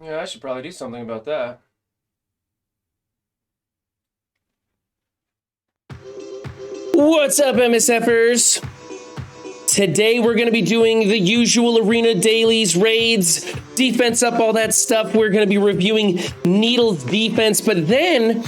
Yeah, I should probably do something about that. What's up, MSFers? Today we're going to be doing the usual arena dailies, raids, defense up, all that stuff. We're going to be reviewing Needle's defense, but then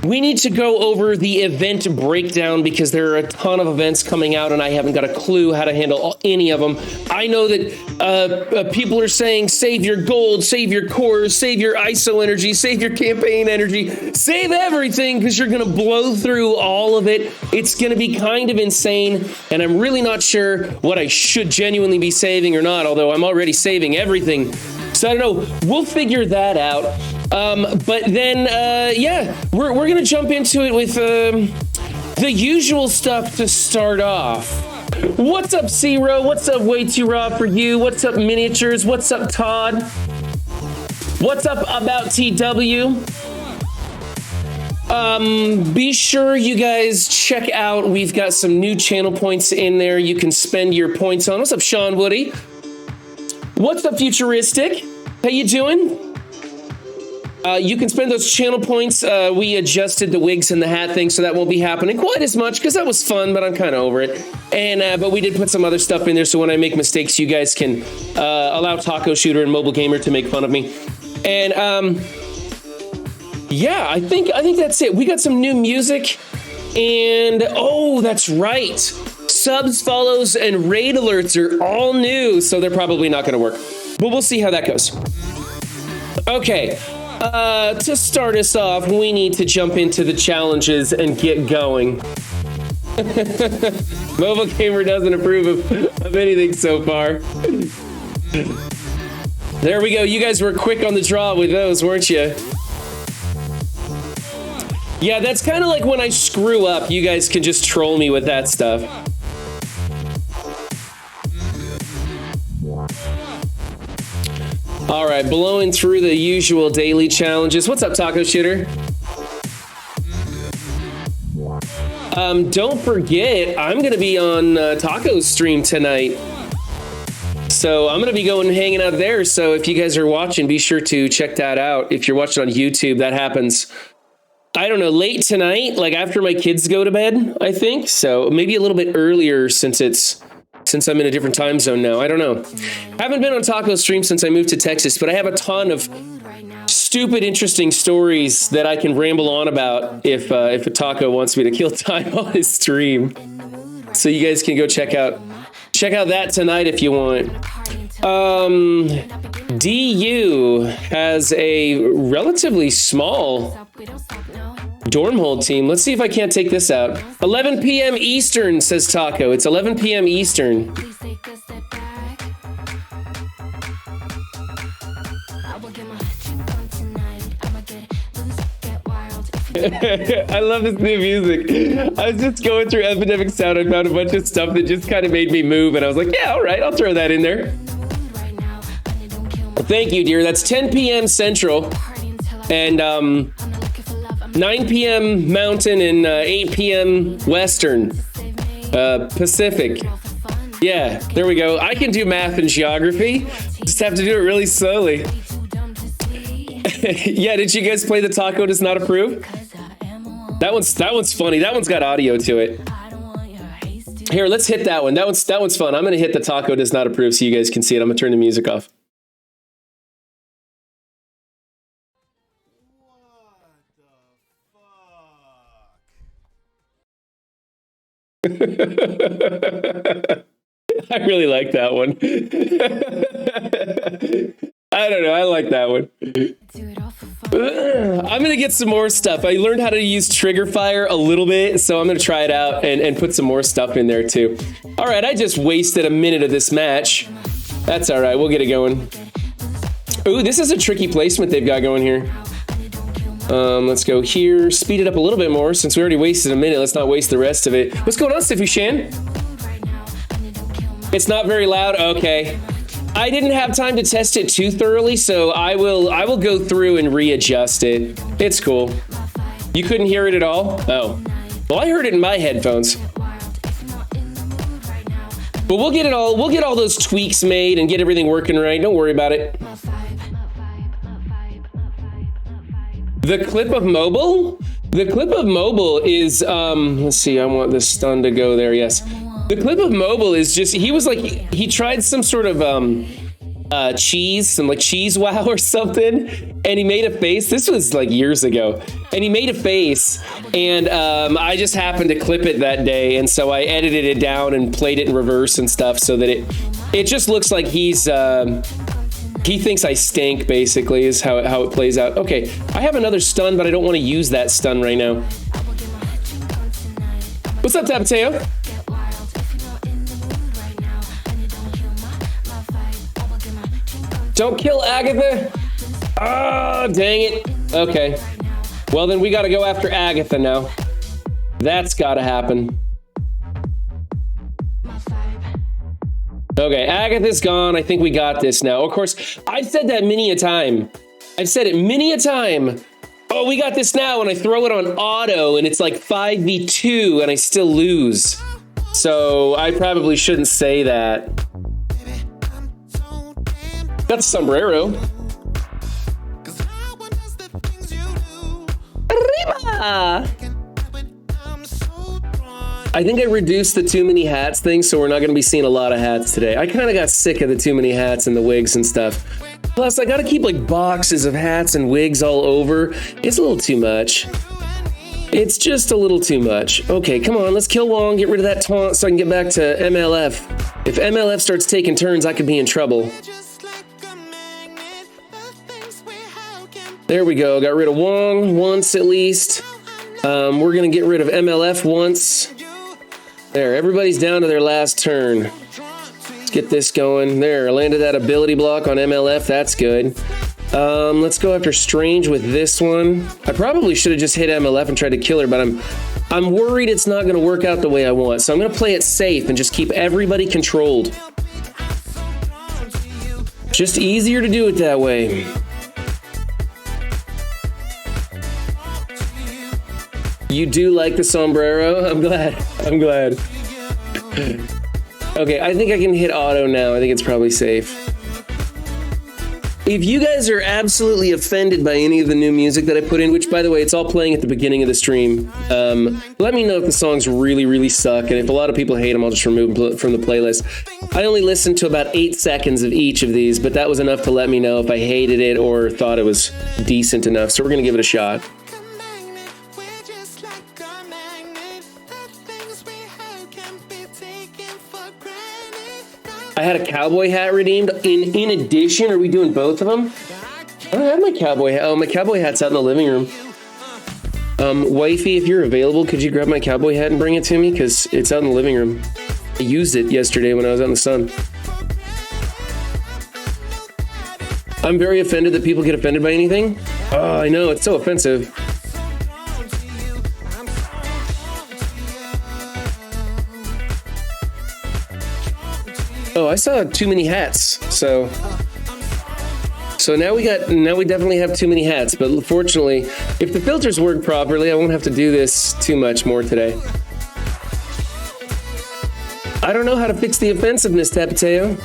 we need to go over the event breakdown because there are a ton of events coming out and I haven't got a clue how to handle any of them. I know that people are saying save your gold, save your cores, save your ISO energy, save your campaign energy, save everything because you're going to blow through all of it. It's going to be kind of insane and I'm really not sure what I should genuinely be saving or not, although I'm already saving everything. So I don't know, we'll figure that out. But then, yeah, we're going to jump into it with the usual stuff to start off. What's up, Zero? What's up, Way Too Raw for You? What's up, Miniatures? What's up, Todd? What's up, About TW? Be sure you guys check out, we've got some new channel points in there you can spend your points on. What's up, Sean Woody? What's up, Futuristic? How you doing? You can spend those channel points. We adjusted the wigs and the hat thing, so that won't be happening quite as much because that was fun, but I'm kind of over it. And but we did put some other stuff in there, so when I make mistakes, you guys can allow Taco Shooter and Mobile Gamer to make fun of me. And yeah, I think that's it. We got some new music, and oh, that's right. Subs, follows, and raid alerts are all new, so they're probably not going to work. But we'll see how that goes. Okay. To start us off, we need to jump into the challenges and get going. Mobile Gamer doesn't approve of anything so far. There we go. You guys were quick on the draw with those, weren't you? Yeah, that's kind of like when I screw up, you guys can just troll me with that stuff. All right, blowing through the usual daily challenges. What's up, Taco Shooter? Don't forget, I'm going to be on Taco's stream tonight. So I'm going to be going and hanging out there. So if you guys are watching, be sure to check that out. If you're watching on YouTube, that happens, I don't know, late tonight, like after my kids go to bed, I think. So maybe a little bit earlier since I'm in a different time zone now. I don't know. Haven't been on Taco's stream since I moved to Texas, but I have a ton of stupid, interesting stories that I can ramble on about if a Taco wants me to kill time on his stream. So you guys can go check out that tonight if you want. DU has a relatively small dorm hold team. Let's see if I can't take this out. 11 p.m. Eastern, says Taco. It's 11 p.m. Eastern. I love this new music. I was just going through Epidemic Sound and found a bunch of stuff that just kind of made me move, and I was like, yeah, all right, I'll throw that in there. Thank you, dear. That's 10 p.m. Central, and 9 p.m. Mountain and 8 p.m. Western Pacific. Yeah, there we go. I can do math and geography. Just have to do it really slowly. Yeah, did you guys play the Taco Does Not Approve? That one's funny. That one's got audio to it. Here, let's hit that one. That one's fun. I'm gonna hit the Taco Does Not Approve so you guys can see it. I'm gonna turn the music off. I really like that one. I don't know. I like that one. I'm going to get some more stuff. I learned how to use trigger fire a little bit, so I'm going to try it out and put some more stuff in there too. All right. I just wasted a minute of this match. That's all right. We'll get it going. Ooh, this is a tricky placement they've got going here. Let's go here. Speed it up a little bit more since we already wasted a minute. Let's not waste the rest of it. What's going on, Stiffy Shan? It's not very loud. Okay. I didn't have time to test it too thoroughly, so I will go through and readjust it. It's cool. You couldn't hear it at all? Oh. Well, I heard it in my headphones. But we'll get all those tweaks made and get everything working right. Don't worry about it. The clip of mobile? The clip of mobile is, let's see, I want this stun to go there, yes. The clip of mobile is just, he was like, he tried some sort of, cheese, some like cheese wow or something, and he made a face. This was like years ago, and he made a face, and I just happened to clip it that day, and so I edited it down and played it in reverse and stuff so that it just looks like he's he thinks I stink, basically, is how it plays out. Okay, I have another stun, but I don't want to use that stun right now. What's up, Tapateo? Don't kill Agatha. Oh, dang it. Okay. Well, then we got to go after Agatha now. That's got to happen. Okay, Agatha's gone. I think we got this now. Of course, I've said that many a time. I've said it many a time. Oh, we got this now, and I throw it on auto, and it's like 5v2, and I still lose. So I probably shouldn't say that. That's sombrero. Arriba! I think I reduced the too many hats thing, so we're not going to be seeing a lot of hats today. I kind of got sick of the too many hats and the wigs and stuff. Plus, I got to keep like boxes of hats and wigs all over. It's a little too much. It's just a little too much. Okay, come on, let's kill Wong, get rid of that taunt so I can get back to MLF. If MLF starts taking turns, I could be in trouble. There we go, got rid of Wong once at least. We're gonna get rid of MLF once. There, everybody's down to their last turn. Let's get this going. There, I landed that ability block on MLF, that's good. Let's go after Strange with this one. I probably should have just hit MLF and tried to kill her, but I'm worried it's not gonna work out the way I want. So I'm gonna play it safe and just keep everybody controlled. Just easier to do it that way. You do like the sombrero? I'm glad. I'm glad. Okay, I think I can hit auto now. I think it's probably safe. If you guys are absolutely offended by any of the new music that I put in, which by the way, it's all playing at the beginning of the stream, let me know if the songs really, really suck. And if a lot of people hate them, I'll just remove them from the playlist. I only listened to about 8 seconds of each of these, but that was enough to let me know if I hated it or thought it was decent enough. So we're gonna give it a shot. I had a cowboy hat redeemed. In addition, are we doing both of them? I don't have my cowboy hat. Oh, my cowboy hat's out in the living room. Wifey, if you're available, could you grab my cowboy hat and bring it to me? Because it's out in the living room. I used it yesterday when I was out in the sun. I'm very offended that people get offended by anything. Oh, I know, it's so offensive. Oh, I saw too many hats. So now we definitely have too many hats, but fortunately, if the filters work properly, I won't have to do this too much more today. I don't know how to fix the offensiveness, Tapateo.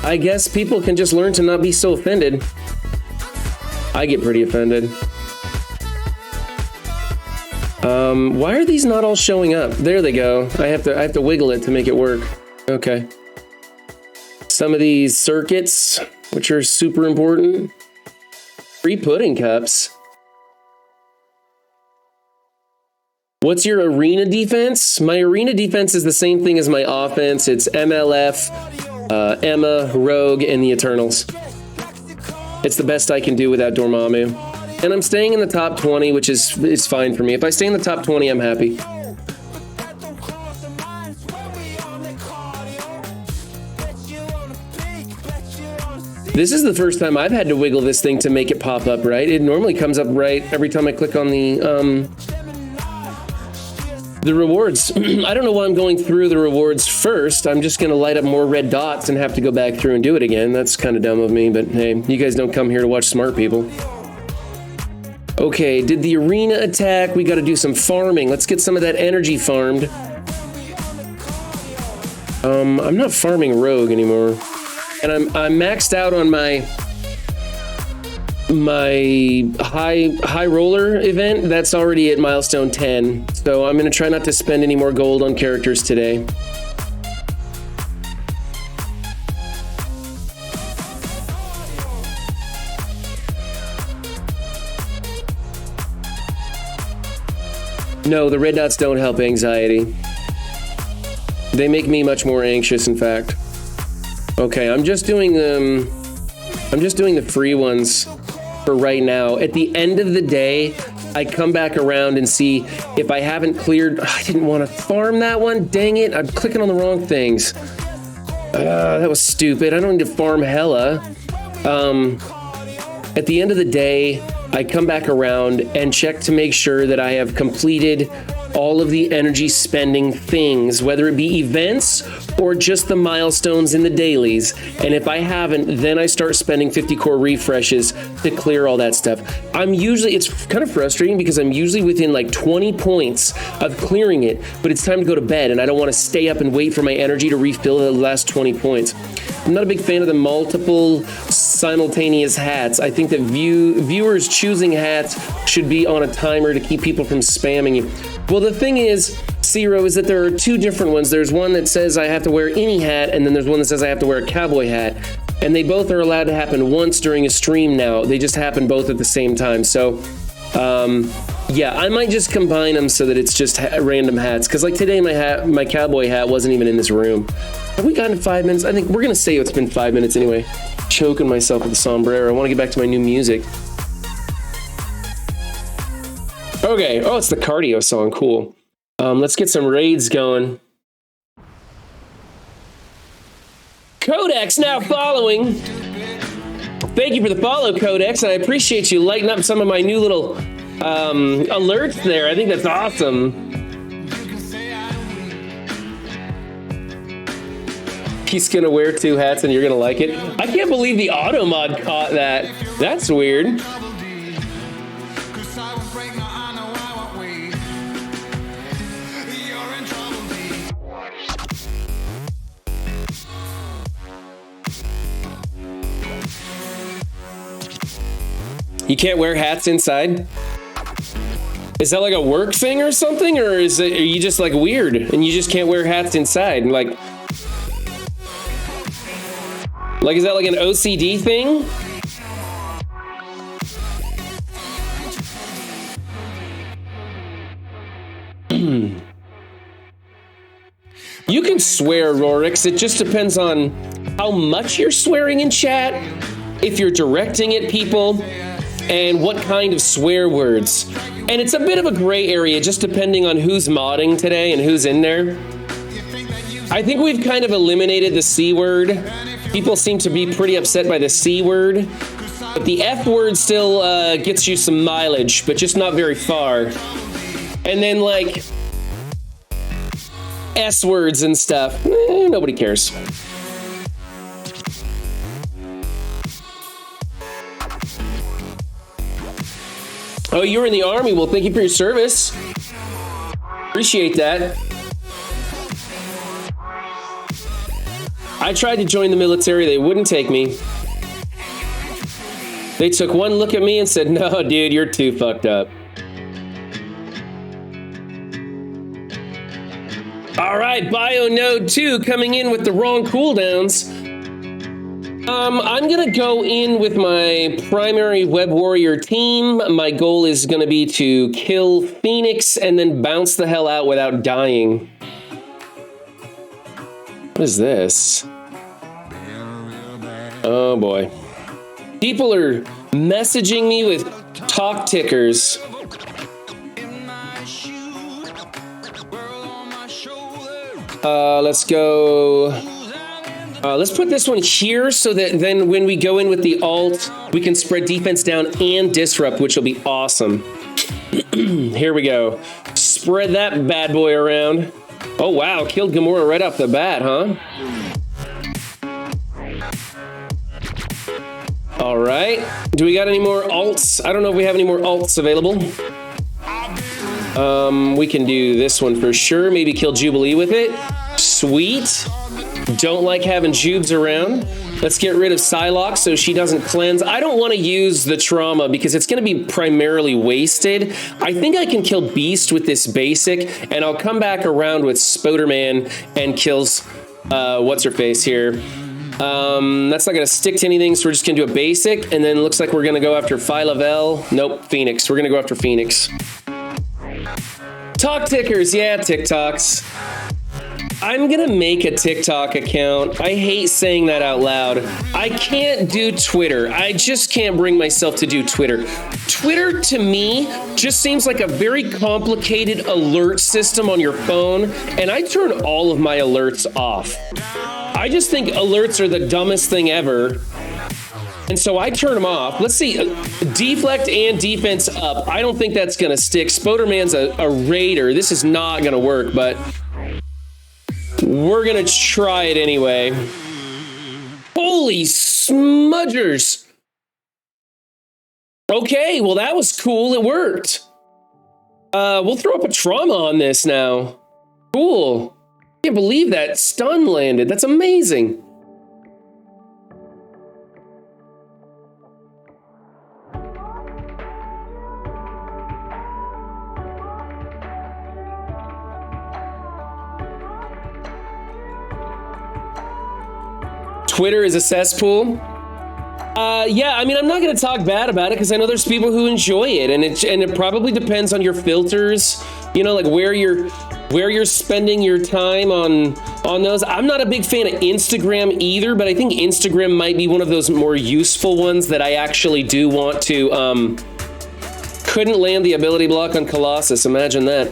I guess people can just learn to not be so offended. I get pretty offended. Why are these not all showing up? There they go. I have to wiggle it to make it work. Okay. Some of these circuits, which are super important. Free pudding cups. What's your arena defense? My arena defense is the same thing as my offense. It's MLF, Emma, Rogue, and the Eternals. It's the best I can do without Dormammu. And I'm staying in the top 20, which is fine for me. If I stay in the top 20, I'm happy. This is the first time I've had to wiggle this thing to make it pop up, right? It normally comes up right every time I click on the rewards. I don't know why I'm going through the rewards first. I'm just gonna light up more red dots and have to go back through and do it again. That's kind of dumb of me, but hey, you guys don't come here to watch smart people. Okay, did the arena attack? We gotta do some farming. Let's get some of that energy farmed. I'm not farming Rogue anymore. And I'm maxed out on my my high roller event, that's already at milestone 10. So I'm gonna try not to spend any more gold on characters today. No, the red dots don't help anxiety. They make me much more anxious, in fact. Okay, I'm just doing the free ones for right now. At the end of the day, I come back around and see if I haven't cleared. I didn't want to farm that one. Dang it, I'm clicking on the wrong things. That was stupid. I don't need to farm hella. At the end of the day, I come back around and check to make sure that I have completed all of the energy spending things, whether it be events or just the milestones in the dailies. And if I haven't, then I start spending 50 core refreshes to clear all that stuff. It's kind of frustrating because I'm usually within like 20 points of clearing it, but it's time to go to bed and I don't want to stay up and wait for my energy to refill the last 20 points. I'm not a big fan of the multiple simultaneous hats. I think that viewers choosing hats should be on a timer to keep people from spamming you. Well, the thing is, Zero, is that there are two different ones. There's one that says I have to wear any hat, and then there's one that says I have to wear a cowboy hat. And they both are allowed to happen once during a stream now. They just happen both at the same time. So, yeah, I might just combine them so that it's just random hats. Because like today, my cowboy hat wasn't even in this room. Have we gotten 5 minutes? I think we're going to say it's been 5 minutes anyway. Choking myself with the sombrero. I want to get back to my new music. Okay. Oh, it's the cardio song. Cool. Let's get some raids going. Codex now following. Thank you for the follow, Codex, and I appreciate you lighting up some of my new little alerts there. I think that's awesome. He's gonna wear two hats and you're gonna like it. I can't believe the auto mod caught that. That's weird. You can't wear hats inside? Is that like a work thing or something? Or are you just like weird and you just can't wear hats inside? Like, is that like an OCD thing? You can swear, Rorix. It just depends on how much you're swearing in chat, if you're directing at people, and what kind of swear words. And it's a bit of a gray area just depending on who's modding today and who's in there. I think we've kind of eliminated the C word. People seem to be pretty upset by the C word. But the F word still gets you some mileage, but just not very far. And then like S words and stuff, nobody cares. Oh, you were in the army. Well, thank you for your service. Appreciate that. I tried to join the military. They wouldn't take me. They took one look at me and said, no, dude, you're too fucked up. All right, Bio Node 2 coming in with the wrong cooldowns. I'm gonna go in with my primary web warrior team. My goal is gonna be to kill Phoenix and then bounce the hell out without dying. What is this? Oh boy. People are messaging me with talk tickers. Let's go. Let's put this one here so that then when we go in with the ult, we can spread defense down and disrupt, which will be awesome. Here we go. Spread that bad boy around. Oh, wow. Killed Gamora right off the bat, huh? All right. Do we got any more ults? I don't know if we have any more ults available. We can do this one for sure. Maybe kill Jubilee with it. Sweet. Don't like having Jubes around. Let's get rid of Psylocke so she doesn't cleanse. I don't want to use the trauma because it's going to be primarily wasted. I think I can kill Beast with this basic, and I'll come back around with Spoderman and kills what's-her-face here. That's not going to stick to anything, so we're just going to do a basic, and then it looks like we're going to go after Phyla-Vell. Nope, Phoenix. We're going to go after Phoenix. Talk tickers. Yeah, TikToks. I'm going to make a TikTok account. I hate saying that out loud. I can't do Twitter. I just can't bring myself to do Twitter. Twitter, to me, just seems like a very complicated alert system on your phone, and I turn all of my alerts off. I just think alerts are the dumbest thing ever, and so I turn them off. Let's see, deflect and defense up. I don't think that's going to stick. Spoderman's a raider. This is not going to work, but we're going to try it anyway. Holy smudgers. Okay, well, that was cool. It worked. We'll throw up a trauma on this now. Cool. Can't believe that stun landed. That's amazing. Twitter is a cesspool. Yeah, I mean, I'm not going to talk bad about it because I know there's people who enjoy it, and it probably depends on your filters. You know, like where you're spending your time on those. I'm not a big fan of Instagram either, but I think Instagram might be one of those more useful ones that I actually do want to. Couldn't land the ability block on Colossus. Imagine that.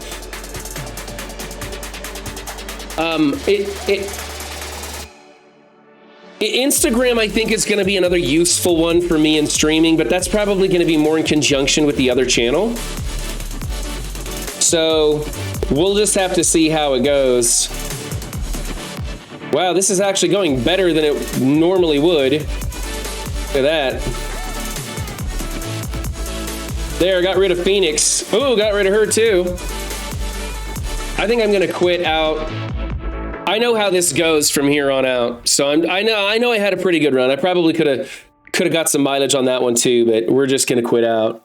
Instagram, I think, is going to be another useful one for me in streaming, but that's probably going to be more in conjunction with the other channel. So we'll just have to see how it goes. Wow, this is actually going better than it normally would. Look at that. There, got rid of Phoenix. Ooh, got rid of her too. I think I'm going to quit out. I know how this goes from here on out. So I know I had a pretty good run. I probably could have got some mileage on that one too, but we're just going to quit out.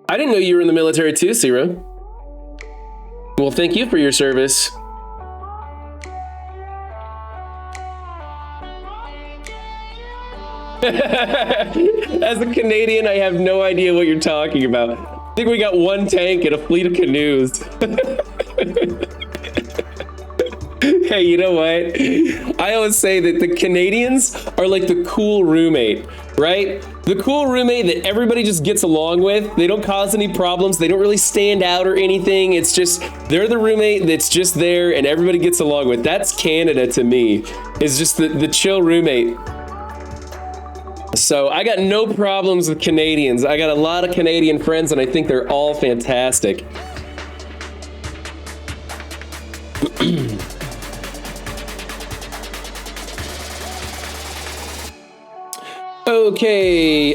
I didn't know you were in the military too, Zero. Well, thank you for your service. As a Canadian, I have no idea what you're talking about. I think we got one tank and a fleet of canoes. Hey, you know what? I always say that the Canadians are like the cool roommate, right? The cool roommate that everybody just gets along with. They don't cause any problems. They don't really stand out or anything. It's just, they're the roommate that's just there and everybody gets along with. That's Canada to me. It's just the chill roommate. So I got no problems with Canadians. I got a lot of Canadian friends and I think they're all fantastic. Okay,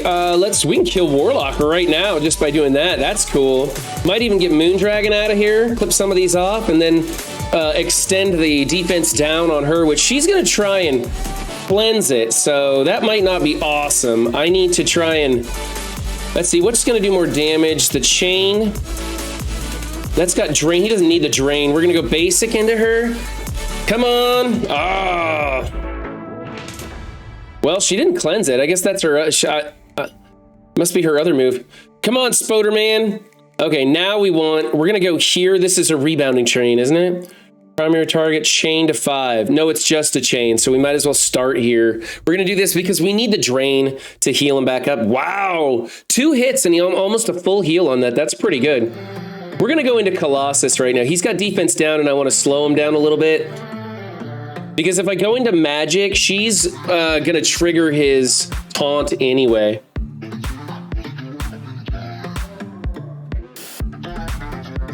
we can kill Warlock right now just by doing that. That's cool. Might even get Moondragon out of here, clip some of these off, and then extend the defense down on her, which she's gonna try and cleanse it, so that might not be awesome. I need to try and, let's see, what's gonna do more damage? The chain. That's got drain. He doesn't need the drain. We're gonna go basic into her. Come on. Ah. Well, she didn't cleanse it. I guess that's her shot. Must be her other move. Come on, Spoderman. Okay, now we're gonna go here. This is a rebounding chain, isn't it? Primary target, chain to 5. No, it's just a chain, so we might as well start here. We're gonna do this because we need the drain to heal him back up. Wow, 2 hits and he almost a full heal on that. That's pretty good. We're gonna go into Colossus right now. He's got defense down and I wanna slow him down a little bit. Because if I go into magic, she's gonna trigger his taunt anyway.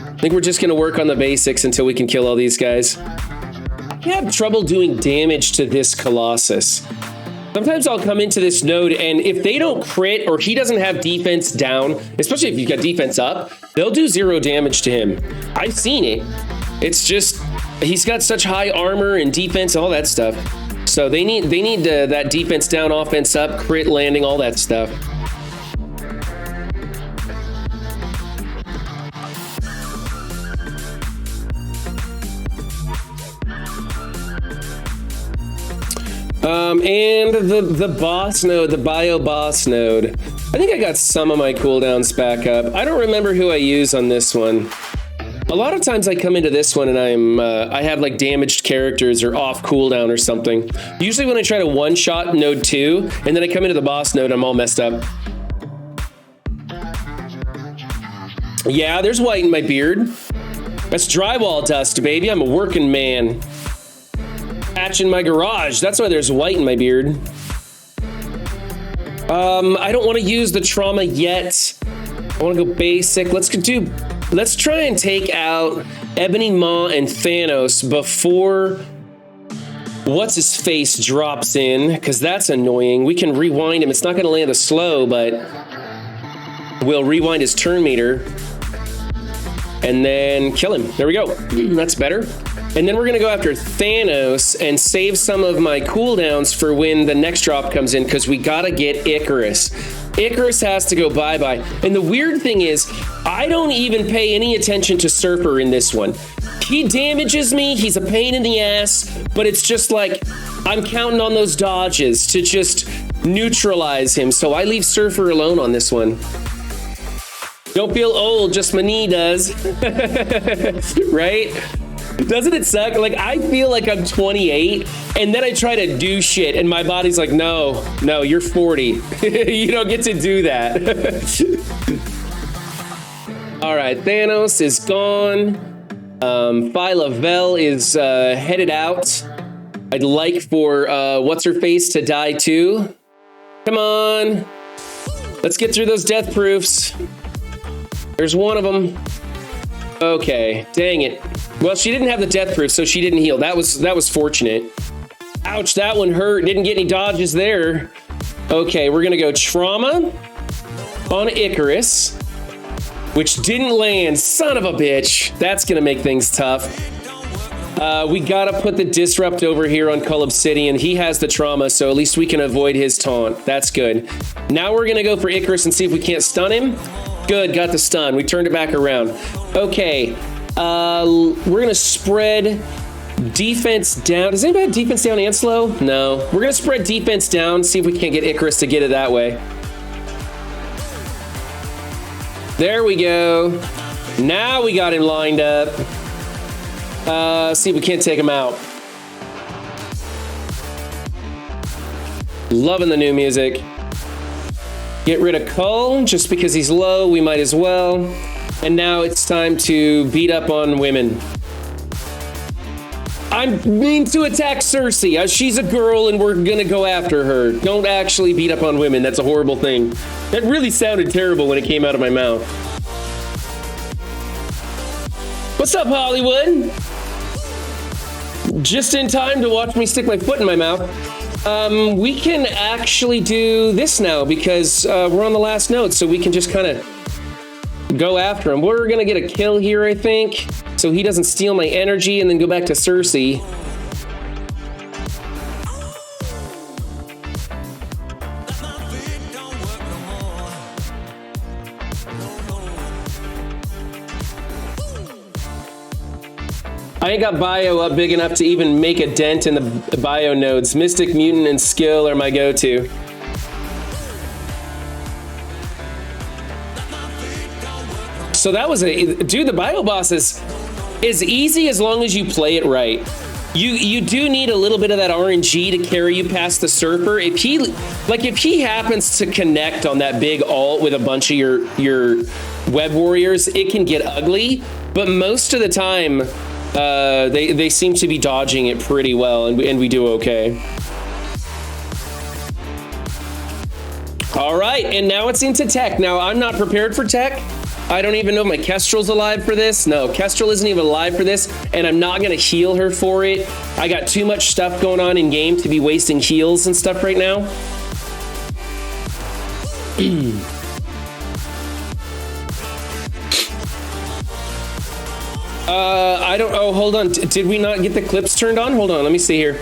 I think we're just gonna work on the basics until we can kill all these guys. I have trouble doing damage to this Colossus. Sometimes I'll come into this node and if they don't crit or he doesn't have defense down, especially if you've got defense up, they'll do 0 damage to him. I've seen it. It's just, He's got such high armor and defense, all that stuff. So they need that defense down, offense up, crit landing, all that stuff. And the boss node, the bio boss node. I think I got some of my cooldowns back up. I don't remember who I use on this one. A lot of times I come into this one and I have like damaged characters or off cooldown or something. Usually when I try to one-shot node 2 and then I come into the boss node, I'm all messed up. Yeah, there's white in my beard. That's drywall dust, baby. I'm a working man. Patch in my garage. That's why there's white in my beard. I don't want to use the trauma yet. I want to go basic. Let's try and take out Ebony Maw and Thanos before what's his face drops in, because that's annoying. We can rewind him. It's not going to land a slow, but we'll rewind his turn meter and then kill him. There we go. That's better. And then we're gonna go after Thanos and save some of my cooldowns for when the next drop comes in, because we gotta get Icarus. Icarus has to go bye-bye. And the weird thing is, I don't even pay any attention to Surfer in this one. He damages me, he's a pain in the ass, but it's just like, I'm counting on those dodges to just neutralize him. So I leave Surfer alone on this one. Don't feel old, just my knee does. Right? Doesn't it suck? Like, I feel like I'm 28 and then I try to do shit and my body's like, no, you're 40. You don't get to do that. All right, Thanos is gone. Phyla-Vell is headed out. I'd like for what's-her-face to die too. Come on. Let's get through those death proofs. There's one of them. Okay, dang it. Well, she didn't have the death proof, so she didn't heal. That was fortunate. Ouch, that one hurt. Didn't get any dodges there. Okay, we're gonna go trauma on Icarus, which didn't land. Son of a bitch. That's gonna make things tough. We gotta put the disrupt over here on Cull Obsidian. He has the trauma, so at least we can avoid his taunt. That's good. Now we're gonna go for Icarus and see if we can't stun him. Good, got the stun. We turned it back around. Okay, we're gonna spread defense down. Does anybody have defense down and slow? No. We're gonna spread defense down, see if we can't get Icarus to get it that way. There we go. Now we got him lined up. See if we can't take him out. Loving the new music. Get rid of Cull, just because he's low, we might as well. And now it's time to beat up on women. I mean to attack Cersei. She's a girl and we're gonna go after her. Don't actually beat up on women, that's a horrible thing. That really sounded terrible when it came out of my mouth. What's up, Hollywood? Just in time to watch me stick my foot in my mouth. We can actually do this now because we're on the last node, so we can just kind of go after him. We're gonna get a kill here, I think, so he doesn't steal my energy and then go back to Cersei. I ain't got bio up big enough to even make a dent in the bio nodes. Mystic, Mutant, and Skill are my go-to. So that was dude, the bio boss is easy as long as you play it right. You do need a little bit of that RNG to carry you past the Surfer. If he happens to connect on that big ult with a bunch of your web warriors, it can get ugly, but most of the time, they seem to be dodging it pretty well, and we do okay. All right, and now it's into tech. Now, I'm not prepared for tech. I don't even know if my Kestrel's alive for this. No, Kestrel isn't even alive for this, and I'm not gonna heal her for it. I got too much stuff going on in game to be wasting heals and stuff right now. I don't, oh, hold on. Did we not get the clips turned on? Hold on, let me see here.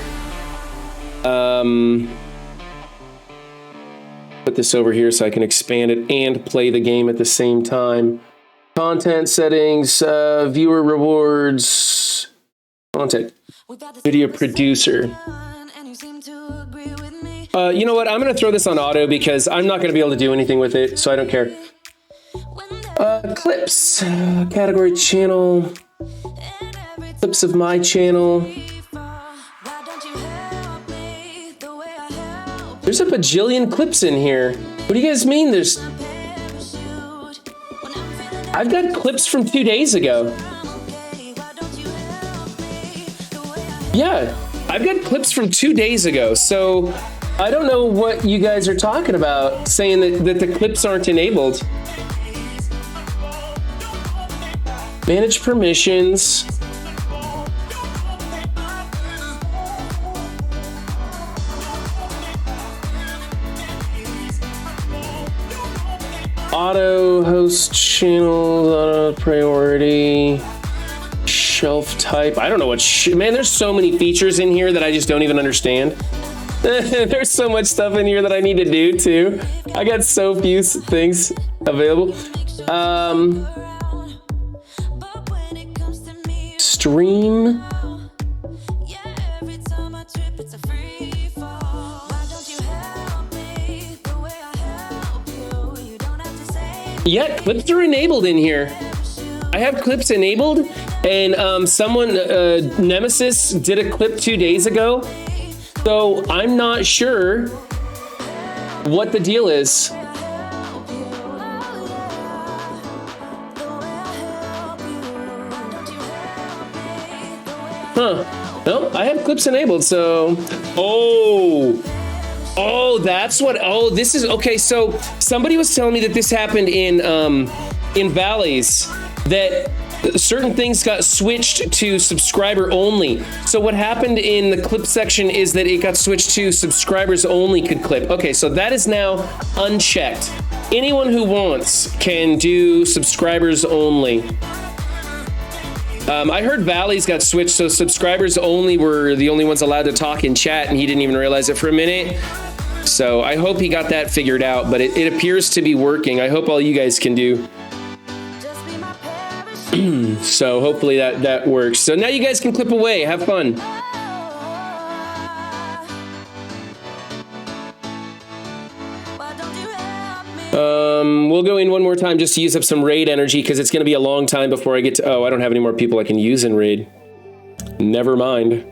Put this over here so I can expand it and play the game at the same time. Content settings, viewer rewards, content, video producer. You know what? I'm going to throw this on auto because I'm not going to be able to do anything with it, so I don't care. Clips, category channel, clips of my channel. There's a bajillion clips in here. What do you guys mean there's... I've got clips from 2 days ago. Yeah, I've got clips from 2 days ago. So I don't know what you guys are talking about, saying that the clips aren't enabled. Manage permissions. Auto host channels, auto priority, shelf type. I don't know what, man, there's so many features in here that I just don't even understand. There's so much stuff in here that I need to do too. I got so few things available. Stream. Yeah, clips are enabled in here. I have clips enabled, and someone, Nemesis, did a clip 2 days ago. So I'm not sure what the deal is. Huh. No, I have clips enabled, so... Oh, that's what, oh, this is, okay, so somebody was telling me that this happened in Valleys, that certain things got switched to subscriber only. So what happened in the clip section is that it got switched to subscribers only could clip. Okay, so that is now unchecked. Anyone who wants can do subscribers only. I heard Valleys got switched, so subscribers only were the only ones allowed to talk in chat, and he didn't even realize it for a minute. So I hope he got that figured out, but it appears to be working. I hope all you guys can do. So hopefully that works. So now you guys can clip away. Have fun. We'll go in one more time just to use up some raid energy because it's going to be a long time before I get to... Oh, I don't have any more people I can use in raid. Never mind.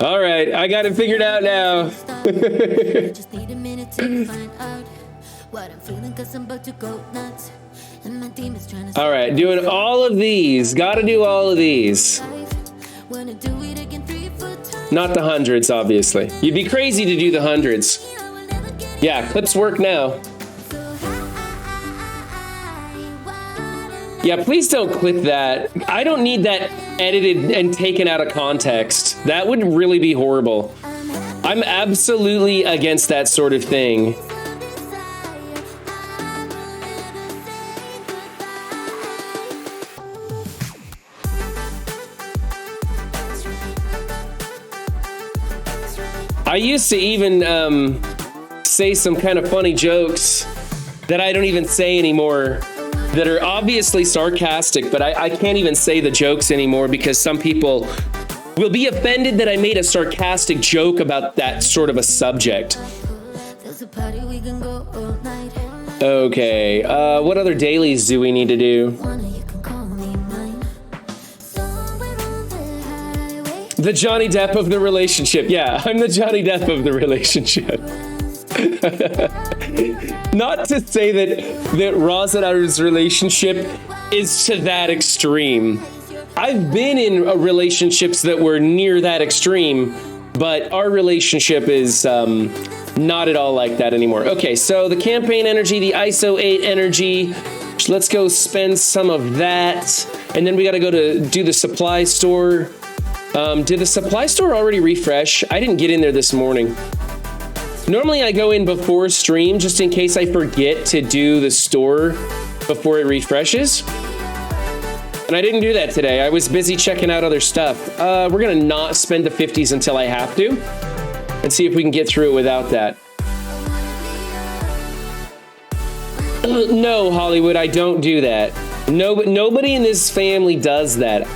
All right, I got it figured out now. All right, doing all of these. Got to do all of these. Not the hundreds, obviously. You'd be crazy to do the hundreds. Yeah, clips work now. Yeah, please don't clip that. I don't need that edited and taken out of context. That would really be horrible. I'm absolutely against that sort of thing. I used to even say some kind of funny jokes that I don't even say anymore, that are obviously sarcastic, but I can't even say the jokes anymore because some people will be offended that I made a sarcastic joke about that sort of a subject. Okay, what other dailies do we need to do? The Johnny Depp of the relationship. Yeah, I'm the Johnny Depp of the relationship. Not to say that Rosanar's relationship is to that extreme. I've been in relationships that were near that extreme, but our relationship is not at all like that anymore. Okay, so the campaign energy, the ISO 8 energy, let's go spend some of that. And then we got to go to do the supply store. Did the supply store already refresh? I didn't get in there this morning. Normally I go in before stream just in case I forget to do the store before it refreshes. And I didn't do that today. I was busy checking out other stuff. We're gonna not spend the 50s until I have to and see if we can get through it without that. No, Hollywood, I don't do that. No, nobody in this family does that.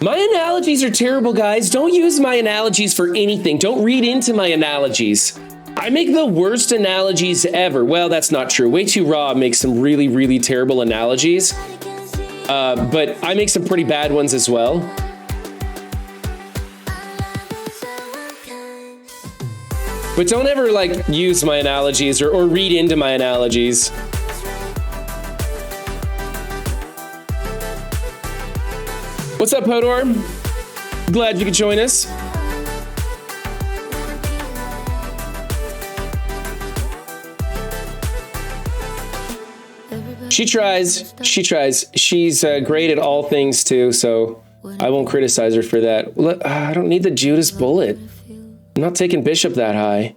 My analogies are terrible, guys. Don't use my analogies for anything. Don't read into my analogies. I make the worst analogies ever. Well, that's not true. Way Too Raw makes some really, really terrible analogies. But I make some pretty bad ones as well. But don't ever, like, use my analogies or read into my analogies. What's up, Hodor? Glad you could join us. She tries. She tries. She's great at all things, too, so I won't criticize her for that. I don't need the Judas bullet. I'm not taking Bishop that high.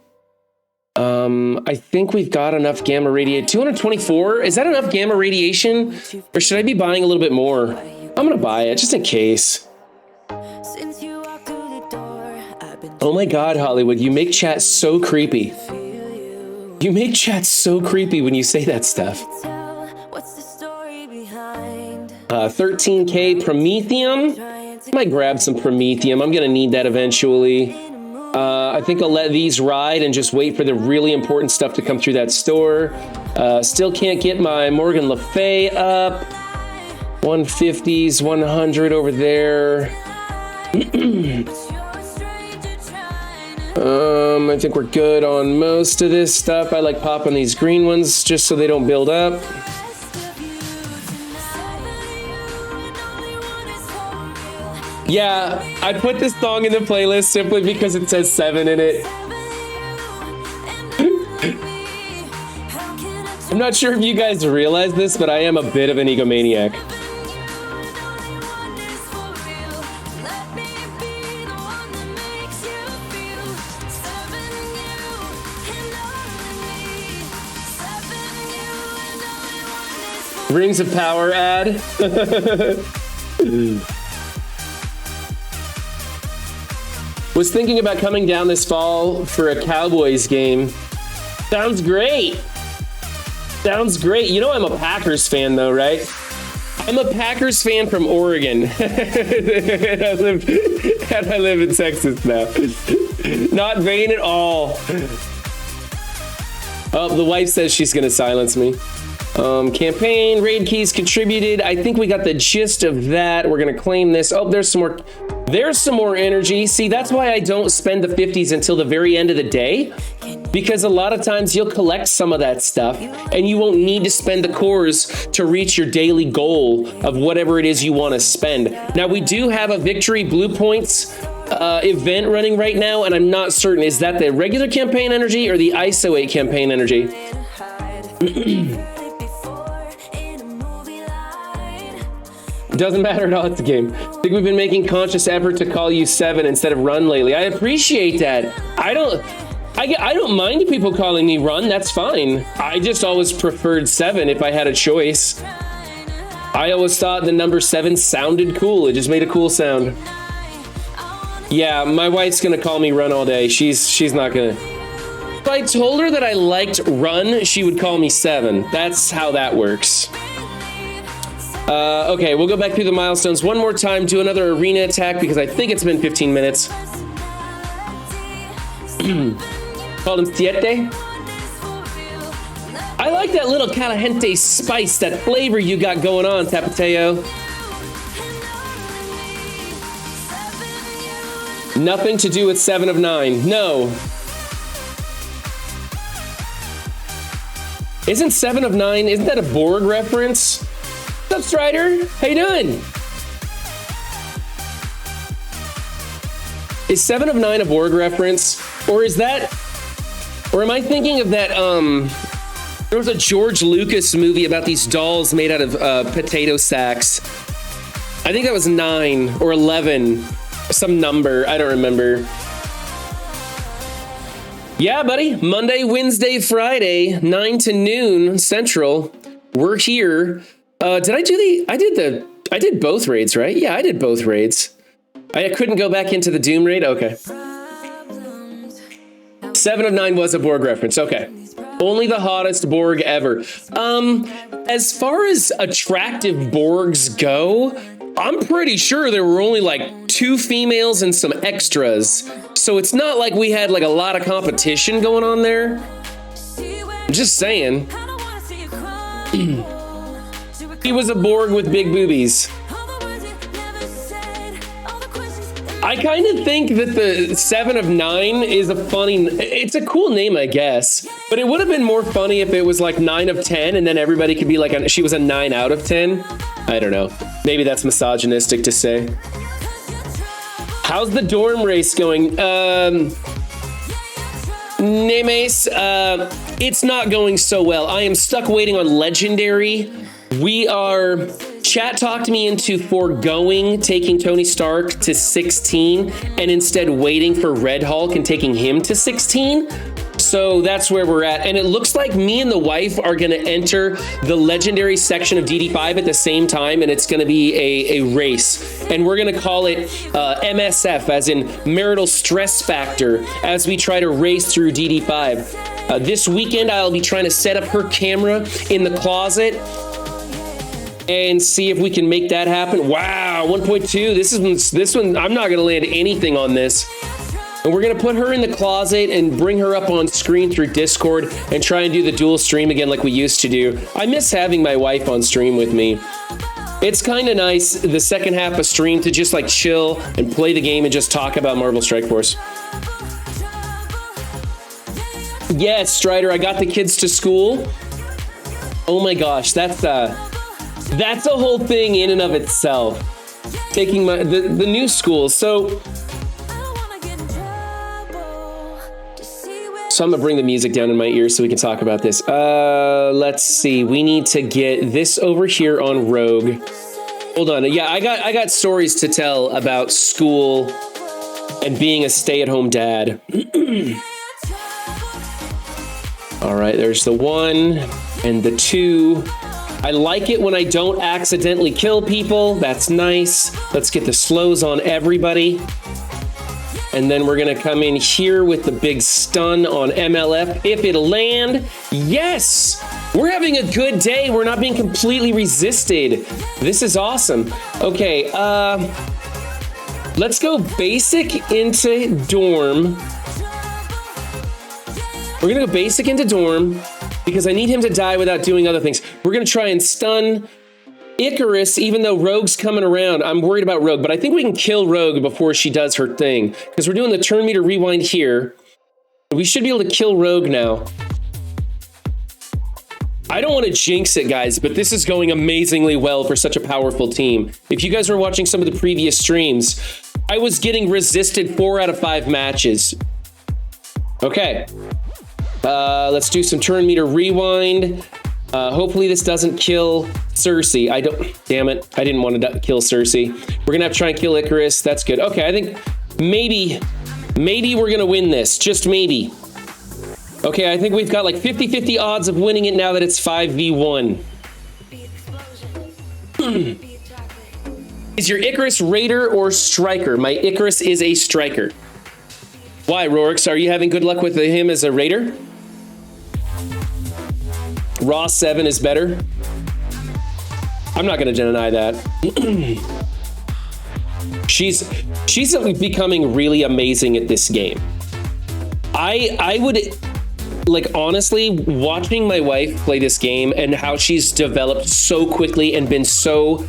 I think we've got enough gamma radiation. 224? Is that enough gamma radiation? Or should I be buying a little bit more? I'm gonna buy it, just in case. Oh my God, Hollywood, you make chat so creepy. You make chat so creepy when you say that stuff. 13K Promethium. I might grab some Promethium. I'm gonna need that eventually. I think I'll let these ride and just wait for the really important stuff to come through that store. Still can't get my Morgan Le Fay up. 150s, 100 over there. I think we're good on most of this stuff. I like popping these green ones just so they don't build up. Yeah, I put this song in the playlist simply because it says 7 in it. I'm not sure if you guys realize this, but I am a bit of an egomaniac. Rings of Power ad. Was thinking about coming down this fall for a Cowboys game. Sounds great. Sounds great. You know I'm a Packers fan though, right? I'm a Packers fan from Oregon. and I live in Texas now. Not vain at all. Oh, the wife says she's gonna silence me. Campaign, raid keys contributed. I think we got the gist of that. We're gonna claim this. Oh, there's some more. There's some more energy. See, that's why I don't spend the 50s until the very end of the day, because a lot of times you'll collect some of that stuff and you won't need to spend the cores to reach your daily goal of whatever it is you want to spend. Now, we do have a Victory Blue Points event running right now, and I'm not certain. Is that the regular campaign energy or the ISO 8 campaign energy? Doesn't matter at all, it's a game. I think we've been making conscious effort to call you 7 instead of Run lately. I appreciate that. I don't mind people calling me Run, that's fine. I just always preferred 7 if I had a choice. I always thought the number 7 sounded cool. It just made a cool sound. Yeah, my wife's gonna call me Run all day. She's not gonna. If I told her that I liked Run, she would call me 7. That's how that works. Okay, we'll go back through the milestones one more time, do another arena attack because I think it's been 15 minutes. Called him Siete. I like that little caliente spice, that flavor you got going on, Tapateo. Nothing to do with 7 of 9. No. Isn't 7 of 9, isn't that a Borg reference? What's up, Strider? How you doing? Is 7 of 9 a Borg reference? Or is that... Or am I thinking of that, there was a George Lucas movie about these dolls made out of potato sacks. I think that was 9 or 11. Some number, I don't remember. Yeah, buddy. Monday, Wednesday, Friday, 9 to noon Central. We're here. I did both raids, right? Yeah, I did both raids. I couldn't go back into the Doom raid? Okay. 7 of 9 was a Borg reference. Okay. Only the hottest Borg ever. As far as attractive Borgs go, I'm pretty sure there were only like 2 females and some extras. So it's not like we had like a lot of competition going on there. I'm just saying. He was a Borg with big boobies. I kind of think that the 7 of 9 is a funny, it's a cool name, I guess, but it would have been more funny if it was like 9 of 10 and then everybody could be like, she was a 9 out of 10. I don't know. Maybe that's misogynistic to say. How's the dorm race going? Nemes, it's not going so well. I am stuck waiting on Legendary. Chat talked me into foregoing taking Tony Stark to 16 and instead waiting for Red Hulk and taking him to 16. So that's where we're at. And it looks like me and the wife are going to enter the Legendary section of DD5 at the same time, and it's going to be a race. And we're going to call it MSF, as in Marital Stress Factor, as we try to race through DD5. This weekend, I'll be trying to set up her camera in the closet and see if we can make that happen. Wow, 1.2. This one, I'm not going to land anything on this. And we're going to put her in the closet and bring her up on screen through Discord and try and do the dual stream again like we used to do. I miss having my wife on stream with me. It's kind of nice the second half of stream to just like chill and play the game and just talk about Marvel Strike Force. Yes, Strider, I got the kids to school. Oh my gosh, that's a whole thing in and of itself. Taking the new school. So I'm gonna bring the music down in my ears so we can talk about this. Let's see. We need to get this over here on Rogue. Hold on. Yeah, I got stories to tell about school and being a stay-at-home dad. All right, there's the 1 and the 2. I like it when I don't accidentally kill people. That's nice. Let's get the slows on everybody. And then we're gonna come in here with the big stun on MLF. If it'll land, yes! We're having a good day. We're not being completely resisted. This is awesome. Okay, let's go basic into dorm. We're gonna go basic into dorm because I need him to die without doing other things. We're gonna try and stun Icarus, even though Rogue's coming around. I'm worried about Rogue, but I think we can kill Rogue before she does her thing, because we're doing the turn meter rewind here. We should be able to kill Rogue now. I don't want to jinx it, guys, but this is going amazingly well for such a powerful team. If you guys were watching some of the previous streams, I was getting resisted 4 out of 5 matches. Okay. Let's do some turn meter rewind. Hopefully this doesn't kill Cersei. Damn it. I didn't want to kill Cersei. We're going to have to try and kill Icarus. That's good. Okay, I think maybe we're going to win this. Just maybe. Okay, I think we've got like 50-50 odds of winning it now that it's 5v1. Is your Icarus Raider or Striker? My Icarus is a Striker. Why, Rorix? Are you having good luck with him as a Raider? Raw 7 is better. I'm not going to deny that. She's becoming really amazing at this game. I would, like, honestly, watching my wife play this game and how she's developed so quickly and been so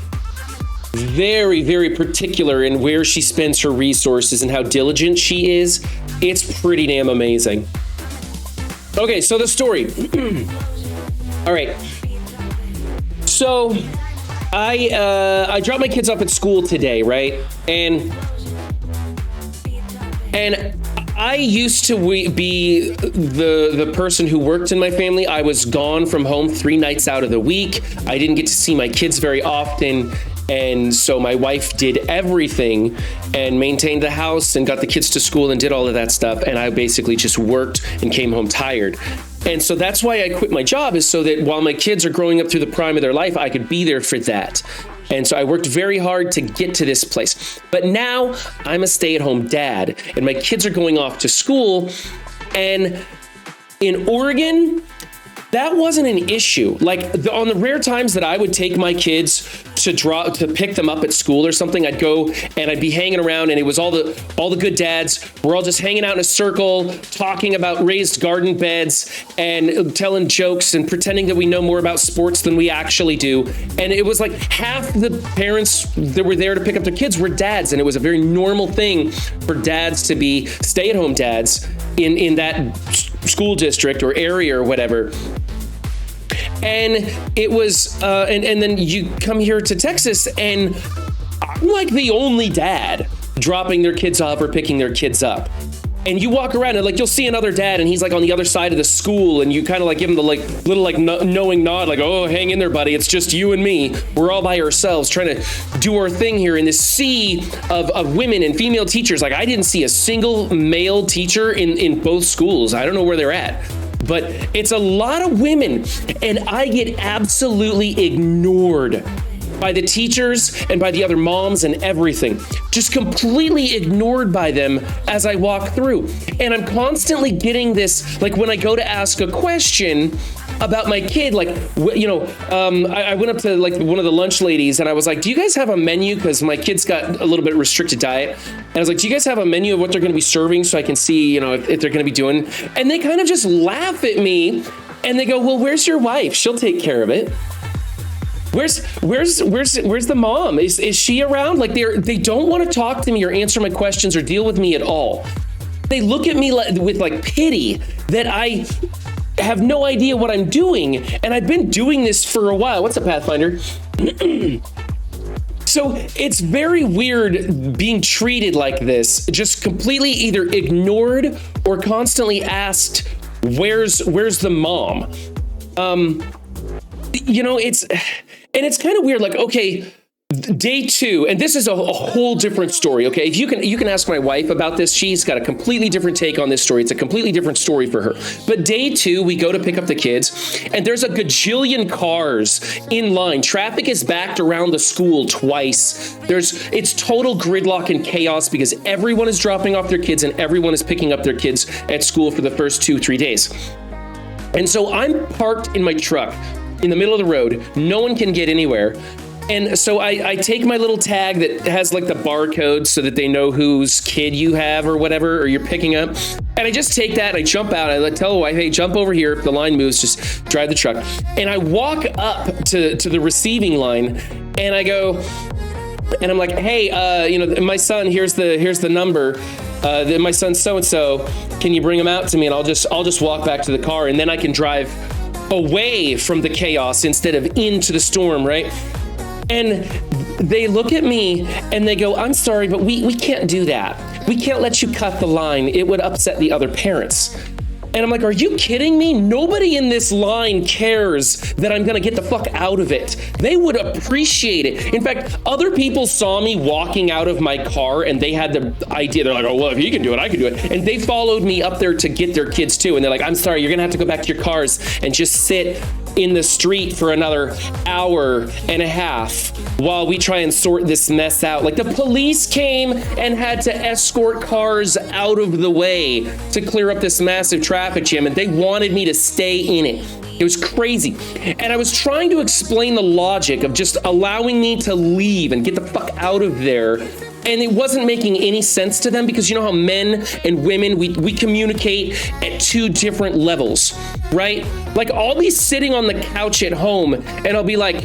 very, very particular in where she spends her resources and how diligent she is, it's pretty damn amazing. Okay, so the story. All right. So I dropped my kids off at school today, right? And I used to be the person who worked in my family. I was gone from home 3 nights out of the week. I didn't get to see my kids very often. And so my wife did everything and maintained the house and got the kids to school and did all of that stuff. And I basically just worked and came home tired. And so that's why I quit my job, is so that while my kids are growing up through the prime of their life, I could be there for that. And so I worked very hard to get to this place. But now I'm a stay-at-home dad and my kids are going off to school. And in Oregon, that wasn't an issue. Like on the rare times that I would take my kids to pick them up at school or something, I'd go and I'd be hanging around, and it was all the good dads. We're all just hanging out in a circle, talking about raised garden beds and telling jokes and pretending that we know more about sports than we actually do. And it was like half the parents that were there to pick up their kids were dads, and it was a very normal thing for dads to be stay-at-home dads in that school district or area or whatever. And it was, and then you come here to Texas, and I'm like the only dad dropping their kids off or picking their kids up. And you walk around and like you'll see another dad, and he's like on the other side of the school, and you kind of like give him the like little like knowing nod, like, oh, hang in there, buddy. It's just you and me. We're all by ourselves trying to do our thing here in this sea of women and female teachers. Like I didn't see a single male teacher in both schools. I don't know where they're at. But it's a lot of women, and I get absolutely ignored by the teachers and by the other moms and everything. Just completely ignored by them as I walk through. And I'm constantly getting this, like when I go to ask a question about my kid, like, I went up to like one of the lunch ladies and I was like, do you guys have a menu? Because my kid's got a little bit restricted diet. And I was like, do you guys have a menu of what they're going to be serving so I can see, if they're going to be doing? And they kind of just laugh at me and they go, well, where's your wife? She'll take care of it. Where's the mom? Is she around? Like they don't want to talk to me or answer my questions or deal with me at all. They look at me with like pity that I have no idea what I'm doing. And I've been doing this for a while. What's up, Pathfinder? So it's very weird being treated like this, just completely either ignored or constantly asked, where's the mom? It's kind of weird. Like, okay, day 2, and this is a whole different story. Okay, if you can ask my wife about this. She's got a completely different take on this story. It's a completely different story for her. But day 2, we go to pick up the kids, and there's a gajillion cars in line. Traffic is backed around the school twice. It's total gridlock and chaos because everyone is dropping off their kids and everyone is picking up their kids at school for the first 2-3 days. And so I'm parked in my truck in the middle of the road. No one can get anywhere. And so I take my little tag that has like the barcode so that they know whose kid you have or whatever, or you're picking up. And I just take that and I jump out. I tell the wife, hey, jump over here. If the line moves, just drive the truck. And I walk up to the receiving line and I go, and I'm like, hey, my son, here's the number. My son's so-and-so. Can you bring him out to me? And I'll just walk back to the car, and then I can drive away from the chaos instead of into the storm, right? And they look at me and they go, I'm sorry, but we can't do that. We can't let you cut the line. It would upset the other parents. And I'm like, are you kidding me? Nobody in this line cares that I'm gonna get the fuck out of it. They would appreciate it. In fact, other people saw me walking out of my car and they had the idea, they're like, oh, well, if he can do it, I can do it. And they followed me up there to get their kids too. And they're like, I'm sorry, you're gonna have to go back to your cars and just sit in the street for another hour and a half while we try and sort this mess out. Like the police came and had to escort cars out of the way to clear up this massive traffic jam, and they wanted me to stay in it. It was crazy. And I was trying to explain the logic of just allowing me to leave and get the fuck out of there. And it wasn't making any sense to them because you know how men and women, we communicate at 2 different levels, right? Like I'll be sitting on the couch at home and I'll be like,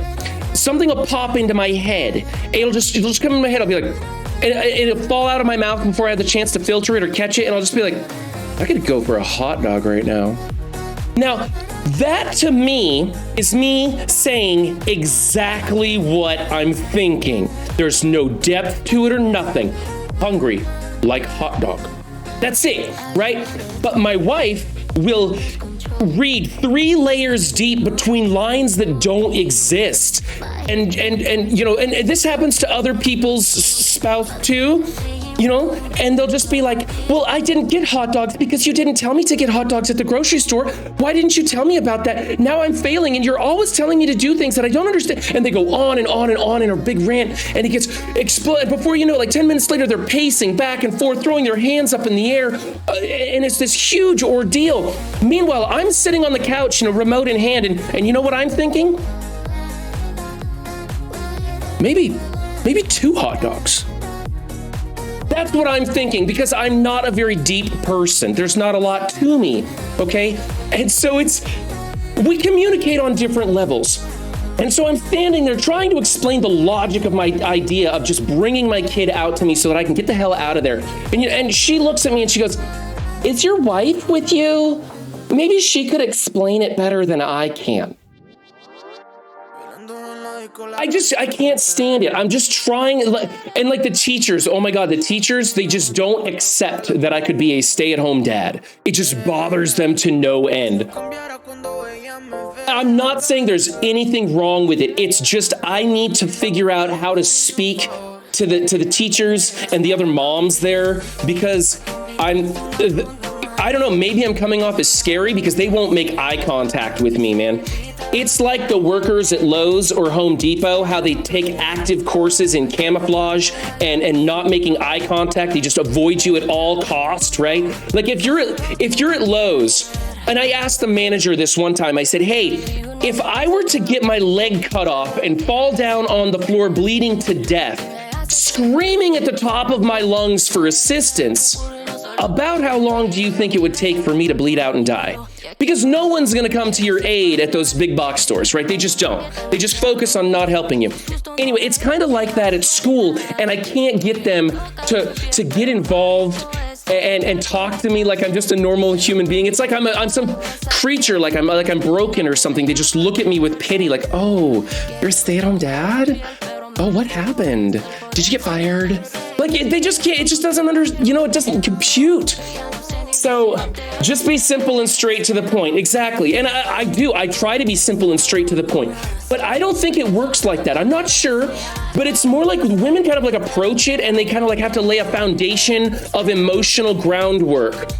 something will pop into my head. It'll just come in my head. I'll be like, and it'll fall out of my mouth before I have the chance to filter it or catch it. And I'll just be like, I could go for a hot dog right now. Now, that to me is me saying exactly what I'm thinking. There's no depth to it or nothing. Hungry, like hot dog. That's it, right? But my wife will read 3 layers deep between lines that don't exist. And you know, and this happens to other people's spouse too. You know, and they'll just be like, well, I didn't get hot dogs because you didn't tell me to get hot dogs at the grocery store. Why didn't you tell me about that? Now I'm failing and you're always telling me to do things that I don't understand. And they go on and on and on in a big rant, and it gets exploded. Before you know it, like 10 minutes later, they're pacing back and forth, throwing their hands up in the air. And it's this huge ordeal. Meanwhile, I'm sitting on the couch, you know, remote in hand. And you know what I'm thinking? Maybe 2 hot dogs. That's what I'm thinking, because I'm not a very deep person. There's not a lot to me, okay? And so we communicate on different levels. And so I'm standing there trying to explain the logic of my idea of just bringing my kid out to me so that I can get the hell out of there. And she looks at me and she goes, "Is your wife with you? Maybe she could explain it better than I can." I can't stand it. I'm just trying, and like the teachers, oh my God, the teachers, they just don't accept that I could be a stay-at-home dad. It just bothers them to no end. I'm not saying there's anything wrong with it. It's just I need to figure out how to speak to the teachers and the other moms there, because I don't know, maybe I'm coming off as scary because they won't make eye contact with me, man. It's like the workers at Lowe's or Home Depot, how they take active courses in camouflage and not making eye contact. They just avoid you at all costs, right? Like if you're at Lowe's, and I asked the manager this one time, I said, "Hey, if I were to get my leg cut off and fall down on the floor bleeding to death, screaming at the top of my lungs for assistance, about how long do you think it would take for me to bleed out and die?" Because no one's going to come to your aid at those big box stores, right? They just don't. They just focus on not helping you. Anyway, it's kind of like that at school, and I can't get them to get involved and talk to me like I'm just a normal human being. It's like I'm some creature, like I'm broken or something. They just look at me with pity, like, "Oh, you're a stay-at-home dad? Oh, what happened? Did you get fired?" Like they just can't. It just doesn't it doesn't compute. So just be simple and straight to the point. Exactly. And I try to be simple and straight to the point, but I don't think it works like that. I'm not sure, but it's more like women kind of like approach it and they kind of like have to lay a foundation of emotional groundwork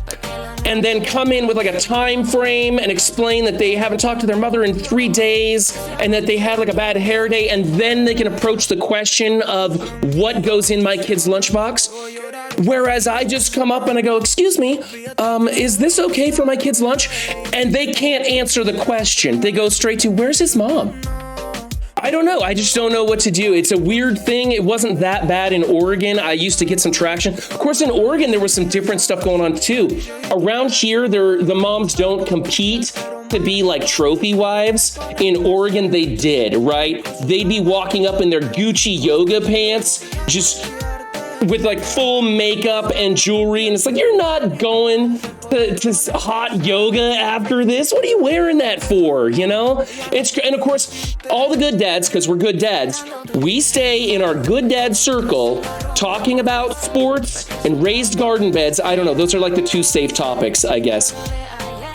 and then come in with like a time frame and explain that they haven't talked to their mother in 3 days and that they had like a bad hair day, and then they can approach the question of what goes in my kid's lunchbox. Whereas I just come up and I go, "Excuse me, is this okay for my kid's lunch?" And they can't answer the question. They go straight to, "Where's his mom?" I don't know. I just don't know what to do. It's a weird thing. It wasn't that bad in Oregon. I used to get some traction. Of course, in Oregon, there was some different stuff going on too. Around here, the moms don't compete to be like trophy wives. In Oregon, they did, right? They'd be walking up in their Gucci yoga pants, just with like full makeup and jewelry. And it's like, you're not going to hot yoga after this. What are you wearing that for? You know? And of course, all the good dads, because we're good dads, we stay in our good dad circle talking about sports and raised garden beds. I don't know. Those are like the 2 safe topics, I guess.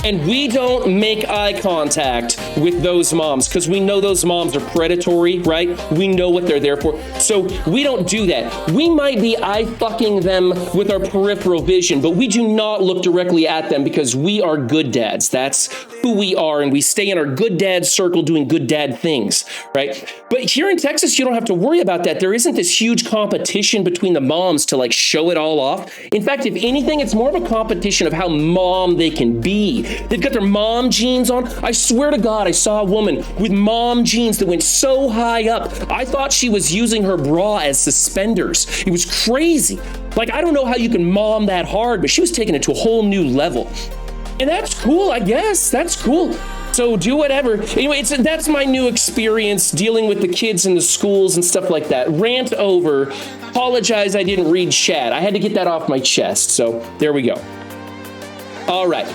And we don't make eye contact with those moms because we know those moms are predatory, right? We know what they're there for. So we don't do that. We might be eye fucking them with our peripheral vision, but we do not look directly at them because we are good dads. That's who we are. And we stay in our good dad circle doing good dad things, right? But here in Texas, you don't have to worry about that. There isn't this huge competition between the moms to like show it all off. In fact, if anything, it's more of a competition of how mom they can be. They've got their mom jeans on. I swear to God, I saw a woman with mom jeans that went so high up. I thought she was using her bra as suspenders. It was crazy. Like, I don't know how you can mom that hard, but she was taking it to a whole new level. And that's cool, I guess. That's cool. So do whatever. Anyway, that's my new experience dealing with the kids in the schools and stuff like that. Rant over. Apologize I didn't read chat. I had to get that off my chest. So there we go. All right.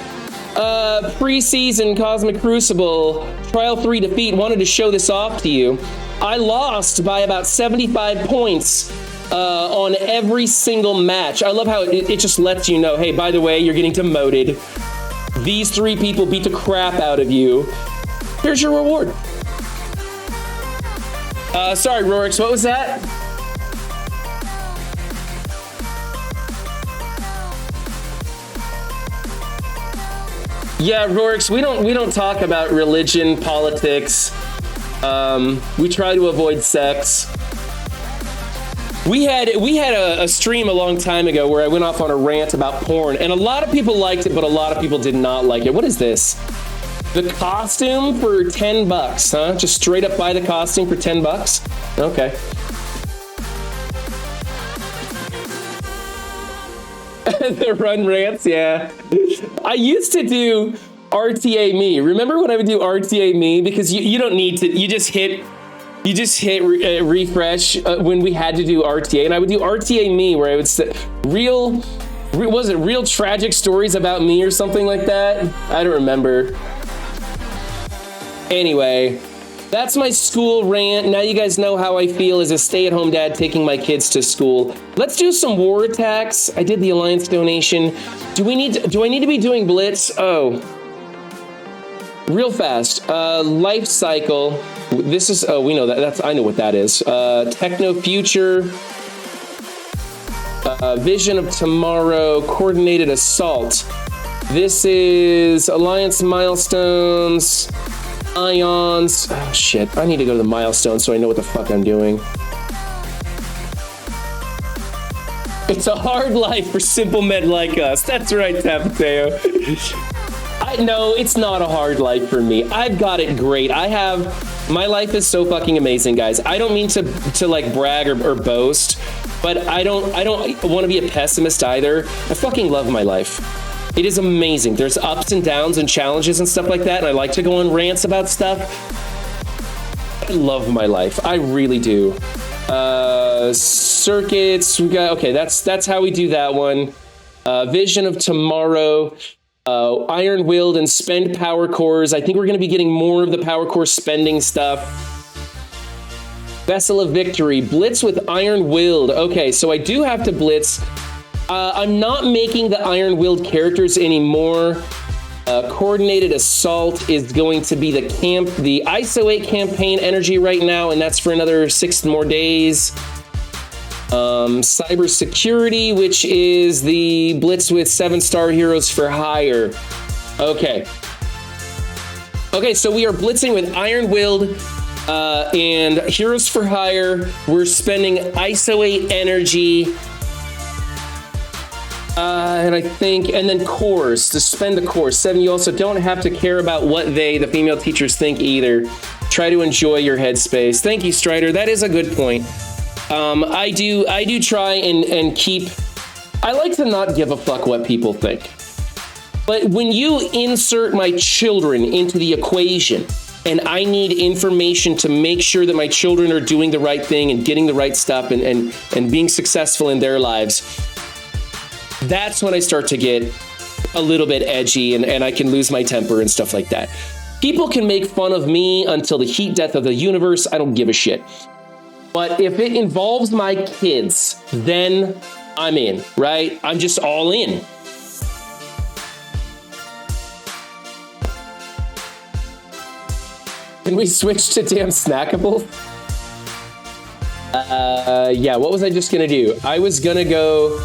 Preseason Cosmic Crucible, Trial 3 defeat. Wanted to show this off to you. I lost by about 75 points on every single match. I love how it just lets you know, hey, by the way, you're getting demoted. these 3 people beat the crap out of you, here's your reward. Sorry, Rorix, what was that? Yeah, Rorix, we don't talk about religion, politics. We try to avoid sex. We had a stream a long time ago where I went off on a rant about porn, and a lot of people liked it, but a lot of people did not like it. What is this? The costume for 10 bucks, huh? Just straight up buy the costume for 10 bucks? Okay. The run rants, yeah. I used to do RTA me. Remember when I would do RTA me? Because you don't need to, you just hit refresh when we had to do RTA, and I would do RTA me where I would say real tragic stories about me or something like that? I don't remember. Anyway, that's my school rant. Now you guys know how I feel as a stay-at-home dad taking my kids to school. Let's do some war attacks. I did the Alliance donation. Do I need to be doing Blitz? Oh. Real fast. Life cycle. This is, oh, we know that. I know what that is. Techno future. Vision of tomorrow. Coordinated assault. This is Alliance milestones. Ions. Oh, shit. I need to go to the milestones so I know what the fuck I'm doing. It's a hard life for simple men like us. That's right, Tapateo. No, it's not a hard life for me. I've got it great. My life is so fucking amazing, guys. I don't mean to like brag or boast, but I don't want to be a pessimist either. I fucking love my life. It is amazing. There's ups and downs and challenges and stuff like that, and I like to go on rants about stuff. I love my life. I really do. Circuits. We got, okay, that's how we do that one. Vision of tomorrow. Iron-willed and spend power cores. I think we're going to be getting more of the power core spending stuff. Vessel of victory. Blitz with iron-willed. Okay, so I do have to blitz. I'm not making the iron-willed characters anymore. Coordinated assault is going to be the ISO 8 campaign energy right now, and that's for another 6 more days. Cybersecurity, which is the Blitz with 7-star heroes for hire. Okay. Okay, so we are blitzing with Iron-willed and heroes for hire. We're spending ISO 8 energy. And I think, and then cores, to spend the cores. 7, you also don't have to care about what the female teachers, think either. Try to enjoy your headspace. Thank you, Strider. That is a good point. I do try and keep, I like to not give a fuck what people think. But when you insert my children into the equation, and I need information to make sure that my children are doing the right thing and getting the right stuff and being successful in their lives, that's when I start to get a little bit edgy and I can lose my temper and stuff like that. People can make fun of me until the heat death of the universe. I don't give a shit. But if it involves my kids, then I'm in, right? I'm just all in. Can we switch to damn snackable? Yeah, what was I just gonna do? I was gonna go...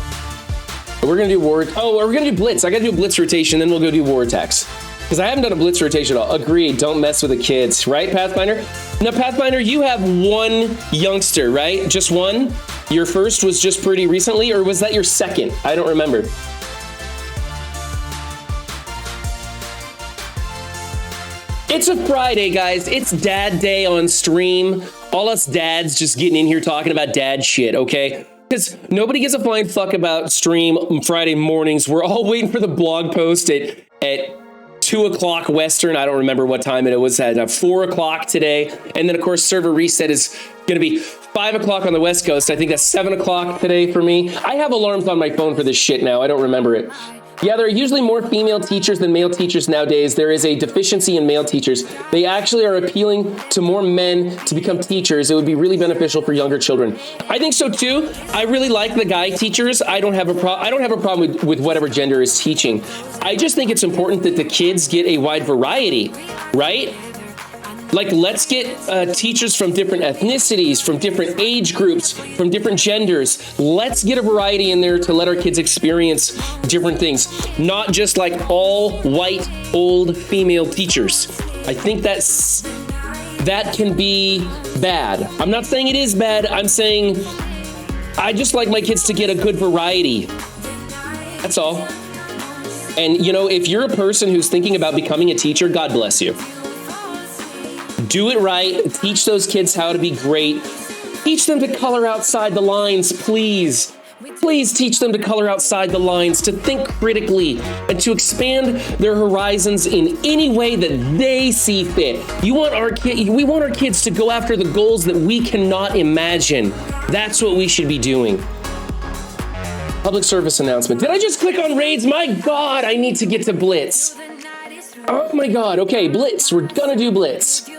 We're gonna do we're gonna do Blitz. I gotta do a Blitz rotation, then we'll go do war attacks. Because I haven't done a Blitz rotation at all. Agreed, don't mess with the kids, right, Pathfinder? Now, Pathfinder, you have one youngster, right? Just one? Your first was just pretty recently, or was that your second? I don't remember. It's a Friday, guys. It's Dad Day on stream. All us dads just getting in here talking about dad shit, okay? Because nobody gives a flying fuck about stream Friday mornings. We're all waiting for the blog post at 2 o'clock Western. I don't remember what time it was at 4 o'clock today. And then, of course, server reset is going to be 5 o'clock on the West Coast. I think that's 7 o'clock today for me. I have alarms on my phone for this shit now. I don't remember it. Yeah, there are usually more female teachers than male teachers nowadays. There is a deficiency in male teachers. They actually are appealing to more men to become teachers. It would be really beneficial for younger children. I think so too. I really like the guy teachers. I don't have a problem with whatever gender is teaching. I just think it's important that the kids get a wide variety, right? Like, let's get teachers from different ethnicities, from different age groups, from different genders. Let's get a variety in there to let our kids experience different things, not just like all white, old female teachers. I think that can be bad. I'm not saying it is bad. I'm saying I just like my kids to get a good variety. That's all. And, you know, if you're a person who's thinking about becoming a teacher, God bless you. Do it right. Teach those kids how to be great. Teach them to color outside the lines, please. Please teach them to color outside the lines, to think critically, and to expand their horizons in any way that they see fit. We want our kids to go after the goals that we cannot imagine. That's what we should be doing. Public service announcement. Did I just click on raids? My God, I need to get to Blitz. Oh my God. Okay, Blitz. We're gonna do Blitz.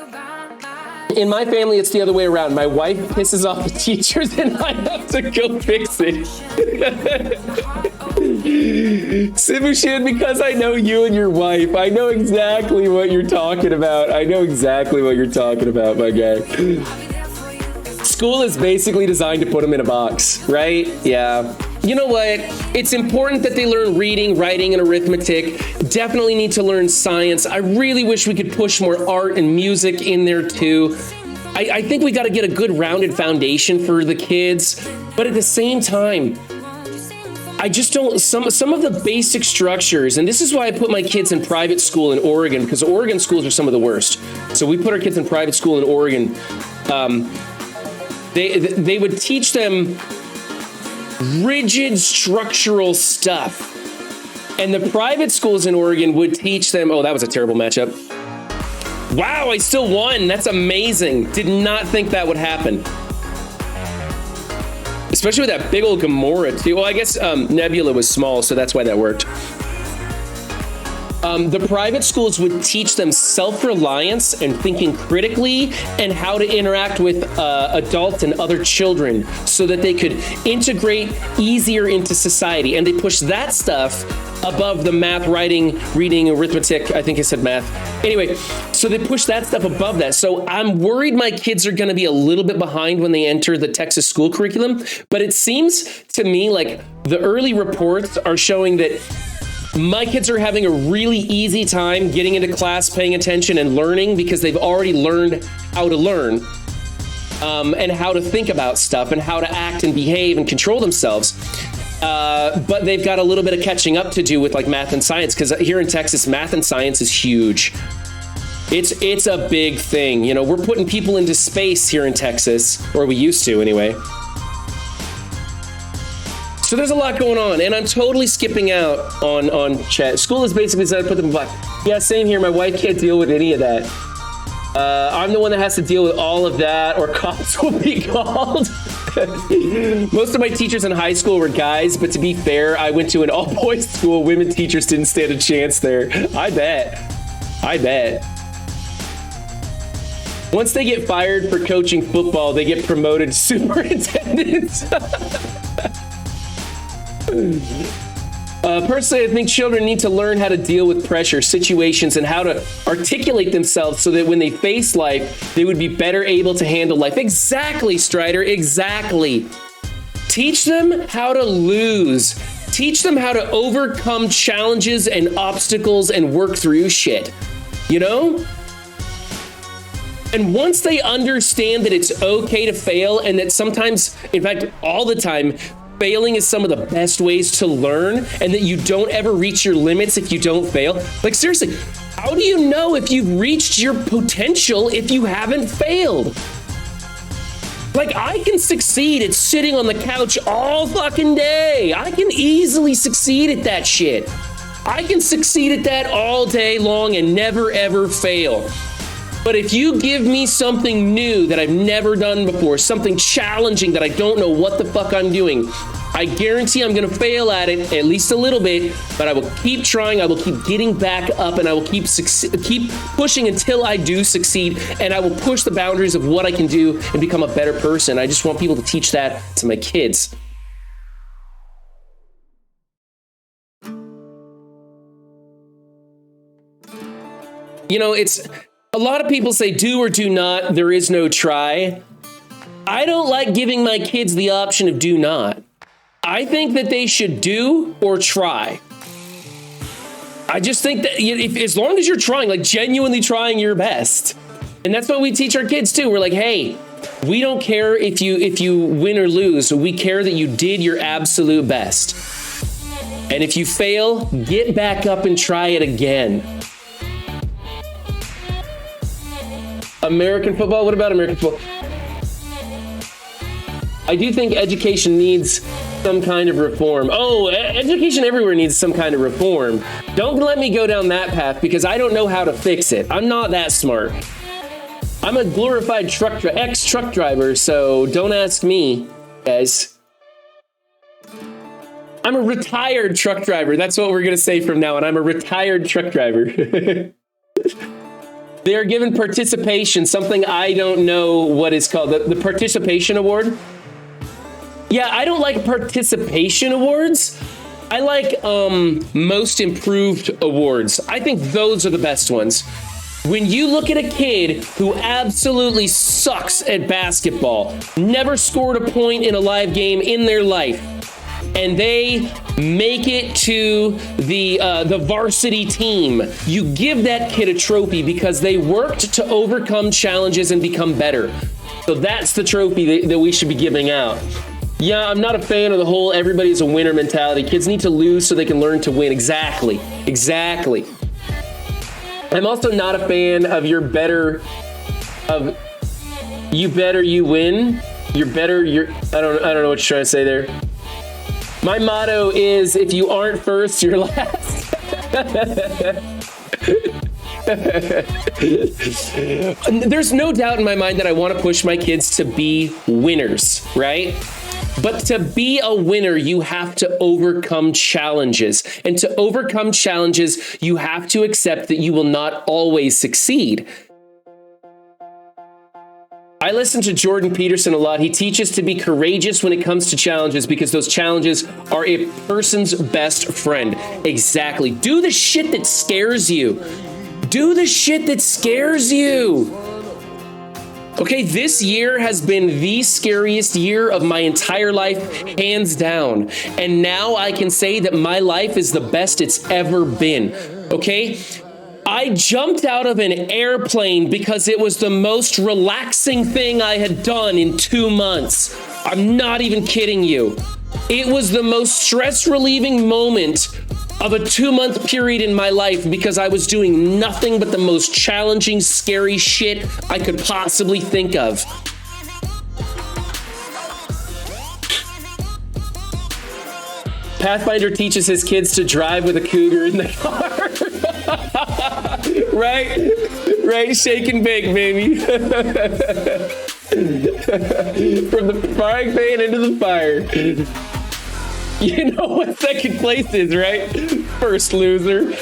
In my family, it's the other way around. My wife pisses off the teachers and I have to go fix it. Sibushin, because I know you and your wife, I know exactly what you're talking about. I know exactly what you're talking about, my guy. School is basically designed to put them in a box, right? Yeah. You know what? It's important that they learn reading, writing, and arithmetic. Definitely need to learn science. I really wish we could push more art and music in there too. I think we got to get a good rounded foundation for the kids. But at the same time, I just don't, some of the basic structures, and this is why I put my kids in private school in Oregon, because Oregon schools are some of the worst. So we put our kids in private school in Oregon. They would teach them rigid structural stuff. And the private schools in Oregon would teach them, oh, that was a terrible matchup. Wow, I still won. That's amazing. Did not think that would happen. Especially with that big old Gamora too. Well, I guess Nebula was small, so that's why that worked. The private schools would teach them self-reliance and thinking critically and how to interact with adults and other children so that they could integrate easier into society. And they push that stuff above the math, writing, reading, arithmetic. I think I said math. Anyway, so they push that stuff above that. So I'm worried my kids are going to be a little bit behind when they enter the Texas school curriculum. But it seems to me like the early reports are showing that my kids are having a really easy time getting into class, paying attention and learning because they've already learned how to learn and how to think about stuff and how to act and behave and control themselves. But they've got a little bit of catching up to do with like math and science, because here in Texas, math and science is huge. It's a big thing. You know, we're putting people into space here in Texas, or we used to anyway. So there's a lot going on, and I'm totally skipping out on chat. School is basically said to put them in black. Yeah, same here. My wife can't deal with any of that. I'm the one that has to deal with all of that, or cops will be called. Most of my teachers in high school were guys, but to be fair, I went to an all-boys school. Women teachers didn't stand a chance there. I bet. Once they get fired for coaching football, they get promoted to superintendents. Personally, I think children need to learn how to deal with pressure, situations, and how to articulate themselves so that when they face life, they would be better able to handle life. Exactly, Strider, exactly. Teach them how to lose. Teach them how to overcome challenges and obstacles and work through shit, you know? And once they understand that it's okay to fail and that sometimes, in fact, all the time, failing is some of the best ways to learn, and that you don't ever reach your limits if you don't fail. Like, seriously, how do you know if you've reached your potential if you haven't failed? Like, I can succeed at sitting on the couch all fucking day. I can easily succeed at that shit. I can succeed at that all day long and never ever fail. But if you give me something new that I've never done before, something challenging that I don't know what the fuck I'm doing, I guarantee I'm going to fail at it at least a little bit, but I will keep trying. I will keep getting back up, and I will keep pushing until I do succeed, and I will push the boundaries of what I can do and become a better person. I just want people to teach that to my kids. You know, it's a lot of people say do or do not. There is no try. I don't like giving my kids the option of do not. I think that they should do or try. I just think that if, as long as you're trying, like genuinely trying your best. And that's what we teach our kids too. We're like, hey, we don't care if you win or lose. We care that you did your absolute best. And if you fail, get back up and try it again. American football? What about American football? I do think education needs some kind of reform. Oh, education everywhere needs some kind of reform. Don't let me go down that path because I don't know how to fix it. I'm not that smart. I'm a glorified ex-truck driver, so don't ask me, guys. I'm a retired truck driver. That's what we're going to say from now on. I'm a retired truck driver. They are given participation, something I don't know what is called, the participation award. Yeah, I don't like participation awards. I like most improved awards. I think those are the best ones. When you look at a kid who absolutely sucks at basketball, never scored a point in a live game in their life, and they make it to the varsity team, you give that kid a trophy because they worked to overcome challenges and become better. So that's the trophy that we should be giving out. Yeah, I'm not a fan of the whole everybody's a winner mentality. Kids need to lose so they can learn to win. Exactly. I'm also not a fan of you win. I don't know what you're trying to say there. My motto is, if you aren't first, you're last. There's no doubt in my mind that I want to push my kids to be winners, right? But to be a winner, you have to overcome challenges. And to overcome challenges, you have to accept that you will not always succeed. I listen to Jordan Peterson a lot. He teaches to be courageous when it comes to challenges because those challenges are a person's best friend. Exactly. Do the shit that scares you. Do the shit that scares you. Okay, this year has been the scariest year of my entire life, hands down. And now I can say that my life is the best it's ever been. Okay? I jumped out of an airplane because it was the most relaxing thing I had done in 2 months. I'm not even kidding you. It was the most stress-relieving moment of a 2-month period in my life because I was doing nothing but the most challenging, scary shit I could possibly think of. Pathfinder teaches his kids to drive with a cougar in the car. Right? Shake and bake, baby. From the frying pan into the fire. You know what second place is, right? First loser.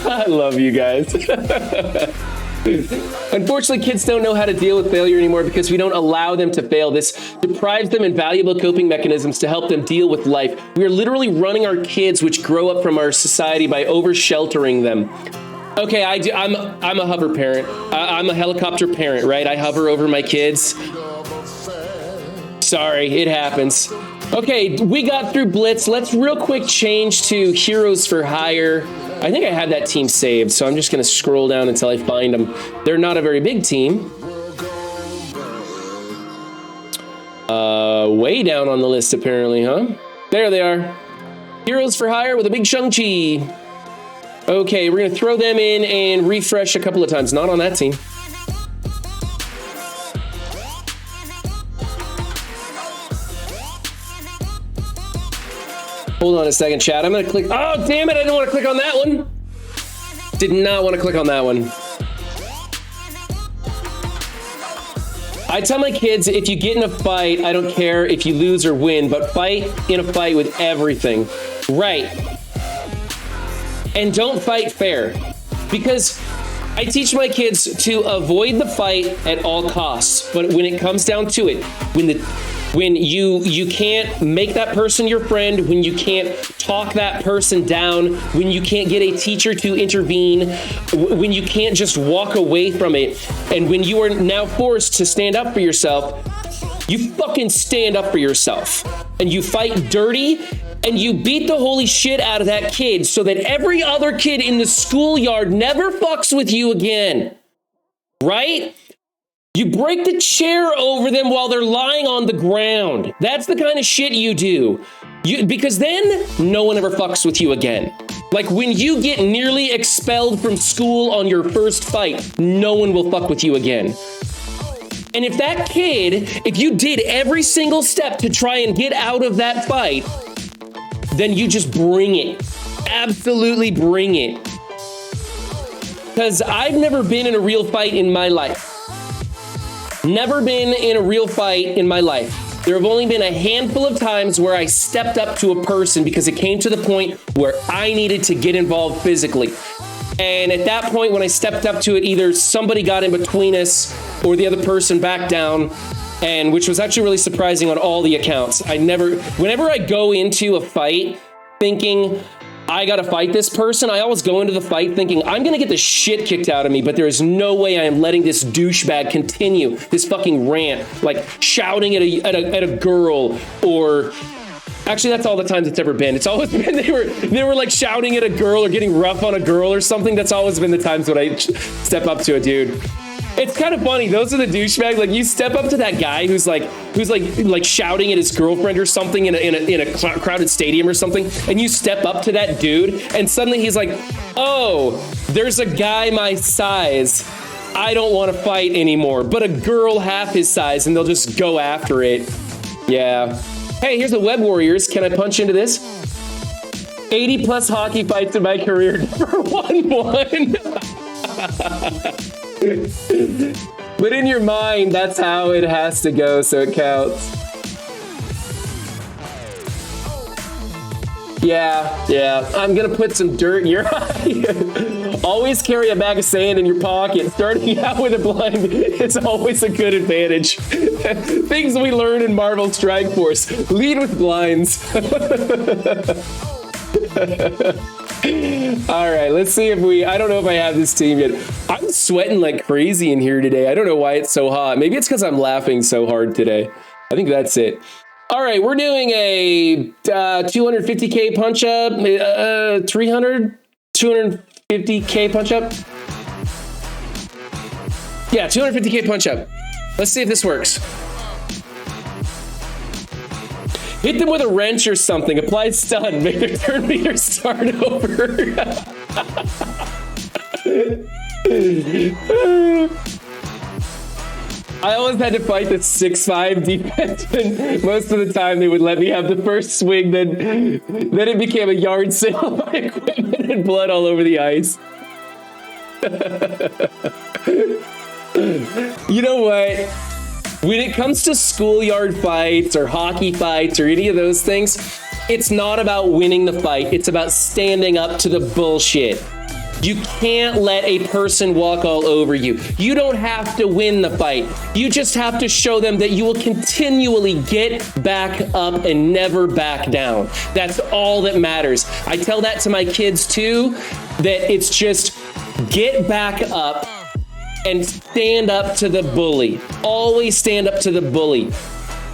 I love you guys. Unfortunately, kids don't know how to deal with failure anymore because we don't allow them to fail. This deprives them of valuable coping mechanisms to help them deal with life. We are literally running our kids, which grow up from our society, by over-sheltering them. Okay, I'm a hover parent. I'm a helicopter parent, right? I hover over my kids. Sorry, it happens. Okay, we got through Blitz. Let's real quick change to Heroes for Hire. I think I have that team saved, so I'm just going to scroll down until I find them. They're not a very big team. Way down on the list, apparently, huh? There they are. Heroes for Hire with a big Shang-Chi. Okay, we're going to throw them in and refresh a couple of times. Not on that team. Hold on a second, chat. I'm going to click. Oh, damn it. I didn't want to click on that one. Did not want to click on that one. I tell my kids, if you get in a fight, I don't care if you lose or win, but fight in a fight with everything. Right. And don't fight fair. Because I teach my kids to avoid the fight at all costs. But when it comes down to it, when you can't make that person your friend, when you can't talk that person down, when you can't get a teacher to intervene, when you can't just walk away from it, and when you are now forced to stand up for yourself, you fucking stand up for yourself. And you fight dirty, and you beat the holy shit out of that kid so that every other kid in the schoolyard never fucks with you again. Right? You break the chair over them while they're lying on the ground. That's the kind of shit you do. Because then no one ever fucks with you again. Like when you get nearly expelled from school on your first fight, no one will fuck with you again. And if that kid, if you did every single step to try and get out of that fight, then you just bring it. Absolutely bring it. Because I've never been in a real fight in my life. Never been in a real fight in my life. There have only been a handful of times where I stepped up to a person because it came to the point where I needed to get involved physically. And at that point, when I stepped up to it, either somebody got in between us or the other person backed down, and which was actually really surprising on all the accounts. Whenever I go into a fight thinking, I gotta fight this person, I always go into the fight thinking, I'm gonna get the shit kicked out of me, but there is no way I am letting this douchebag continue this fucking rant, like shouting at a girl, or actually that's all the times it's ever been. It's always been they were like shouting at a girl or getting rough on a girl or something. That's always been the times when I step up to a dude. It's kind of funny. Those are the douchebags. Like you step up to that guy who's like shouting at his girlfriend or something in a crowded stadium or something, and you step up to that dude, and suddenly he's like, "Oh, there's a guy my size. I don't want to fight anymore." But a girl half his size, and they'll just go after it. Yeah. Hey, here's the Web Warriors. Can I punch into this? 80 plus hockey fights in my career. Never won one. But in your mind, that's how it has to go, so it counts. Yeah, I'm gonna put some dirt in your eye. Always carry a bag of sand in your pocket. Starting out with a blind is always a good advantage. Things we learn in Marvel Strike Force. Lead with blinds. All right, let's see if I don't know if I have this team yet. I'm sweating like crazy in here today. I don't know why it's so hot. Maybe it's because I'm laughing so hard today. I think that's it. All right, we're doing a 250K punch up, 250K punch up. Yeah, 250K punch up. Let's see if this works. Hit them with a wrench or something. Apply stun. Make their turn meter start over. I always had to fight the 6'5" defense, and most of the time they would let me have the first swing. Then it became a yard sale of my equipment and blood all over the ice. You know what? When it comes to schoolyard fights or hockey fights or any of those things, it's not about winning the fight. It's about standing up to the bullshit. You can't let a person walk all over you. You don't have to win the fight. You just have to show them that you will continually get back up and never back down. That's all that matters. I tell that to my kids too, that it's just get back up and stand up to the bully. Always stand up to the bully.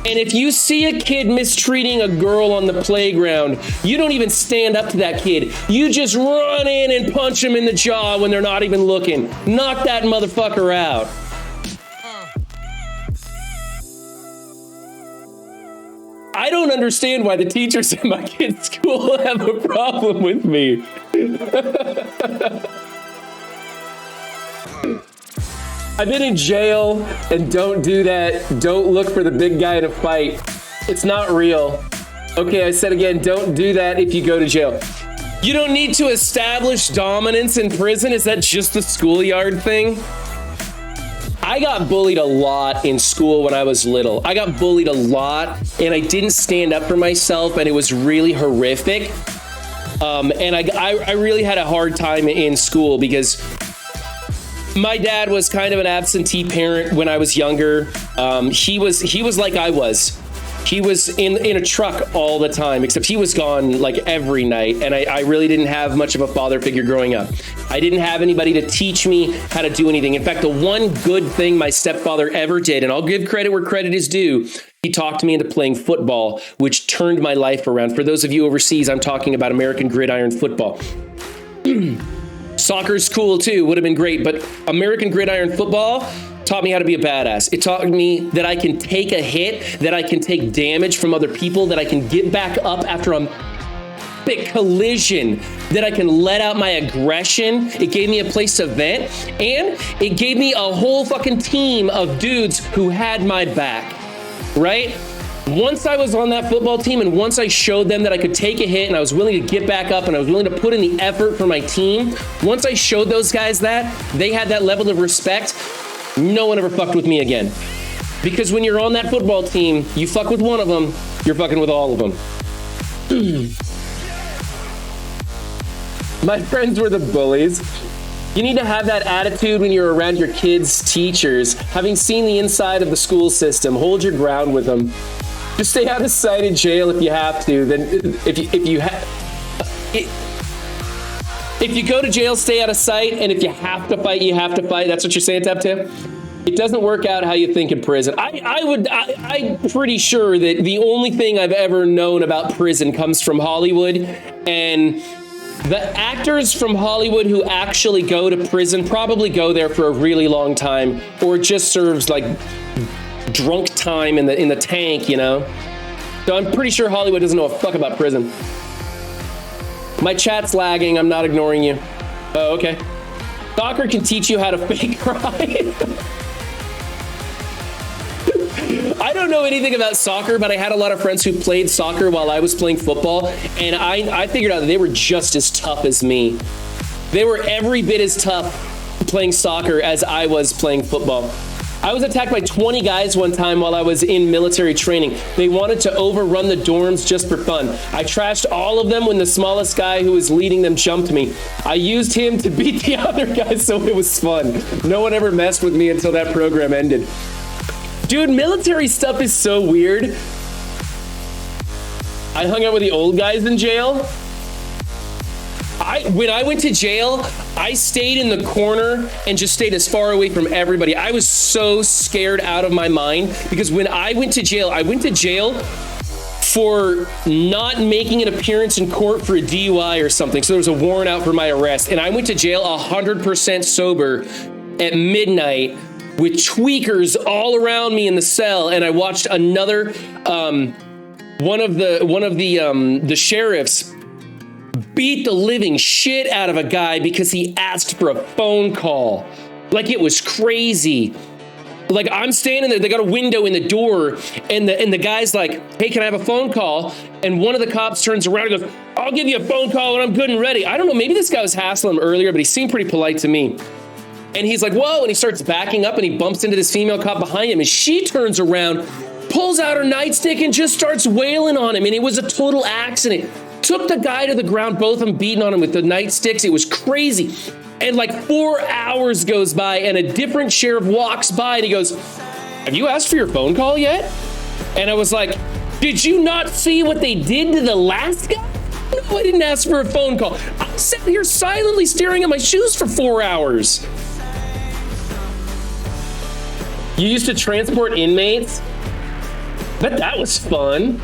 And if you see a kid mistreating a girl on the playground, you don't even stand up to that kid. You just run in and punch him in the jaw when they're not even looking. Knock that motherfucker out. I don't understand why the teachers at my kid's school have a problem with me. I've been in jail, and don't do that. Don't look for the big guy to fight. It's not real. Okay, I said again, don't do that if you go to jail. You don't need to establish dominance in prison. Is that just the schoolyard thing? I got bullied a lot in school when I was little. I got bullied a lot, and I didn't stand up for myself, and it was really horrific. And I really had a hard time in school because my dad was kind of an absentee parent when I was younger. He was like I was. He was in a truck all the time, except he was gone like every night. And I really didn't have much of a father figure growing up. I didn't have anybody to teach me how to do anything. In fact, the one good thing my stepfather ever did, and I'll give credit where credit is due, he talked me into playing football, which turned my life around. For those of you overseas, I'm talking about American gridiron football. Soccer's cool too, would have been great, but American gridiron football taught me how to be a badass. It taught me that I can take a hit, that I can take damage from other people, that I can get back up after a big collision, that I can let out my aggression. It gave me a place to vent, and it gave me a whole fucking team of dudes who had my back, right? Once I was on that football team, and once I showed them that I could take a hit and I was willing to get back up and I was willing to put in the effort for my team, once I showed those guys that, they had that level of respect, no one ever fucked with me again. Because when you're on that football team, you fuck with one of them, you're fucking with all of them. My friends were the bullies. You need to have that attitude when you're around your kids' teachers. Having seen the inside of the school system, hold your ground with them. Just stay out of sight in jail if you have to. Then if you go to jail, stay out of sight, and if you have to fight, you have to fight. That's what you're saying, Tap Tip? It doesn't work out how you think in prison. I'm pretty sure that the only thing I've ever known about prison comes from Hollywood, and the actors from Hollywood who actually go to prison probably go there for a really long time, or just serves like drunk time in the tank, you know? So I'm pretty sure Hollywood doesn't know a fuck about prison. My chat's lagging. I'm not ignoring you. Oh, okay. Soccer can teach you how to fake cry. I don't know anything about soccer, but I had a lot of friends who played soccer while I was playing football, and I figured out that they were just as tough as me. They were every bit as tough playing soccer as I was playing football. I was attacked by 20 guys one time while I was in military training. They wanted to overrun the dorms just for fun. I trashed all of them when the smallest guy who was leading them jumped me. I used him to beat the other guys, so it was fun. No one ever messed with me until that program ended. Dude, military stuff is so weird. I hung out with the old guys in jail. When I went to jail, I stayed in the corner and just stayed as far away from everybody. I was so scared out of my mind because when I went to jail for not making an appearance in court for a DUI or something. So there was a warrant out for my arrest. And I went to jail 100% sober at midnight with tweakers all around me in the cell. And I watched another, one of the sheriffs beat the living shit out of a guy because he asked for a phone call. Like, it was crazy. Like, I'm standing there, they got a window in the door, and the guy's like, hey, can I have a phone call? And one of the cops turns around and goes, I'll give you a phone call when I'm good and ready. I don't know, maybe this guy was hassling him earlier, but he seemed pretty polite to me. And he's like, whoa, and he starts backing up and he bumps into this female cop behind him, and she turns around, pulls out her nightstick and just starts wailing on him. And it was a total accident. Took the guy to the ground, both of them beating on him with the nightsticks. It was crazy. And like 4 hours goes by and a different sheriff walks by and he goes, have you asked for your phone call yet? And I was like, did you not see what they did to the last guy? No, I didn't ask for a phone call. I sat here silently staring at my shoes for 4 hours. You used to transport inmates? Bet that was fun.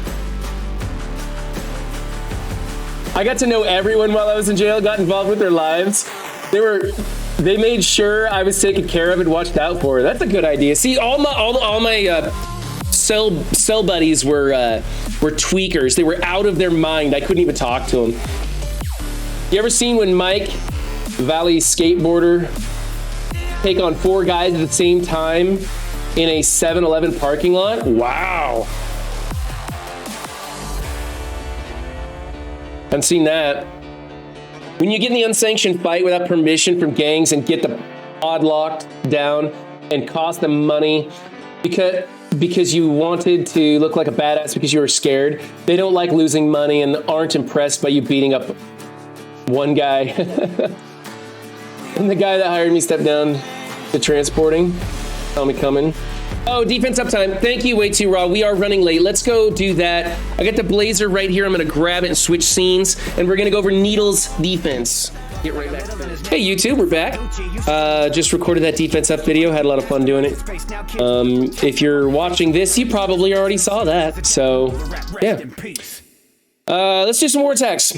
I got to know everyone while I was in jail, got involved with their lives. They made sure I was taken care of and watched out for. That's a good idea. See, all my cell buddies were tweakers. They were out of their mind. I couldn't even talk to them. You ever seen when Mike, Valley skateboarder, take on 4 guys at the same time in a 7-Eleven parking lot? Wow. I've seen that. When you get in the unsanctioned fight without permission from gangs and get the pod locked down, and cost them money because you wanted to look like a badass because you were scared. They don't like losing money and aren't impressed by you beating up one guy. And the guy that hired me stepped down to transporting. Saw me coming. Oh, defense uptime. Thank you, Way Too Raw. We are running late. Let's go do that. I got the blazer right here. I'm going to grab it and switch scenes. And we're going to go over Needle's defense. Get right back to this. Hey, YouTube, we're back. Just recorded that defense up video. Had a lot of fun doing it. If you're watching this, you probably already saw that. So, yeah. Let's do some war attacks.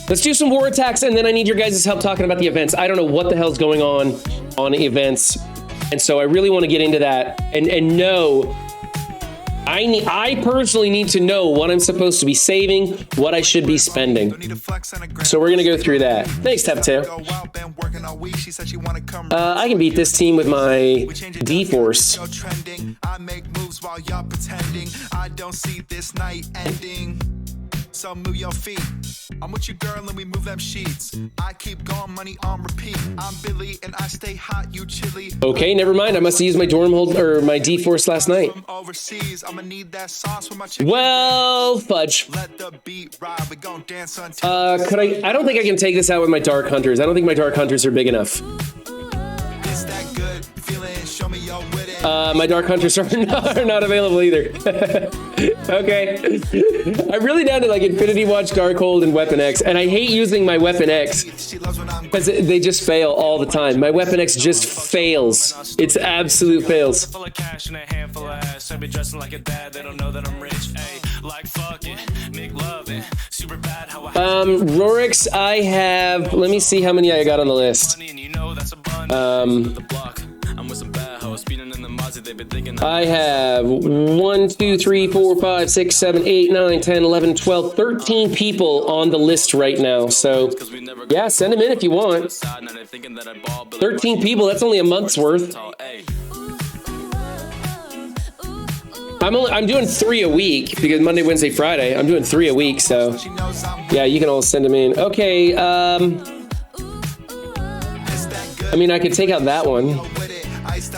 Let's do some war attacks, and then I need your guys' help talking about the events. I don't know what the hell's going on events, and so I really want to get into that and know. I personally need to know what I'm supposed to be saving, what I should be spending. So we're gonna go through that. Thanks, Taptail. I can beat this team with my D-Force. So move your feet. I'm with you, girl, and we move them sheets. I keep going, money on repeat. I'm Billy, and I stay hot, you chilly. Okay, never mind. I must have used my dorm hold or my D-Force last night. Well, fudge. Let the beat ride. We gon' dance until could I don't think I can take this out with my Dark Hunters. I don't think my Dark Hunters are big enough. Is that good feeling? Show me your wit. My Dark Hunters are not available either. Okay. I'm really down to like Infinity Watch, Darkhold, and Weapon X, and I hate using my Weapon X because they just fail all the time. My Weapon X just fails. It's absolute fails. Rorix, I have, let me see how many I got on the list. I have 1, 2, 3, 4, 5, 6, 7, 8, 9, 10, 11, 12, 13 people on the list right now. So, yeah, send them in if you want. 13 people, that's only a month's worth. I'm doing 3 a week because Monday, Wednesday, Friday. I'm doing 3 a week, so yeah, you can all send them in. Okay, I mean, I could take out that one.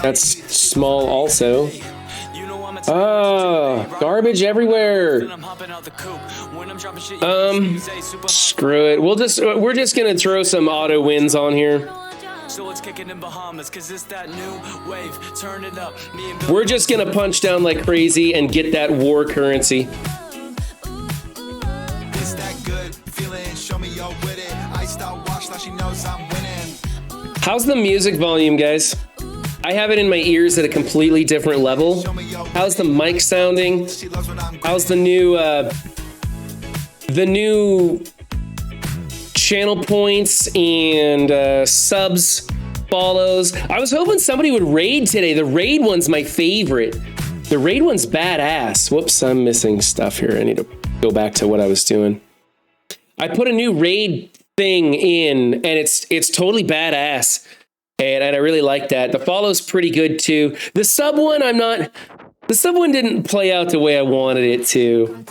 That's small also. Oh, garbage everywhere. Screw it. We're just gonna throw some auto wins on here. We're just gonna punch down like crazy and get that war currency. How's the music volume, guys? I have it in my ears at a completely different level. How's the mic sounding? How's the new channel points and subs, follows? I was hoping somebody would raid today. The raid one's my favorite. The raid one's badass. Whoops, I'm missing stuff here. I need to go back to what I was doing. I put a new raid thing in, and it's totally badass. And I really like that. The follow's pretty good too. The sub one, the sub one didn't play out the way I wanted it to.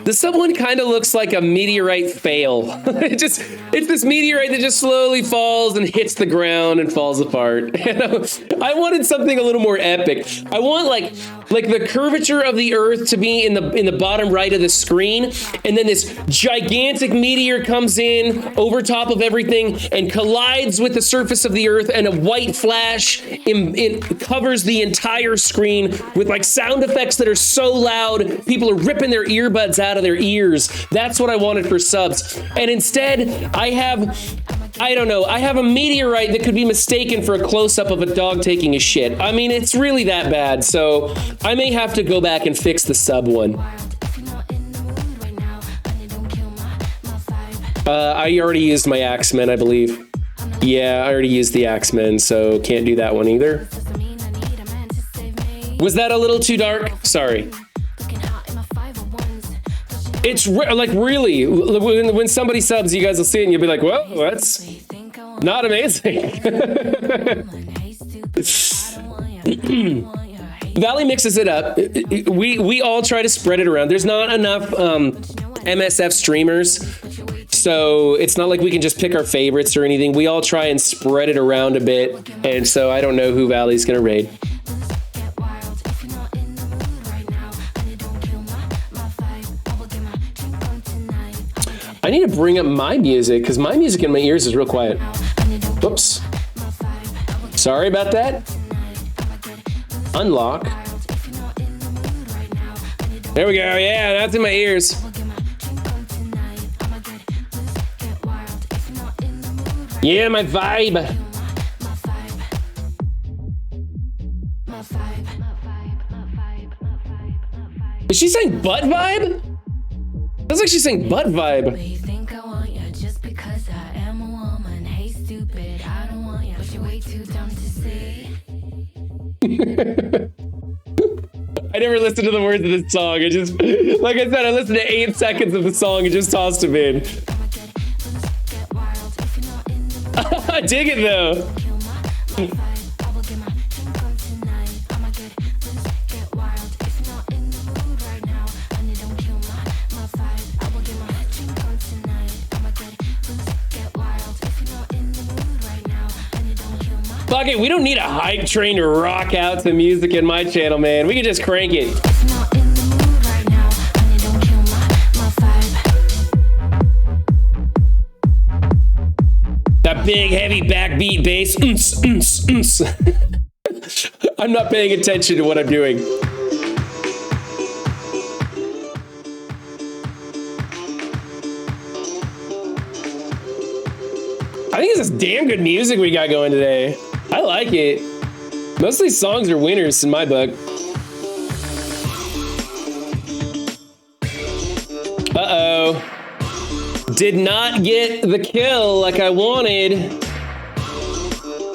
The sub one kind of looks like a meteorite fail. It's this meteorite that just slowly falls and hits the ground and falls apart. I wanted something a little more epic. I want like the curvature of the Earth to be in the bottom right of the screen, and then this gigantic meteor comes in over top of everything and collides with the surface of the Earth, and a white flash covers the entire screen with like sound effects that are so loud people are ripping their earbuds out of their ears. That's what I wanted for subs. And instead, I have a meteorite that could be mistaken for a close-up of a dog taking a shit. I mean, it's really that bad, so I may have to go back and fix the sub one. I already used my Axemen, I believe. Yeah, I already used the Axemen, so can't do that one either. Was that a little too dark? Sorry. It's like really, when somebody subs, you guys will see it and you'll be like, well, that's not amazing. Valley mixes it up. We all try to spread it around. There's not enough MSF streamers, So it's not like we can just pick our favorites or anything. We all try and spread it around a bit. And so I don't know who Valley's gonna raid. I need to bring up my music because my music in my ears is real quiet. Whoops. Sorry about that. Unlock. There we go. Yeah, that's in my ears. Yeah, my vibe. Is she saying butt vibe? Sounds like she's saying butt vibe. I never listened to the words of this song. I just, like I said, I listened to 8 seconds of the song and just tossed them in. I dig it though. Fuck it, we don't need a hype train to rock out to music in my channel, man. We can just crank it. That big, heavy backbeat bass. I'm not paying attention to what I'm doing. I think this is damn good music we got going today. I like it. Most of these songs are winners in my book. Uh-oh. Did not get the kill like I wanted.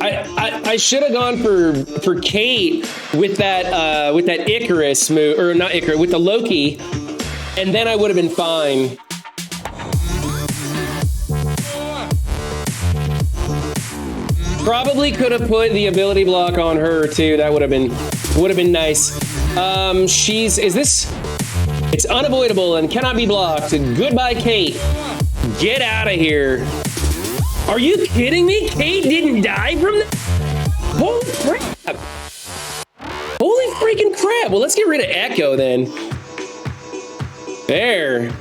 I should have gone for Kate with that Icarus move, or not Icarus, with the Loki, and then I would have been fine. Probably could have put the ability block on her too. That would have been nice. It's unavoidable and cannot be blocked. Goodbye, Kate. Get out of here. Are you kidding me? Kate didn't die from that? Holy crap. Holy freaking crap. Well, let's get rid of Echo then. There.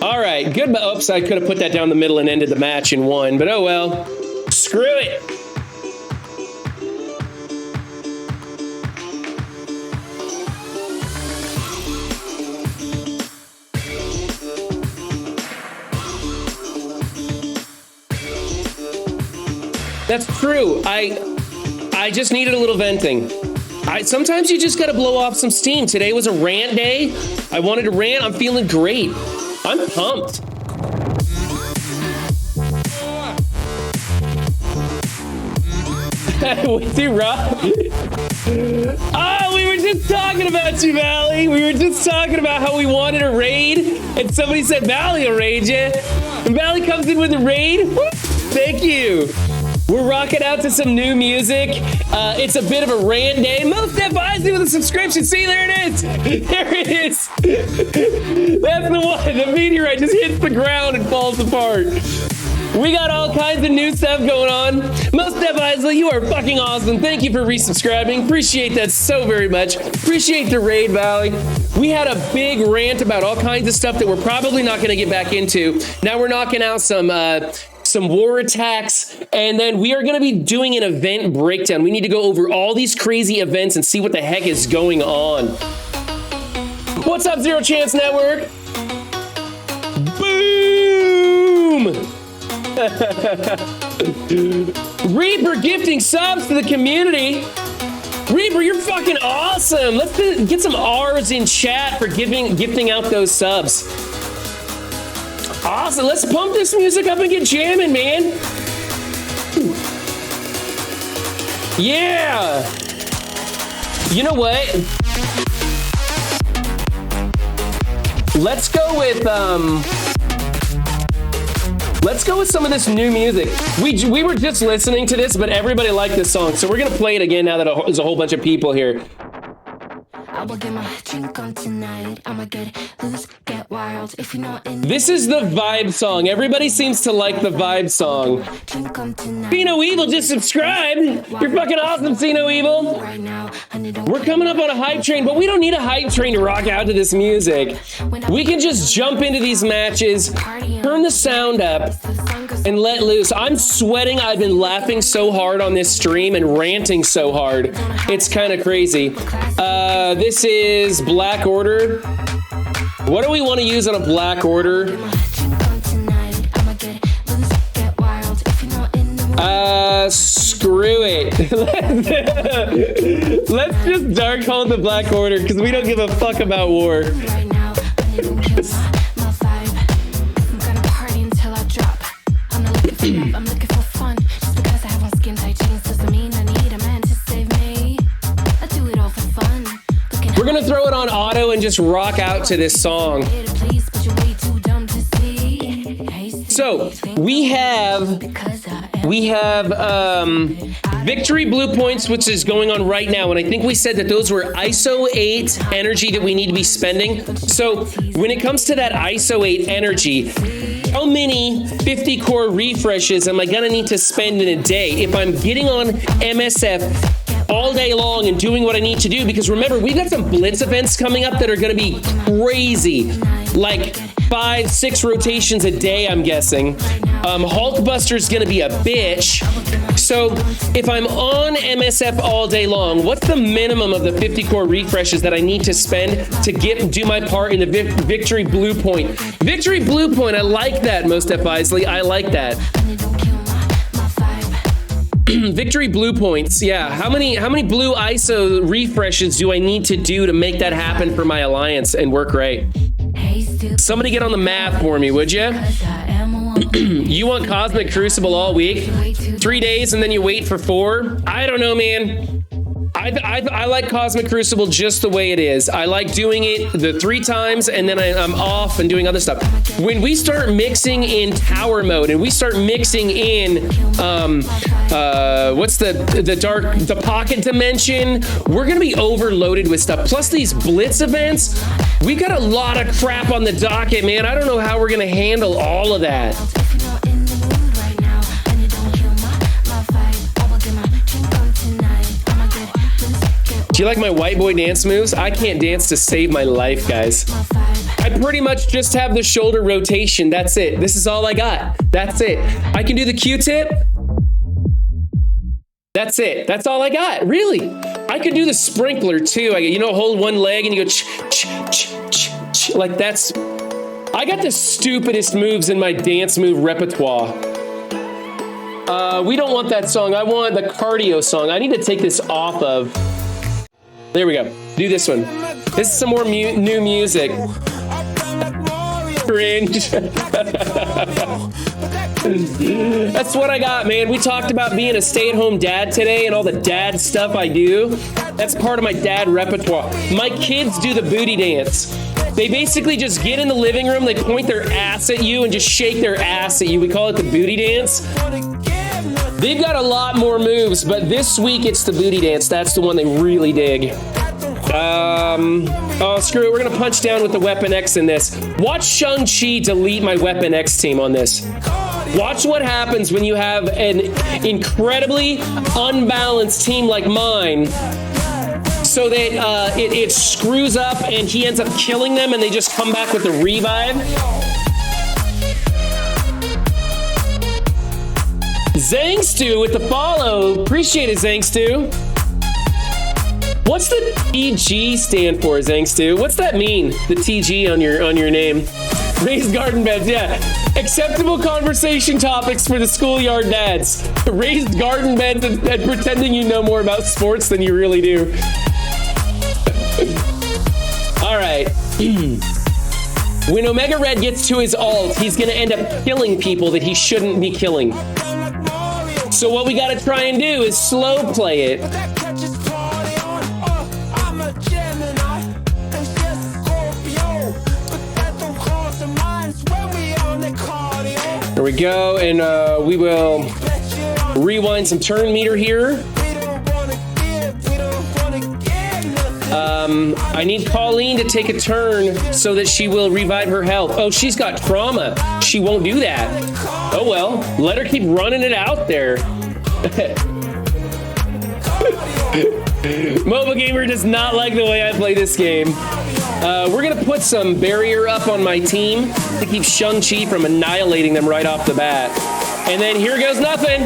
All right, goodbye. Oops, I could have put that down the middle and ended the match in one, but oh well. Screw it. That's true. I just needed a little venting. Sometimes you just gotta blow off some steam. Today was a rant day. I wanted to rant. I'm feeling great. I'm pumped. Way too rough. Oh, we were just talking about you, Valley. We were just talking about how we wanted a raid, and somebody said Valley will raid you. And Valley comes in with a raid. Woo! Thank you. We're rocking out to some new music. It's a bit of a rant day. MSF Isley with a subscription. See, there it is. There it is. That's the one. The meteorite just hits the ground and falls apart. We got all kinds of new stuff going on. MSF Isley, you are fucking awesome. Thank you for resubscribing. Appreciate that so very much. Appreciate the raid, Valley. We had a big rant about all kinds of stuff that we're probably not going to get back into. Now we're knocking out some war attacks, and then we are going to be doing an event breakdown. We need to go over all these crazy events and see what the heck is going on. What's up, Zero Chance Network? Boom! Reaper gifting subs to the community. Reaper, you're fucking awesome. Let's get some R's in chat for gifting out those subs. Awesome. Let's pump this music up and get jamming, man. Yeah. You know what? Let's go with some of this new music. We were just listening to this, but everybody liked this song, so we're gonna play it again now that there's a whole bunch of people here. This is the vibe song. Everybody seems to like the vibe song. See No Evil, just subscribe. You're fucking awesome, See No Evil. We're coming up on a hype train, but we don't need a hype train to rock out to this music. We can just jump into these matches, turn the sound up, and let loose. I'm sweating. I've been laughing so hard on this stream and ranting so hard. It's kind of crazy. This is Black Order. What do we want to use on a Black Order? Screw it. Let's just dark hold the Black Order because we don't give a fuck about war. I'm looking for fun. Just because I have on skin tight jeans doesn't mean I need a man to save me. I do it all for fun. We're gonna throw it on auto and just rock out to this song. So we have Victory Blue Points, which is going on right now, and I think we said that those were ISO 8 energy that we need to be spending. So when it comes to that ISO 8 energy, how many 50 core refreshes am I gonna need to spend in a day if I'm getting on MSF all day long and doing what I need to do? Because remember, we've got some Blitz events coming up that are gonna be crazy, like 5-6 rotations a day, I'm guessing. Hulkbuster's gonna be a bitch. So if I'm on MSF all day long, what's the minimum of the 50 core refreshes that I need to spend to do my part in the Victory Blue Point? Victory Blue Point, I like that, Most F. Isley. I like that. Victory Blue Points, yeah. How many blue ISO refreshes do I need to do to make that happen for my alliance and work right? Somebody get on the math for me, would you? You want Cosmic Crucible all week? 3 days and then you wait for 4? I don't know, man. I like Cosmic Crucible just the way it is. I like doing it the 3 times and then I'm off and doing other stuff. When we start mixing in tower mode and we start mixing in what's the pocket dimension, we're gonna be overloaded with stuff. Plus these Blitz events, we got a lot of crap on the docket, man. I don't know how we're gonna handle all of that. Do you like my white boy dance moves? I can't dance to save my life, guys. I pretty much just have the shoulder rotation. That's it. This is all I got. That's it. I can do the Q-tip. That's it. That's all I got, really. I could do the sprinkler too. Hold one leg and you go like that's. I got the stupidest moves in my dance move repertoire. We don't want that song. I want the cardio song. I need to take this off of. There we go. Do this one. This is some more new music. Cringe. That's what I got, man. We talked about being a stay-at-home dad today and all the dad stuff I do. That's part of my dad repertoire. My kids do the booty dance. They basically just get in the living room, they point their ass at you and just shake their ass at you. We call it the booty dance. They've got a lot more moves, but this week it's the booty dance. That's the one they really dig. Oh, screw it. We're going to punch down with the Weapon X in this. Watch Shang-Chi delete my Weapon X team on this. Watch what happens when you have an incredibly unbalanced team like mine, so that it screws up and he ends up killing them and they just come back with a revive. Zangstu with the follow. Appreciate it, Zangstu. What's the TG stand for, Zangstu? What's that mean? The TG on your name. Raised garden beds, yeah. Acceptable conversation topics for the schoolyard dads. Raised garden beds and pretending you know more about sports than you really do. All right. When Omega Red gets to his ult, he's gonna end up killing people that he shouldn't be killing. So what we gotta try and do is slow play it. There we go, and we will rewind some turn meter here. I need Colleen to take a turn so that she will revive her health. Oh, she's got trauma. She won't do that. Oh well, let her keep running it out there. Mobile Gamer does not like the way I play this game. We're gonna put some barrier up on my team to keep Shang-Chi from annihilating them right off the bat. And then here goes nothing.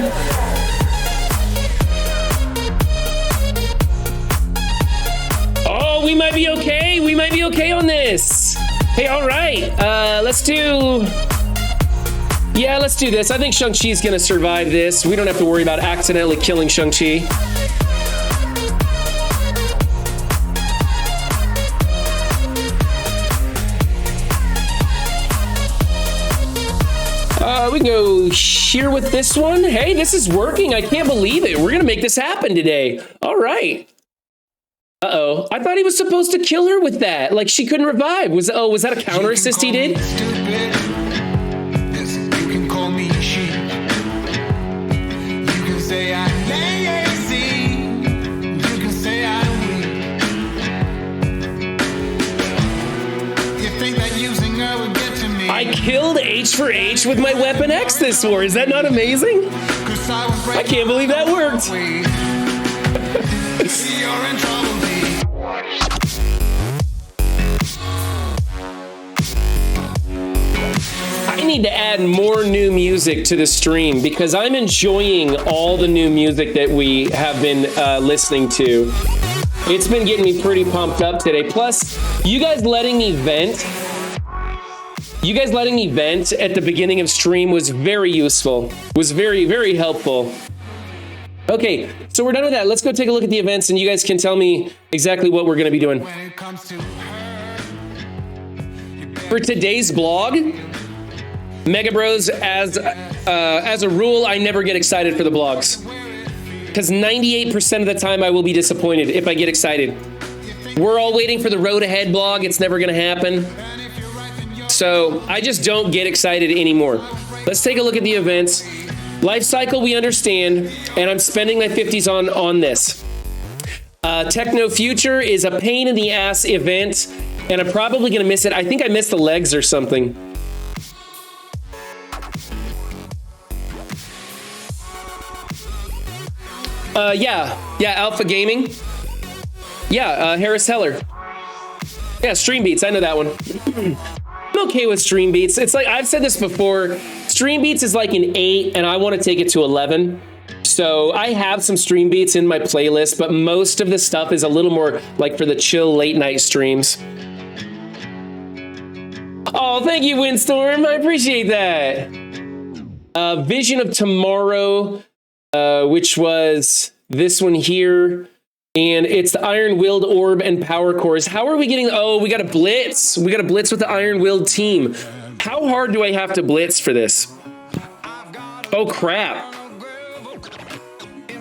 Oh, we might be okay. We might be okay on this. Hey, all right. Let's do this. I think Shang-Chi's gonna survive this. We don't have to worry about accidentally killing Shang-Chi. We can go here with this one. Hey, this is working. I can't believe it. We're gonna make this happen today. All right. Uh-oh. I thought he was supposed to kill her with that. Like she couldn't revive. Was that a counter assist he did? I killed H for H with my Weapon X this war. Is that not amazing? I can't believe that worked. I need to add more new music to the stream because I'm enjoying all the new music that we have been listening to. It's been getting me pretty pumped up today. Plus, you guys letting me vent at the beginning of stream was very useful, was very, very helpful. Okay, so we're done with that. Let's go take a look at the events and you guys can tell me exactly what we're gonna be doing. For today's blog, Mega Bros, as a rule, I never get excited for the blogs. Because 98% of the time I will be disappointed if I get excited. We're all waiting for the road ahead blog. It's never gonna happen. So I just don't get excited anymore. Let's take a look at the events. Life cycle, we understand, and I'm spending my 50s on this. Techno Future is a pain in the ass event, and I'm probably gonna miss it. I think I missed the legs or something. Yeah, Alpha Gaming. Yeah, Harris Heller. Yeah, Stream Beats, I know that one. I'm okay with Stream Beats. It's like, I've said this before, Stream Beats is like an 8 and I want to take it to 11. So I have some Stream Beats in my playlist, but most of the stuff is a little more like for the chill late night streams. Oh, thank you, Windstorm. I appreciate that. Vision of Tomorrow, which was this one here. And it's the Iron-Willed Orb and Power Cores. How are we getting... Oh, we got a Blitz. We got a Blitz with the Iron-Willed team. How hard do I have to Blitz for this? Oh, crap.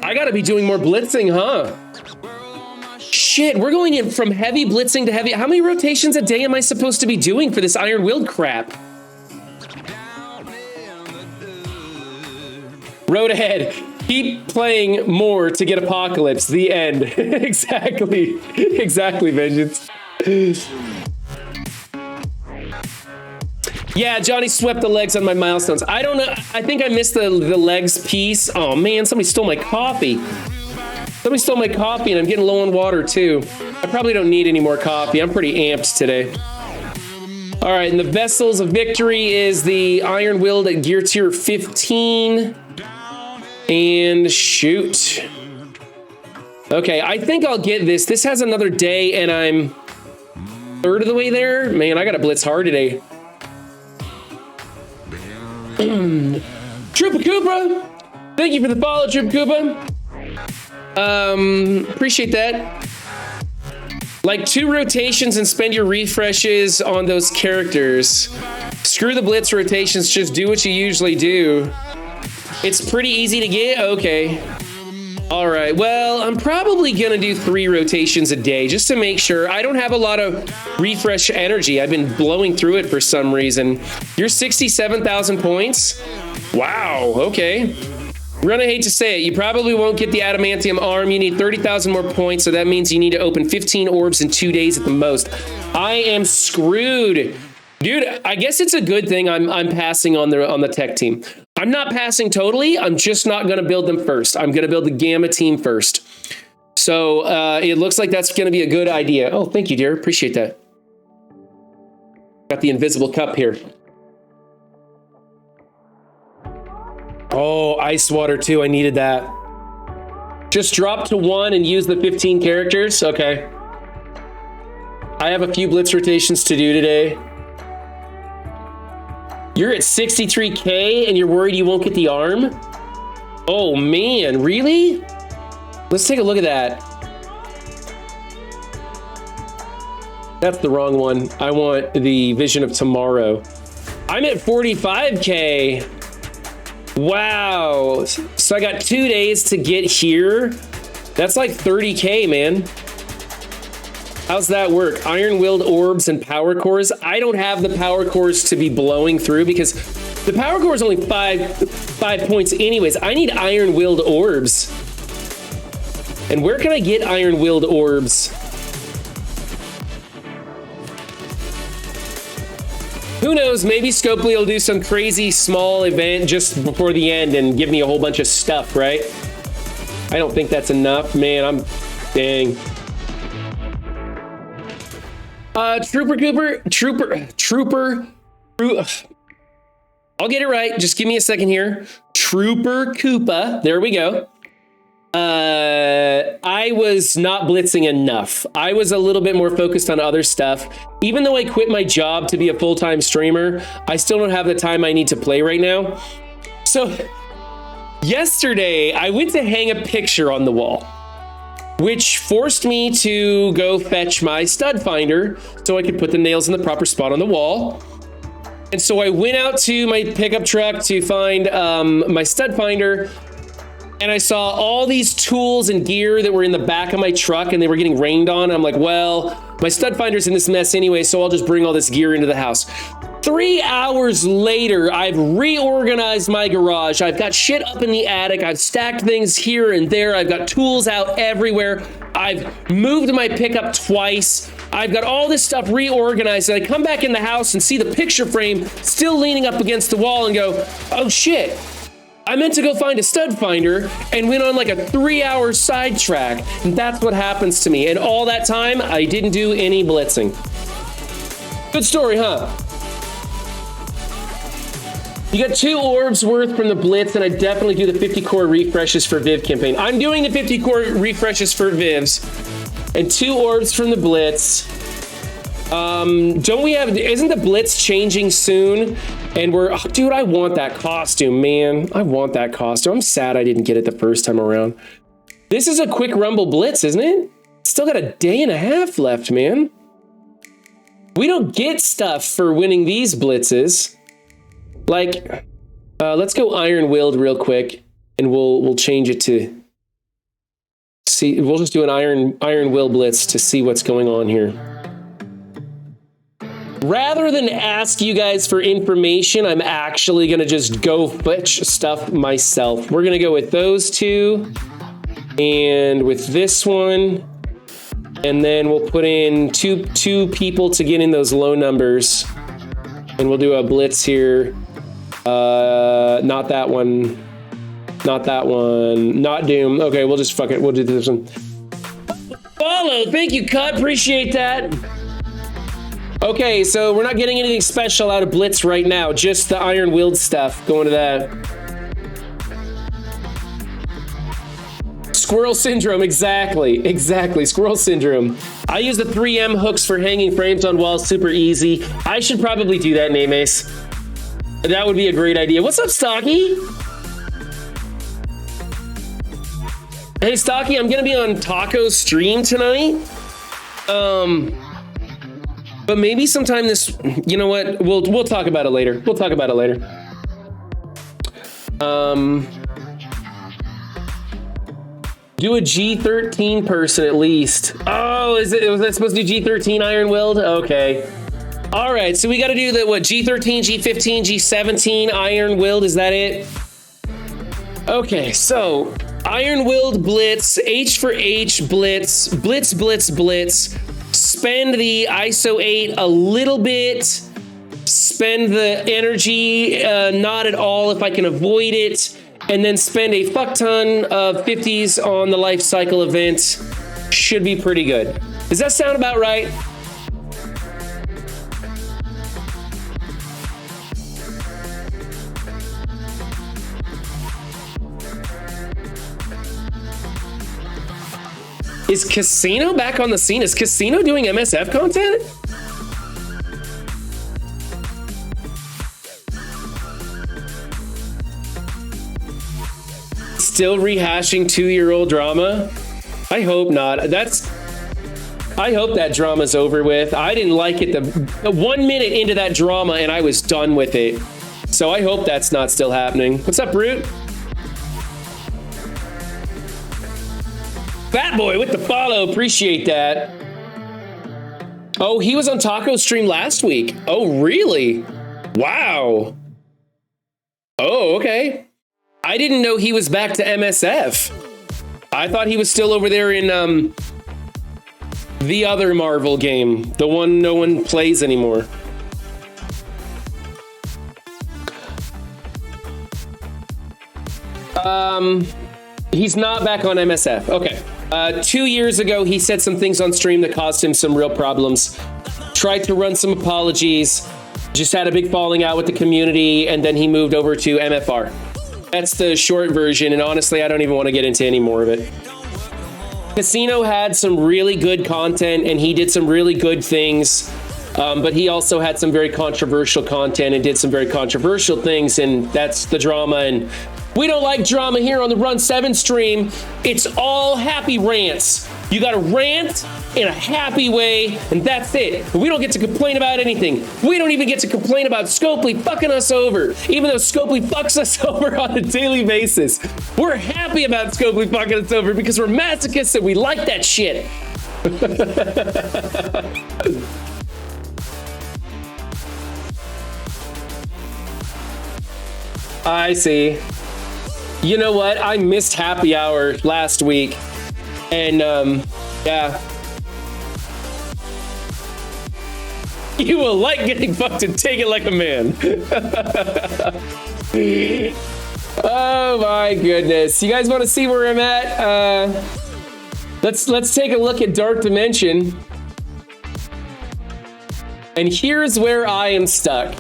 I got to be doing more blitzing, huh? Shit, we're going in from heavy blitzing to heavy... How many rotations a day am I supposed to be doing for this Iron-Willed crap? Road ahead. Keep playing more to get Apocalypse. The end. Exactly. Exactly, Vengeance. Yeah, Johnny swept the legs on my milestones. I don't know. I think I missed the legs piece. Oh, man, somebody stole my coffee. Somebody stole my coffee, and I'm getting low on water, too. I probably don't need any more coffee. I'm pretty amped today. All right, and the Vessels of Victory is the Iron-Willed at Gear Tier 15. And shoot. Okay, I think I'll get this. This has another day and I'm third of the way there. Man, I gotta blitz hard today. Troopa Koopa, thank you for the follow, Troopa Koopa. Appreciate that. Like 2 rotations and spend your refreshes on those characters. Screw the blitz rotations, just do what you usually do. It's pretty easy to get? Okay. All right, well, I'm probably gonna do 3 rotations a day just to make sure. I don't have a lot of refresh energy. I've been blowing through it for some reason. You're 67,000 points? Wow, okay. We're gonna hate to say it. You probably won't get the adamantium arm. You need 30,000 more points, so that means you need to open 15 orbs in 2 days at the most. I am screwed. Dude, I guess it's a good thing I'm passing on the tech team. I'm not passing totally. I'm just not gonna build them first. I'm gonna build the Gamma team first. So it looks like that's gonna be a good idea. Oh, thank you, dear. Appreciate that. Got the invisible cup here. Oh, ice water too. I needed that. Just drop to 1 and use the 15 characters. Okay. I have a few blitz rotations to do today. You're at 63K and you're worried you won't get the arm? Oh man, really? Let's take a look at that. That's the wrong one. I want the Vision of Tomorrow. I'm at 45K. Wow. So I got 2 days to get here. That's like 30K, man. How's that work? Iron-willed orbs and power cores. I don't have the power cores to be blowing through because the power core is only five points anyways. I need iron-willed orbs. And where can I get iron-willed orbs? Who knows, maybe Scopely will do some crazy small event just before the end and give me a whole bunch of stuff, right? I don't think that's enough, man. Dang. Trooper. I'll get it right. Just give me a second here. Trooper Koopa. There we go. I was not blitzing enough. I was a little bit more focused on other stuff. Even though I quit my job to be a full-time streamer, I still don't have the time I need to play right now. So yesterday, I went to hang a picture on the wall, which forced me to go fetch my stud finder so I could put the nails in the proper spot on the wall. And so I went out to my pickup truck to find my stud finder. And I saw all these tools and gear that were in the back of my truck and they were getting rained on. I'm like, well, my stud finder's in this mess anyway, so I'll just bring all this gear into the house. 3 hours later, I've reorganized my garage. I've got shit up in the attic. I've stacked things here and there. I've got tools out everywhere. I've moved my pickup twice. I've got all this stuff reorganized. And I come back in the house and see the picture frame still leaning up against the wall and go, oh shit. I meant to go find a stud finder and went on like a 3-hour sidetrack. And that's what happens to me. And all that time, I didn't do any blitzing. Good story, huh? You got 2 orbs worth from the Blitz, and I definitely do the 50 core refreshes for Viv campaign. I'm doing the 50 core refreshes for Vivs, and 2 orbs from the Blitz. Isn't the Blitz changing soon? And dude, I want that costume, man. I want that costume. I'm sad I didn't get it the first time around. This is a quick rumble Blitz, isn't it? Still got a day and a half left, man. We don't get stuff for winning these Blitzes. Like, let's go iron-willed real quick, and we'll change it to see. We'll just do an iron will Blitz to see what's going on here. Rather than ask you guys for information, I'm actually gonna just go fetch stuff myself. We're gonna go with those 2, and with this one, and then we'll put in two people to get in those low numbers, and we'll do a Blitz here. Not that one. Not that one. Not Doom. Okay, we'll just fuck it. We'll do this one. Follow. Thank you, Cut. Appreciate that. Okay, so we're not getting anything special out of Blitz right now. Just the iron-willed stuff. Going to that. Squirrel syndrome. Exactly. Squirrel syndrome. I use the 3M hooks for hanging frames on walls. Super easy. I should probably do that, Nameace. That would be a great idea. What's up, Stocky? Hey, Stocky, I'm gonna be on Taco's stream tonight. But maybe sometime this, you know what? We'll talk about it later. Do a G13 person at least. Oh, was that supposed to do G13 iron-willed? Okay. All right, so we got to do the, G13, G15, G17 iron-willed. Is that it? Okay, so Iron-Willed Blitz, H for H, Blitz, Blitz, Blitz, Blitz. Spend the ISO 8 a little bit. Spend the energy, not at all if I can avoid it. And then spend a fuck ton of 50s on the life cycle event. Should be pretty good. Does that sound about right? Is Casino back on the scene? Is Casino doing MSF content? Still rehashing 2-year-old drama? I hope not. I hope that drama's over with. I didn't like it the 1 minute into that drama and I was done with it. So I hope that's not still happening. What's up, Brute? Fat Boy with the follow, appreciate that. Oh, he was on Taco's stream last week. Oh, really? Wow. Oh, okay. I didn't know he was back to MSF. I thought he was still over there in the other Marvel game, the one no one plays anymore. He's not back on MSF. Okay. 2 years ago, he said some things on stream that caused him some real problems. Tried to run some apologies, just had a big falling out with the community, and then he moved over to MFR. That's the short version, and honestly, I don't even want to get into any more of it. Casino had some really good content, and he did some really good things, but he also had some very controversial content and did some very controversial things, and that's the drama. And we don't like drama here on the Run 7 stream. It's all happy rants. You gotta rant in a happy way, and that's it. We don't get to complain about anything. We don't even get to complain about Scopely fucking us over, even though Scopely fucks us over on a daily basis. We're happy about Scopely fucking us over because we're masochists and we like that shit. I see. You know what? I missed happy hour last week. And, yeah. You will like getting fucked and take it like a man. Oh my goodness. You guys want to see where I'm at? Let's take a look at Dark Dimension. And here's where I am stuck.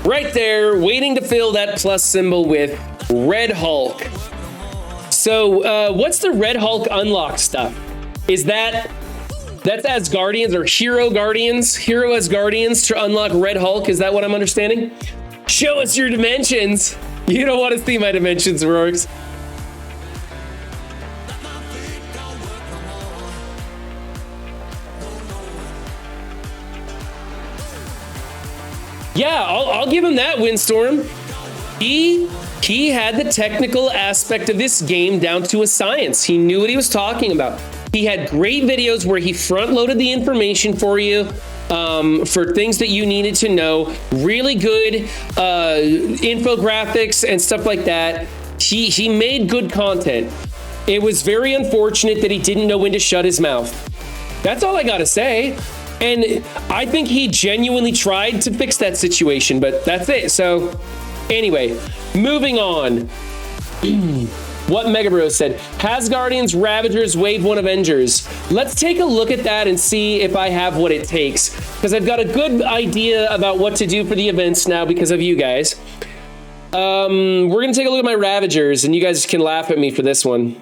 Right there, waiting to fill that plus symbol with Red Hulk. So, what's the Red Hulk unlock stuff? Is that's Asgardians or Hero Asgardians to unlock Red Hulk? Is that what I'm understanding? Show us your dimensions. You don't want to see my dimensions, Rorks. Yeah, I'll give him that, Windstorm. He had the technical aspect of this game down to a science. He knew what he was talking about. He had great videos where he front-loaded the information for you for things that you needed to know. Really good infographics and stuff like that. He made good content. It was very unfortunate that he didn't know when to shut his mouth. That's all I gotta say. And I think he genuinely tried to fix that situation, but that's it. So anyway, moving on. What Megabro said, Asgardians, Ravagers, Wave 1 Avengers. Let's take a look at that and see if I have what it takes, because I've got a good idea about what to do for the events now because of you guys. We're gonna take a look at my Ravagers, and you guys can laugh at me for this one.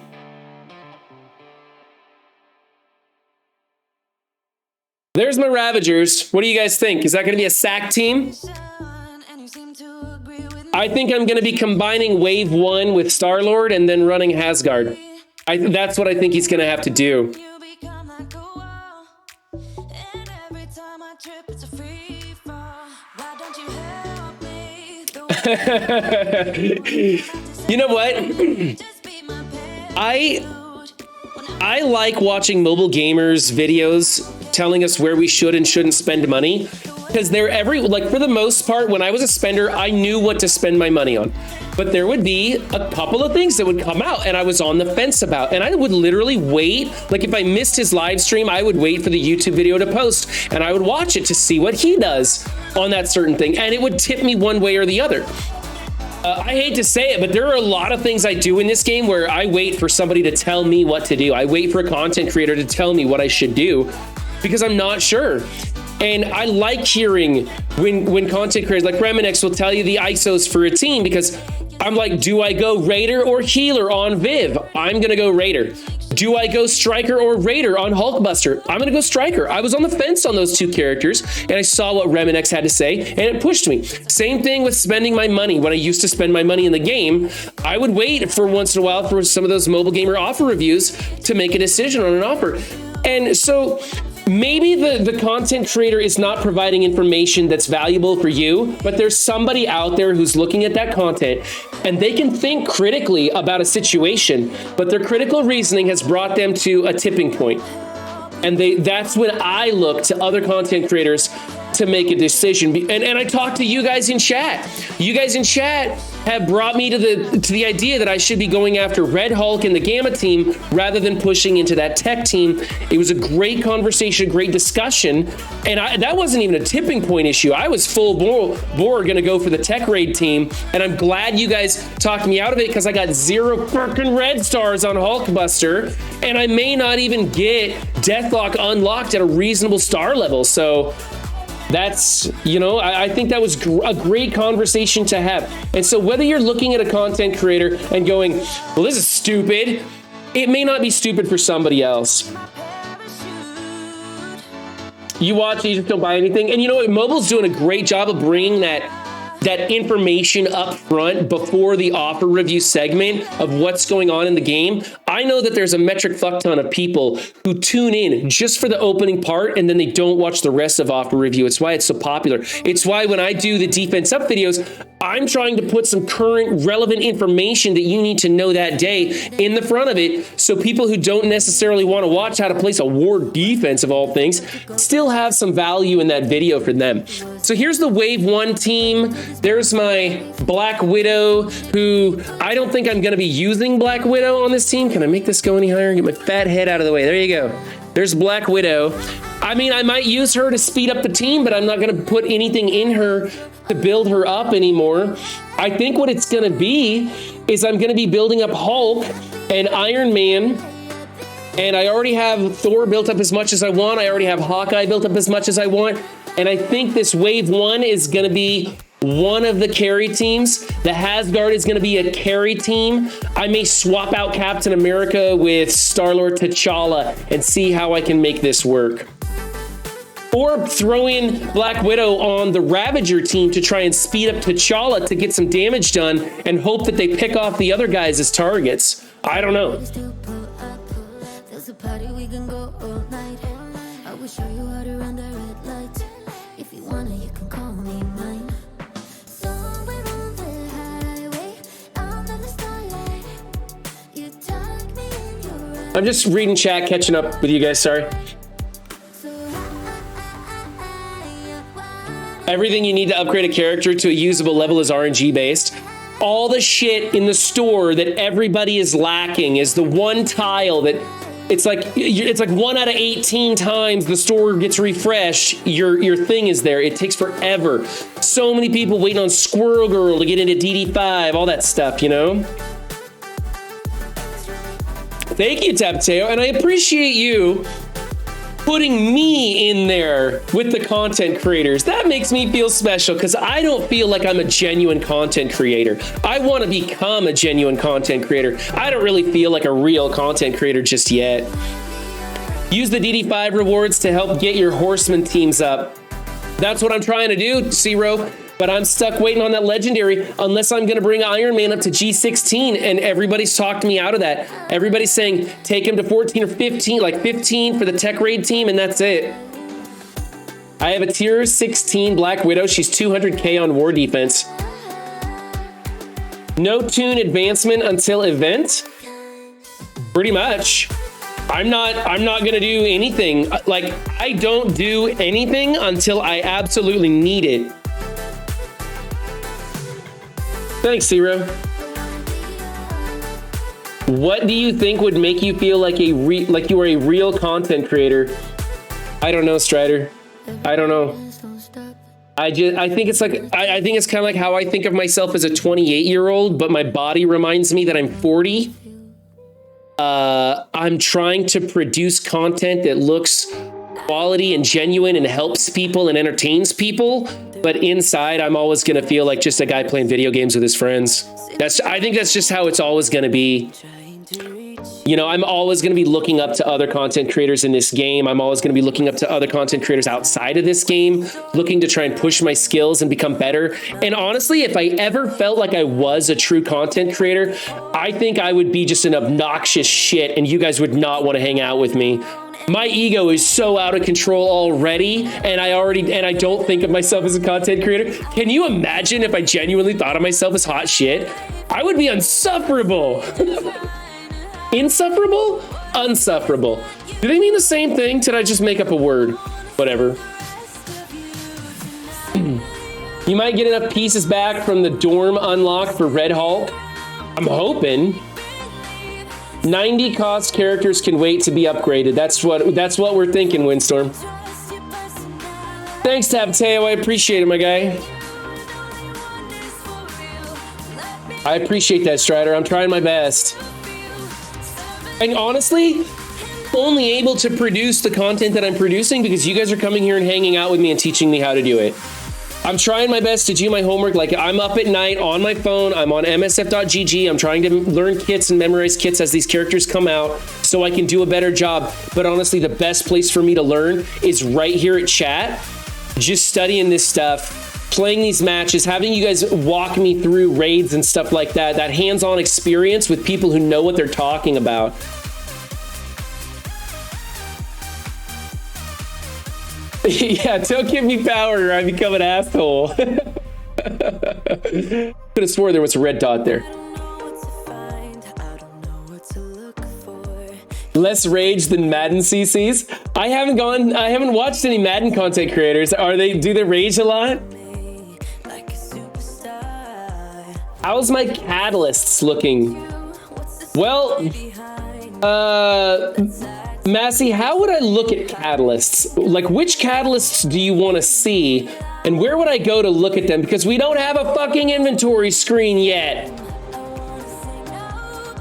There's my Ravagers. What do you guys think? Is that gonna be a sack team? I think I'm going to be combining Wave 1 with Star-Lord and then running Asgard. That's what I think he's going to have to do. You know what? I like watching mobile gamers videos telling us where we should and shouldn't spend money. because they're like for the most part, when I was a spender, I knew what to spend my money on. But there would be a couple of things that would come out and I was on the fence about, and I would literally wait. Like if I missed his live stream, I would wait for the YouTube video to post and I would watch it to see what he does on that certain thing. And it would tip me one way or the other. I hate to say it, but there are a lot of things I do in this game where I wait for somebody to tell me what to do. I wait for a content creator to tell me what I should do because I'm not sure. And I like hearing when content creators like Remenex will tell you the ISOs for a team, because I'm like, do I go Raider or Healer on Viv? I'm gonna go Raider. Do I go Striker or Raider on Hulkbuster? I'm gonna go Striker. I was on the fence on those two characters and I saw what Remenex had to say and it pushed me. Same thing with spending my money. When I used to spend my money in the game, I would wait for once in a while for some of those mobile gamer offer reviews to make a decision on an offer. And so maybe the content creator is not providing information that's valuable for you, but there's somebody out there who's looking at that content and they can think critically about a situation, but their critical reasoning has brought them to a tipping point. And that's when I look to other content creators to make a decision. And I talk to you guys in chat. You guys in chat have brought me to the idea that I should be going after Red Hulk and the Gamma team rather than pushing into that tech team. It was a great conversation, great discussion. And that wasn't even a tipping point issue. I was full bore gonna go for the tech raid team. And I'm glad you guys talked me out of it because I got 0 fucking red stars on Hulkbuster. And I may not even get Deathlock unlocked at a reasonable star level. So that's, I think that was a great conversation to have. And so whether you're looking at a content creator and going, well, this is stupid, it may not be stupid for somebody else. You watch, you just don't buy anything. And you know what? Mobile's doing a great job of bringing that information up front before the offer review segment of what's going on in the game. I know that there's a metric fuck ton of people who tune in just for the opening part and then they don't watch the rest of offer review. It's why it's so popular. It's why when I do the defense up videos, I'm trying to put some current relevant information that you need to know that day in the front of it, so people who don't necessarily want to watch how to place a ward defense of all things still have some value in that video for them. So here's the Wave 1 team. There's my Black Widow, who I don't think I'm going to be using Black Widow on this team. Can I make this go any higher? Get my fat head out of the way. There you go. There's Black Widow. I mean, I might use her to speed up the team, but I'm not going to put anything in her to build her up anymore. I think what it's going to be is I'm going to be building up Hulk and Iron Man. And I already have Thor built up as much as I want. I already have Hawkeye built up as much as I want. And I think this Wave 1 is going to be one of the carry teams. The Asgard is going to be a carry team. I may swap out Captain America with Star-Lord T'Challa and see how I can make this work. Or throw in Black Widow on the Ravager team to try and speed up T'Challa to get some damage done and hope that they pick off the other guys as targets. I don't know. I'm just reading chat, catching up with you guys, sorry. Everything you need to upgrade a character to a usable level is RNG based. All the shit in the store that everybody is lacking is the one tile that it's like 1 out of 18 times the store gets refreshed, your thing is there. It takes forever. So many people waiting on Squirrel Girl to get into DD5, all that stuff, Thank you, Tapateo, and I appreciate you putting me in there with the content creators. That makes me feel special because I don't feel like I'm a genuine content creator. I want to become a genuine content creator. I don't really feel like a real content creator just yet. Use the DD5 rewards to help get your horseman teams up. That's what I'm trying to do, Zero. But I'm stuck waiting on that legendary unless I'm going to bring Iron Man up to G16, and everybody's talked me out of that. Everybody's saying take him to 14 or 15, like 15 for the tech raid team, and that's it. I have a tier 16 Black Widow. She's 200k on war defense. No tune advancement until event. Pretty much. I'm not gonna do anything. Like, I don't do anything until I absolutely need it. Thanks, Zero. What do you think would make you feel like like you are a real content creator? I don't know, Strider. I don't know. I think it's like, I think it's kind of like how I think of myself as a 28-year-old, but my body reminds me that I'm 40. I'm trying to produce content that looks quality and genuine and helps people and entertains people. But inside, I'm always going to feel like just a guy playing video games with his friends. I think that's just how it's always going to be. You know, I'm always going to be looking up to other content creators in this game. I'm always going to be looking up to other content creators outside of this game, looking to try and push my skills and become better. And honestly, if I ever felt like I was a true content creator, I think I would be just an obnoxious shit and you guys would not want to hang out with me. My ego is so out of control already, and I don't think of myself as a content creator. Can you imagine if I genuinely thought of myself as hot shit? I would be insufferable. Insufferable? Unsufferable. Do they mean the same thing? Did I just make up a word? Whatever. You might get enough pieces back from the dorm unlock for Red Hulk. I'm hoping. 90 cost characters can wait to be upgraded. That's what we're thinking, Windstorm. Thanks, Tabteo. I appreciate it, my guy. I appreciate that, Strider. I'm trying my best. And honestly, only able to produce the content that I'm producing because you guys are coming here and hanging out with me and teaching me how to do it. I'm trying my best to do my homework. Like, I'm up at night on my phone. I'm on MSF.gg. I'm trying to learn kits and memorize kits as these characters come out so I can do a better job. But honestly, the best place for me to learn is right here at chat. Just studying this stuff, playing these matches, having you guys walk me through raids and stuff like that. That hands-on experience with people who know what they're talking about. Yeah, don't give me power or I become an asshole. Could have swore there was a red dot there. Less rage than Madden CCs. I haven't watched any Madden content creators. Do they rage a lot? How's my catalysts looking? Well, Massey, how would I look at catalysts? Like, which catalysts do you want to see? And where would I go to look at them? Because we don't have a fucking inventory screen yet.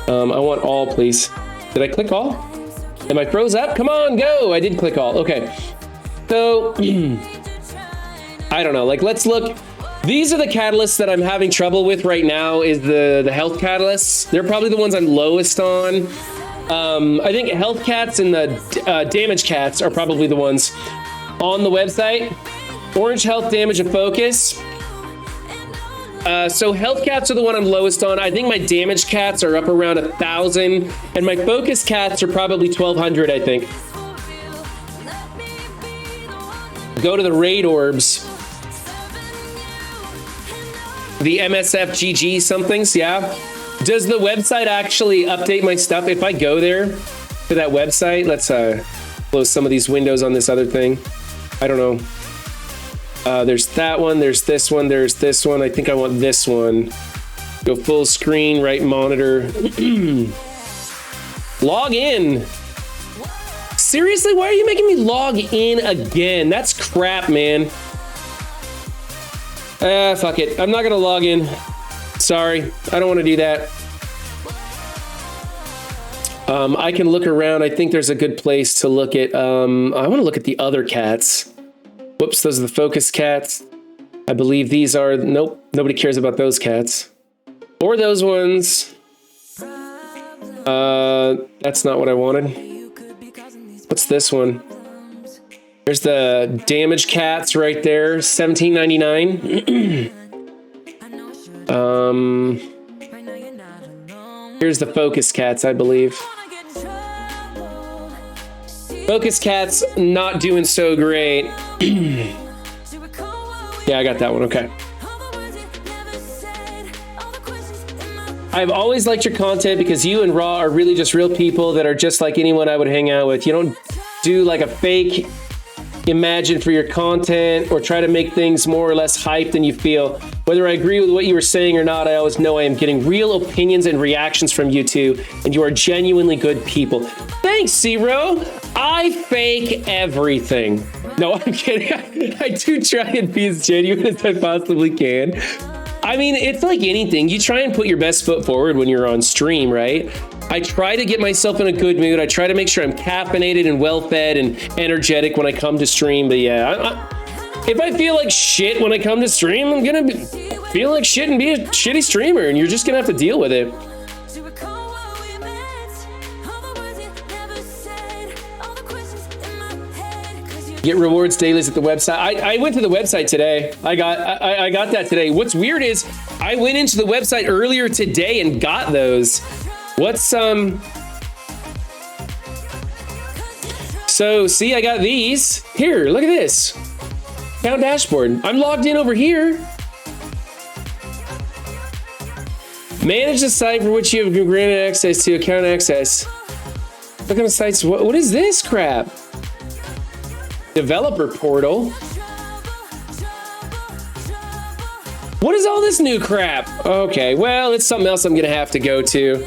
I want all, please. Did I click all? Am I froze up? Come on, go. I did click all. Okay. So, I don't know. Like, let's look. These are the catalysts that I'm having trouble with right now is the health catalysts. They're probably the ones I'm lowest on. I think health cats and the damage cats are probably the ones on the website. Orange health, damage, and focus. So health cats are the one I'm lowest on. I think my damage cats are up around 1,000, and my focus cats are probably 1,200, I think. Go to the raid orbs. The MSF GG somethings, yeah. Does the website actually update my stuff? If I go there to that website, let's close some of these windows on this other thing. I don't know. There's that one, there's this one, there's this one. I think I want this one. Go full screen, right monitor. Log in. Seriously, why are you making me log in again? That's crap, man. Fuck it. I'm not gonna log in. Sorry, I don't want to do that. I can look around. I think there's a good place to look at. I want to look at the other cats. Whoops, those are the focus cats. I believe these are, nope, nobody cares about those cats. Or those ones. That's not what I wanted. What's this one? There's the damage cats right there, $17.99. Here's the focus cats, I believe. Focus cats not doing so great. Yeah, I got that one, okay. I've always liked your content because you and Raw are really just real people that are just like anyone I would hang out with. You don't do like a fake imagine for your content or try to make things more or less hype than you feel. Whether I agree with what you were saying or not, I always know I am getting real opinions and reactions from you two, and you are genuinely good people. Thanks, Zero. I fake everything. No, I'm kidding. I do try and be as genuine as I possibly can. I mean, it's like anything. You try and put your best foot forward when you're on stream, right? I try to get myself in a good mood. I try to make sure I'm caffeinated and well-fed and energetic when I come to stream. But yeah, if I feel like shit when I come to stream, I'm gonna feel like shit and be a shitty streamer, and you're just gonna have to deal with it. Get rewards dailies at the website. I went to the website today. I got that today. What's weird is I went into the website earlier today and got those. What's So see, I got these. Here, look at this. Account dashboard. I'm logged in over here. Manage the site for which you have been granted access to account access. What kind of sites? What is this crap? Developer portal. What is all this new crap? Okay, well, it's something else I'm gonna have to go to.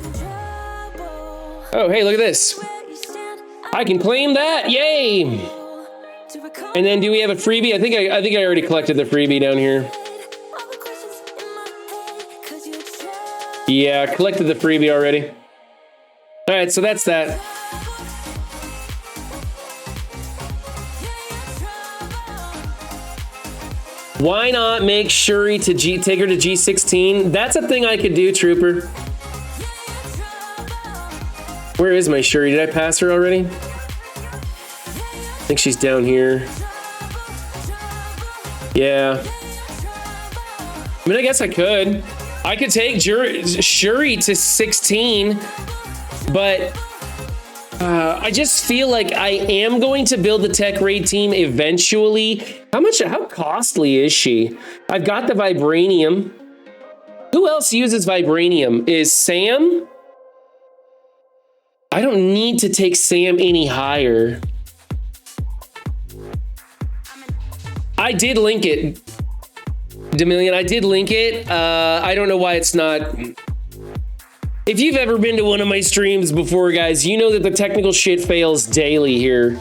Oh, hey, look at this. I can claim that, yay! And then do we have a freebie? I think I already collected the freebie down here. Yeah, I collected the freebie already. All right, so that's that. Why not make Shuri to take her to G16? That's a thing I could do, Trooper. Where is my Shuri? Did I pass her already? I think she's down here. Yeah. I mean, I guess I could. I could take Shuri to 16, but I just feel like I am going to build the tech raid team eventually. How costly is she? I've got the vibranium. Who else uses vibranium? Is Sam? I don't need to take Sam any higher. I did link it, Demillion. I did link it. I don't know why it's not. If you've ever been to one of my streams before, guys, you know that the technical shit fails daily here.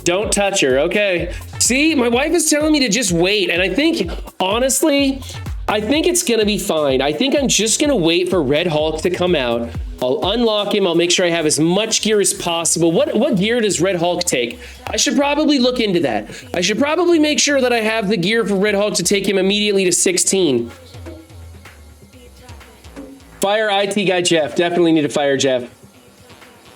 Don't touch her, okay? See, my wife is telling me to just wait, and I think, honestly, I think it's gonna be fine. I think I'm just gonna wait for Red Hulk to come out. I'll unlock him. I'll make sure I have as much gear as possible. What gear does Red Hulk take? I should probably look into that. I should probably make sure that I have the gear for Red Hulk to take him immediately to 16. Fire IT guy Jeff. Definitely need to fire Jeff.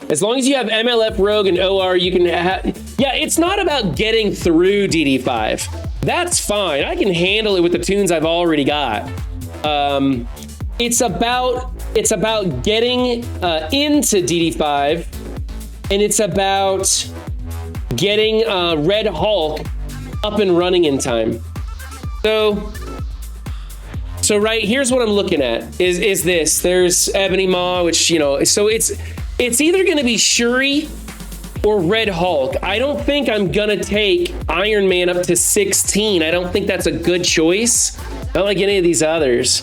As long as you have MLF Rogue and OR, you can yeah, it's not about getting through DD5. That's fine. I can handle it with the tunes I've already got. It's about getting into DD5, and it's about getting Red Hulk up and running in time. So right, here's what I'm looking at is this. There's Ebony Maw, which, you know, so it's either gonna be Shuri or Red Hulk. I don't think I'm gonna take Iron Man up to 16. I don't think that's a good choice. Not like any of these others.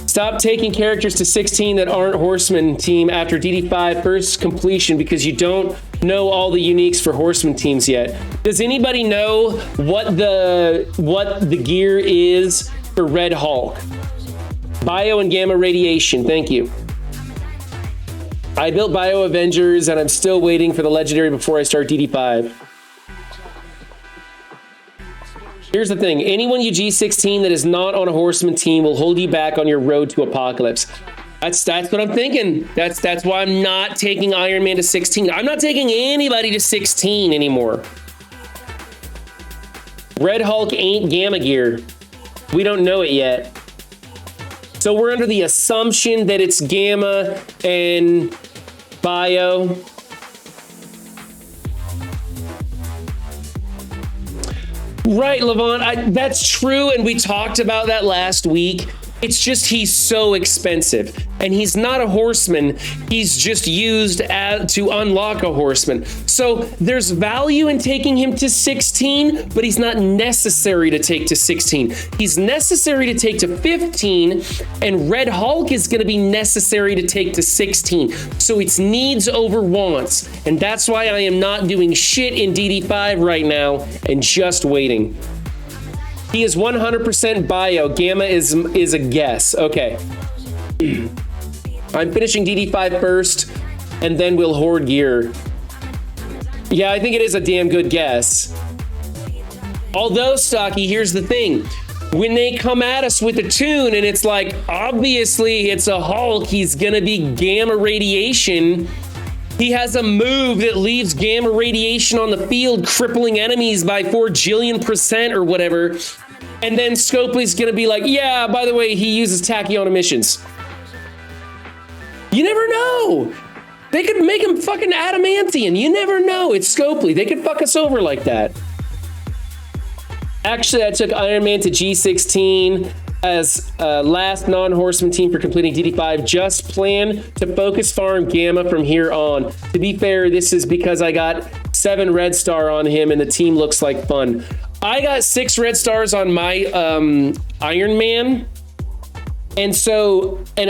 Stop taking characters to 16 that aren't Horseman team after DD5 first completion because you don't know all the uniques for Horseman teams yet. Does anybody know what the gear is for Red Hulk? Bio and gamma radiation, thank you. I built Bio Avengers and I'm still waiting for the legendary before I start DD5. Here's the thing, anyone you G16 that is not on a Horseman team will hold you back on your road to Apocalypse. That's what I'm thinking. That's why I'm not taking Iron Man to 16. I'm not taking anybody to 16 anymore. Red Hulk ain't Gamma Gear. We don't know it yet. So we're under the assumption that it's Gamma and Bio. Right, Levon, that's true, and we talked about that last week. It's just he's so expensive, and he's not a horseman. He's just used to unlock a horseman. So there's value in taking him to 16, but he's not necessary to take to 16. He's necessary to take to 15, and Red Hulk is going to be necessary to take to 16. So it's needs over wants, and that's why I am not doing shit in DD5 right now and just waiting. He is 100% bio. Gamma is a guess. Okay. I'm finishing DD5 first, and then we'll hoard gear. Yeah, I think it is a damn good guess. Although, Stocky, here's the thing. When they come at us with a tune, and it's like, obviously it's a Hulk, he's gonna be gamma radiation. He has a move that leaves gamma radiation on the field, crippling enemies by 4 jillion% or whatever. And then Scopely's gonna be like, yeah, by the way, he uses tachyon emissions. You never know. They could make him fucking adamantium. You never know. It's Scopely. They could fuck us over like that. Actually, I took Iron Man to G16 as last non-horseman team for completing DD5. Just plan to focus farm Gamma from here on. To be fair, this is because I got 7 red star on him and the team looks like fun. I got 6 red stars on my Iron Man. And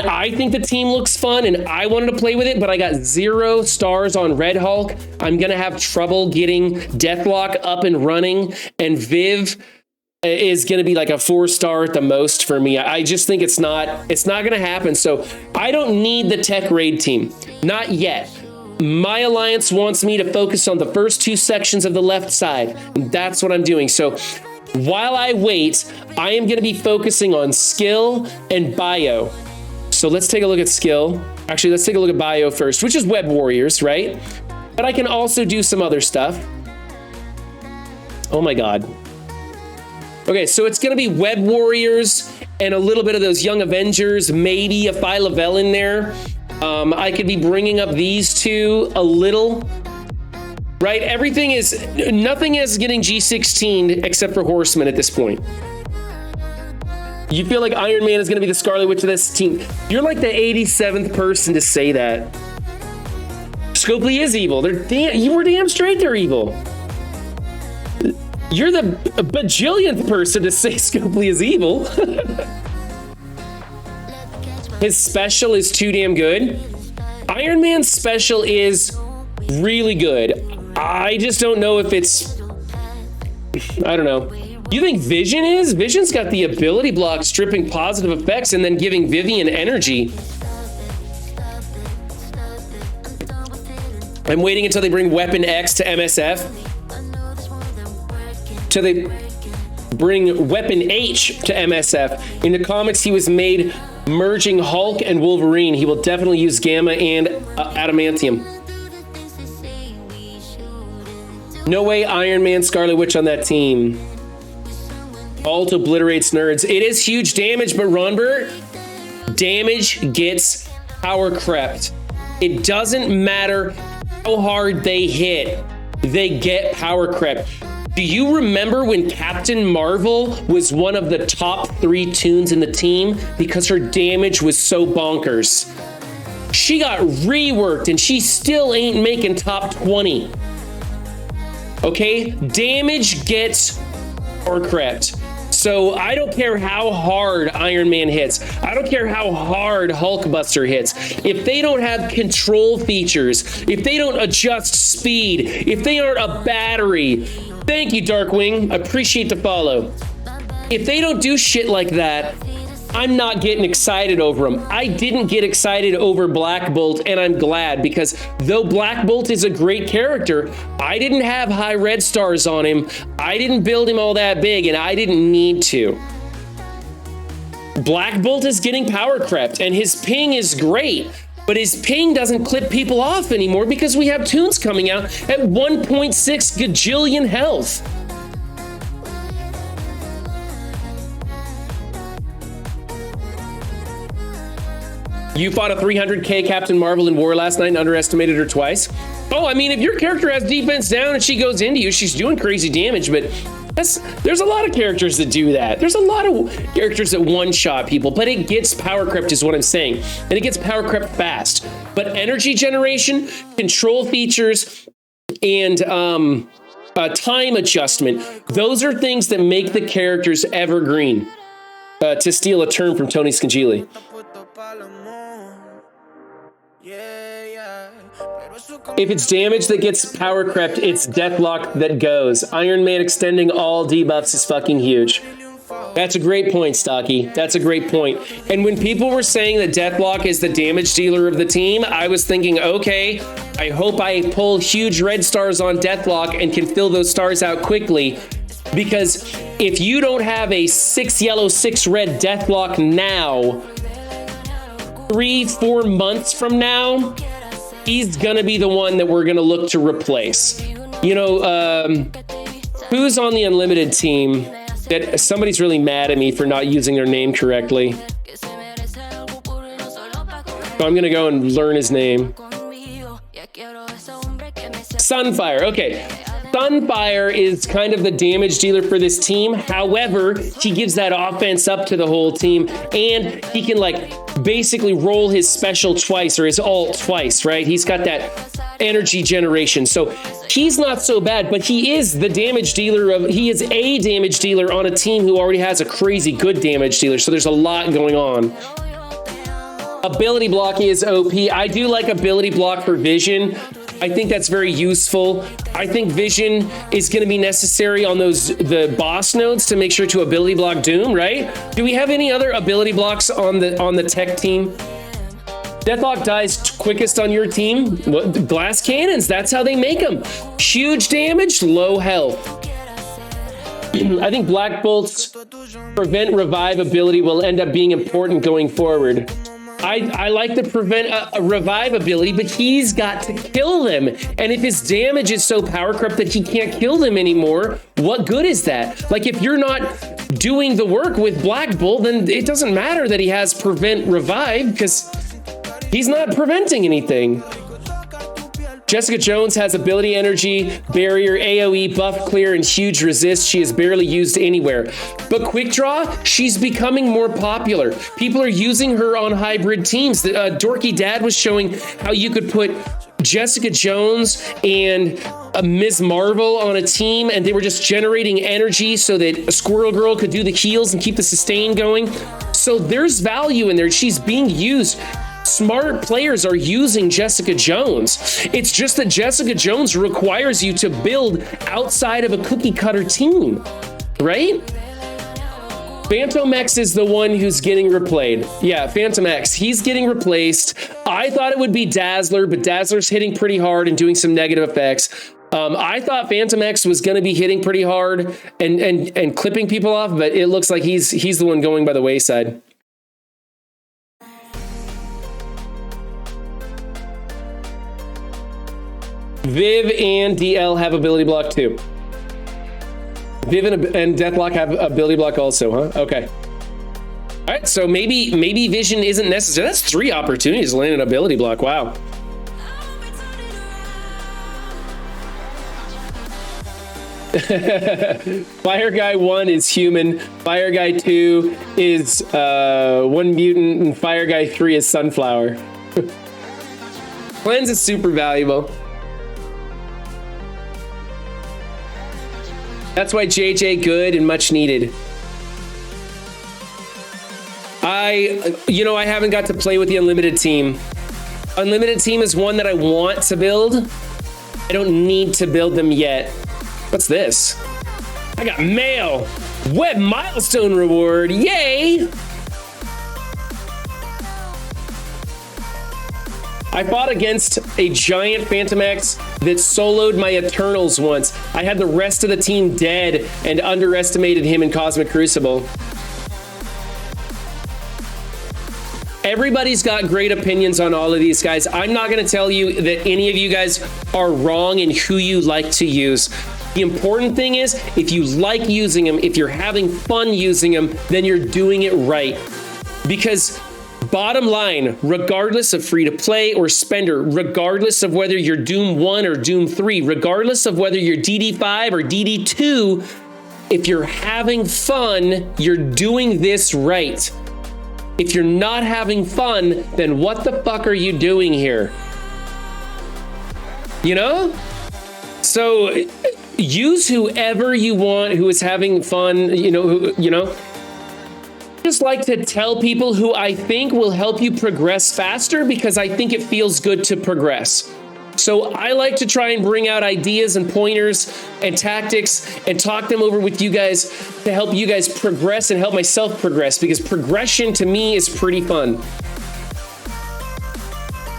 I think the team looks fun and I wanted to play with it, but I got 0 stars on Red Hulk. I'm gonna have trouble getting Deathlock up and running, and Viv is gonna be like a 4-star at the most for me. I just think it's not gonna happen. So I don't need the tech raid team, not yet. My alliance wants me to focus on the first 2 sections of the left side, and that's what I'm doing. So while I wait, I am going to be focusing on skill and bio. So let's take a look at skill. Actually, let's take a look at bio first, which is Web Warriors, right? But I can also do some other stuff. Oh my God. Okay, so it's going to be Web Warriors and a little bit of those Young Avengers, maybe a Phi Lavelle in there. I could be bringing up these 2 a little. Right? Nothing is getting G16 except for Horseman at this point. You feel like Iron Man is going to be the Scarlet Witch of this team. You're like the 87th person to say that. Scopely is evil. You were damn straight they're evil. You're the bajillionth person to say Scopely is evil. His special is too damn good. Iron Man's special is really good. I just don't know if it's, I don't know. You think Vision is? Vision's got the ability block stripping positive effects and then giving Vivian energy. I'm waiting until they bring Weapon X to MSF. Till they bring Weapon H to MSF. In the comics, he was made merging Hulk and Wolverine. He will definitely use Gamma and Adamantium. No way Iron Man Scarlet Witch on that team. Alt obliterates nerds. It is huge damage, but Ronbert, damage gets power crept. It doesn't matter how hard they hit, they get power crept. Do you remember when Captain Marvel was one of the top 3 tunes in the team because her damage was so bonkers? She got reworked and she still ain't making top 20. Okay, damage gets power crept. So I don't care how hard Iron Man hits. I don't care how hard Hulkbuster hits. If they don't have control features, if they don't adjust speed, if they aren't a battery, thank you, Darkwing. Appreciate the follow. If they don't do shit like that, I'm not getting excited over them. I didn't get excited over Black Bolt, and I'm glad, because though Black Bolt is a great character, I didn't have high red stars on him. I didn't build him all that big, and I didn't need to. Black Bolt is getting power crept, and his ping is great, but his ping doesn't clip people off anymore because we have tunes coming out at 1.6 gajillion health. You fought a 300k Captain Marvel in war last night and underestimated her twice. Oh, I mean, if your character has defense down and she goes into you, she's doing crazy damage, but There's a lot of characters that do that. There's a lot of characters that one-shot people, but it gets power crept is what I'm saying. And it gets power crept fast. But energy generation, control features, and time adjustment, those are things that make the characters evergreen. To steal a term from Tony Scangili. If it's damage that gets power crept, it's Deathlock that goes. Iron Man extending all debuffs is fucking huge. That's a great point, Stocky. That's a great point. And when people were saying that Deathlock is the damage dealer of the team, I was thinking, okay, I hope I pull huge red stars on Deathlock and can fill those stars out quickly. Because if you don't have a 6 yellow, 6 red Deathlock now, 3-4 months from now, he's gonna be the one that we're gonna look to replace. You know, who's on the Unlimited team that somebody's really mad at me for not using their name correctly? So I'm gonna go and learn his name. Sunfire, okay. Sunfire is kind of the damage dealer for this team. However, he gives that offense up to the whole team, and he can like basically roll his special twice or his ult twice, right? He's got that energy generation. So he's not so bad, but he is the damage dealer he is a damage dealer on a team who already has a crazy good damage dealer. So there's a lot going on. Ability block is OP. I do like ability block for Vision. I think that's very useful. I think Vision is going to be necessary on the boss nodes to make sure to ability block Doom, right? Do we have any other ability blocks on the tech team? Deathlock dies quickest on your team. Glass cannons, that's how they make them. Huge damage, low health. I think Black Bolt's prevent revive ability will end up being important going forward. I like the prevent a revive ability, but he's got to kill them. And if his damage is so power crept that he can't kill them anymore, what good is that? Like, if you're not doing the work with Black Bolt, then it doesn't matter that he has prevent revive because he's not preventing anything. Jessica Jones has ability energy, barrier, AoE, buff clear, and huge resist. She is barely used anywhere. But quick draw, she's becoming more popular. People are using her on hybrid teams. Dorky Dad was showing how you could put Jessica Jones and Ms. Marvel on a team, and they were just generating energy so that Squirrel Girl could do the heals and keep the sustain going. So there's value in there. She's being used. Smart players are using Jessica Jones. It's just that Jessica Jones requires you to build outside of a cookie cutter team, right? Phantom X is the one who's getting replayed. Yeah, Phantom X, he's getting replaced. I thought it would be Dazzler, but Dazzler's hitting pretty hard and doing some negative effects. I thought Phantom X was going to be hitting pretty hard and clipping people off, but it looks like he's the one going by the wayside. Viv and DL have ability block too. Viv and Deathlock have ability block also, huh? Okay. All right, so maybe Vision isn't necessary. That's 3 opportunities to land an ability block. Wow. Fire Guy 1 is human. Fire Guy 2 is 1 mutant, and Fire Guy 3 is sunflower. Cleanse is super valuable. That's why JJ good and much needed. I haven't got to play with the Unlimited team. Unlimited team is one that I want to build. I don't need to build them yet. What's this? I got mail. Web milestone reward. Yay! I fought against a giant Phantom X that soloed my Eternals once. I had the rest of the team dead and underestimated him in Cosmic Crucible. Everybody's got great opinions on all of these guys. I'm not going to tell you that any of you guys are wrong in who you like to use. The important thing is, if you like using them, if you're having fun using them, then you're doing it right. Because bottom line, regardless of free to play or spender, regardless of whether you're Doom 1 or Doom 3, regardless of whether you're DD5 or DD2, If you're having fun, you're doing this right. If you're not having fun, then what the fuck are you doing here? You know? So use whoever you want who is having fun, you know. Just like to tell people who I think will help you progress faster because I think it feels good to progress. So I like to try and bring out ideas and pointers and tactics and talk them over with you guys to help you guys progress and help myself progress, because progression to me is pretty fun.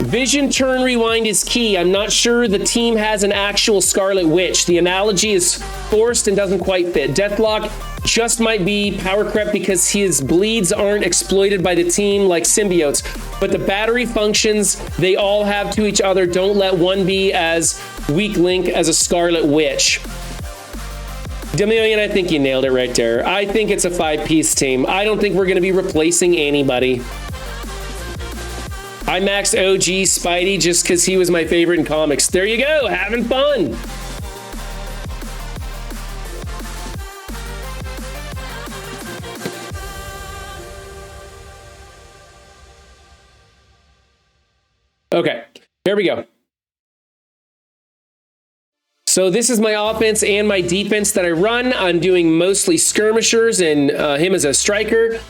Vision turn rewind is key. I'm not sure the team has an actual Scarlet Witch. The analogy is forced and doesn't quite fit. Deathlock just might be power crept because his bleeds aren't exploited by the team like symbiotes, but the battery functions they all have to each other. Don't let one be as weak link as a Scarlet Witch. Demillion, I think you nailed it right there. I think it's a 5-piece team. I don't think we're going to be replacing anybody. I maxed OG Spidey just because he was my favorite in comics. There you go, having fun. Okay, here we go. So this is my offense and my defense that I run. I'm doing mostly skirmishers and him as a striker.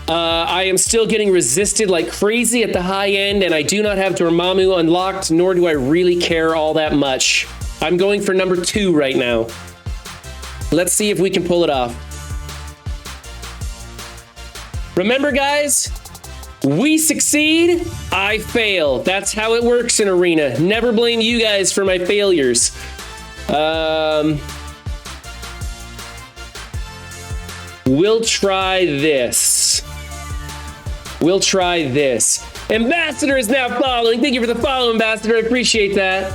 I am still getting resisted like crazy at the high end, and I do not have Dormammu unlocked, nor do I really care all that much. I'm going for number 2 right now. Let's see if we can pull it off. Remember, guys, we succeed, I fail. That's how it works in Arena. Never blame you guys for my failures. We'll try this. We'll try this. Ambassador is now following. Thank you for the follow, Ambassador. I appreciate that.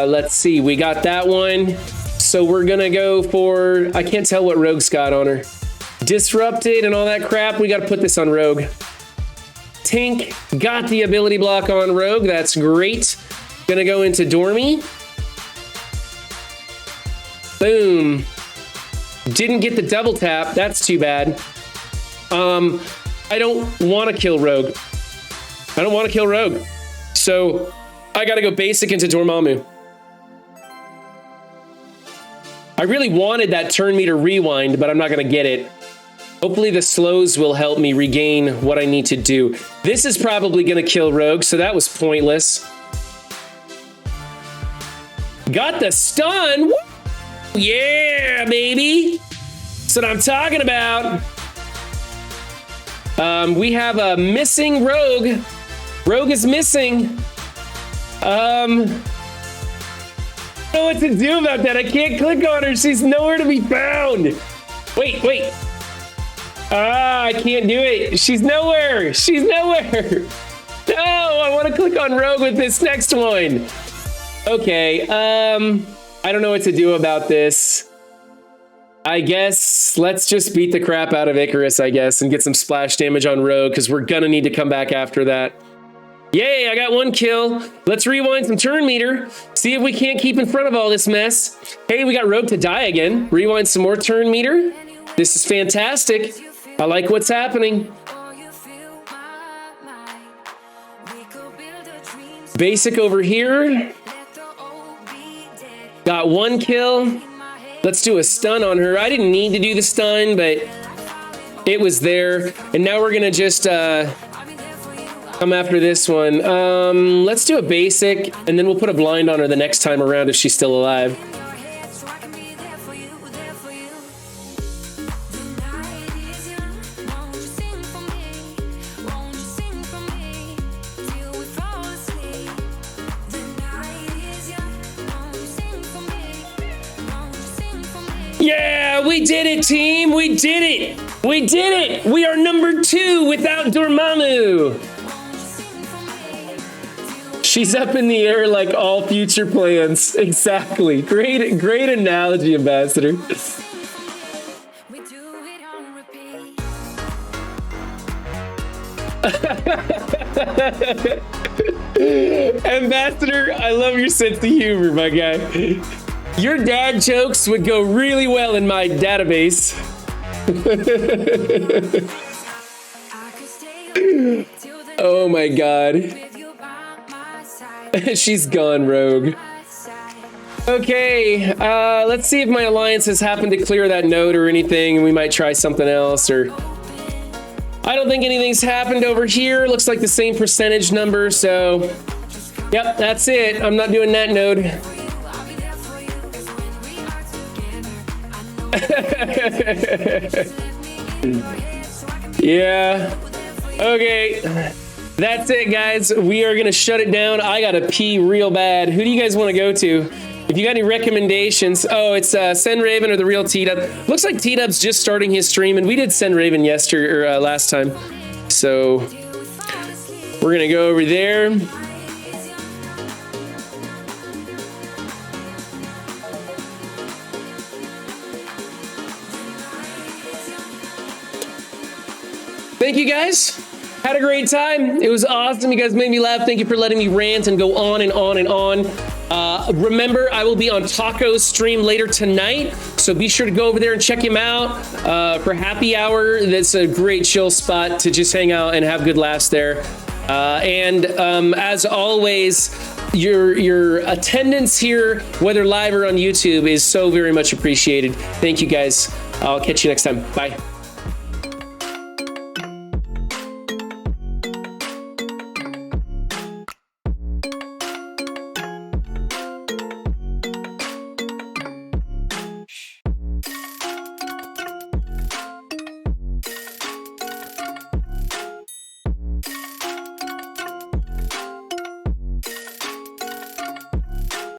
Let's see. We got that one. So we're gonna go for, I can't tell what Rogue's got on her. Disrupted and all that crap. We gotta put this on Rogue. Tink got the ability block on Rogue. That's great. Gonna go into Dormy. Boom. Didn't get the double tap. That's too bad. I don't want to kill Rogue. I don't want to kill Rogue. So I got to go basic into Dormammu. I really wanted that turn meter rewind, but I'm not going to get it. Hopefully the slows will help me regain what I need to do. This is probably going to kill Rogue, so that was pointless. Got the stun. Yeah, baby. That's what I'm talking about. We have a missing Rogue. Rogue is missing. I don't know what to do about that. I can't click on her. She's nowhere to be found. Wait. I can't do it. She's nowhere. She's nowhere. No, I want to click on Rogue with this next one. Okay, I don't know what to do about this. I guess let's just beat the crap out of Icarus, I guess, and get some splash damage on Rogue, because we're gonna need to come back after that. Yay, I got 1 kill. Let's rewind some turn meter. See if we can't keep in front of all this mess. Hey, we got Rogue to die again. Rewind some more turn meter. This is fantastic. I like what's happening. Basic over here. Got 1 kill. Let's do a stun on her. I didn't need to do the stun, but it was there. And now we're gonna just come after this one. Let's do a basic, and then we'll put a blind on her the next time around if she's still alive. Yeah, we did it, team. We did it. We did it. We are number 2 without Dormammu. She's up in the air like all future plans. Exactly. Great analogy, Ambassador. Ambassador, I love your sense of humor, my guy. Your dad jokes would go really well in my database. Oh my god. She's gone rogue. Okay, let's see if my alliance has happened to clear that node or anything. We might try something else, or I don't think anything's happened over here. Looks like the same percentage number, so yep, that's it. I'm not doing that node. Yeah. Okay. That's it, guys. We are gonna shut it down. I gotta pee real bad. Who do you guys want to go to? If you got any recommendations, oh, it's Send Raven or the real T-Dub. Looks like T-Dub's just starting his stream, and we did Send Raven yesterday or last time. So we're gonna go over there. Thank you guys. Had a great time. It was awesome. You guys made me laugh. Thank you for letting me rant and go on and on and on. Remember, I will be on Taco's stream later tonight, so be sure to go over there and check him out for happy hour. That's a great chill spot to just hang out and have good laughs there. As always, your attendance here, whether live or on YouTube, is so very much appreciated. Thank you guys. I'll catch you next time. Bye.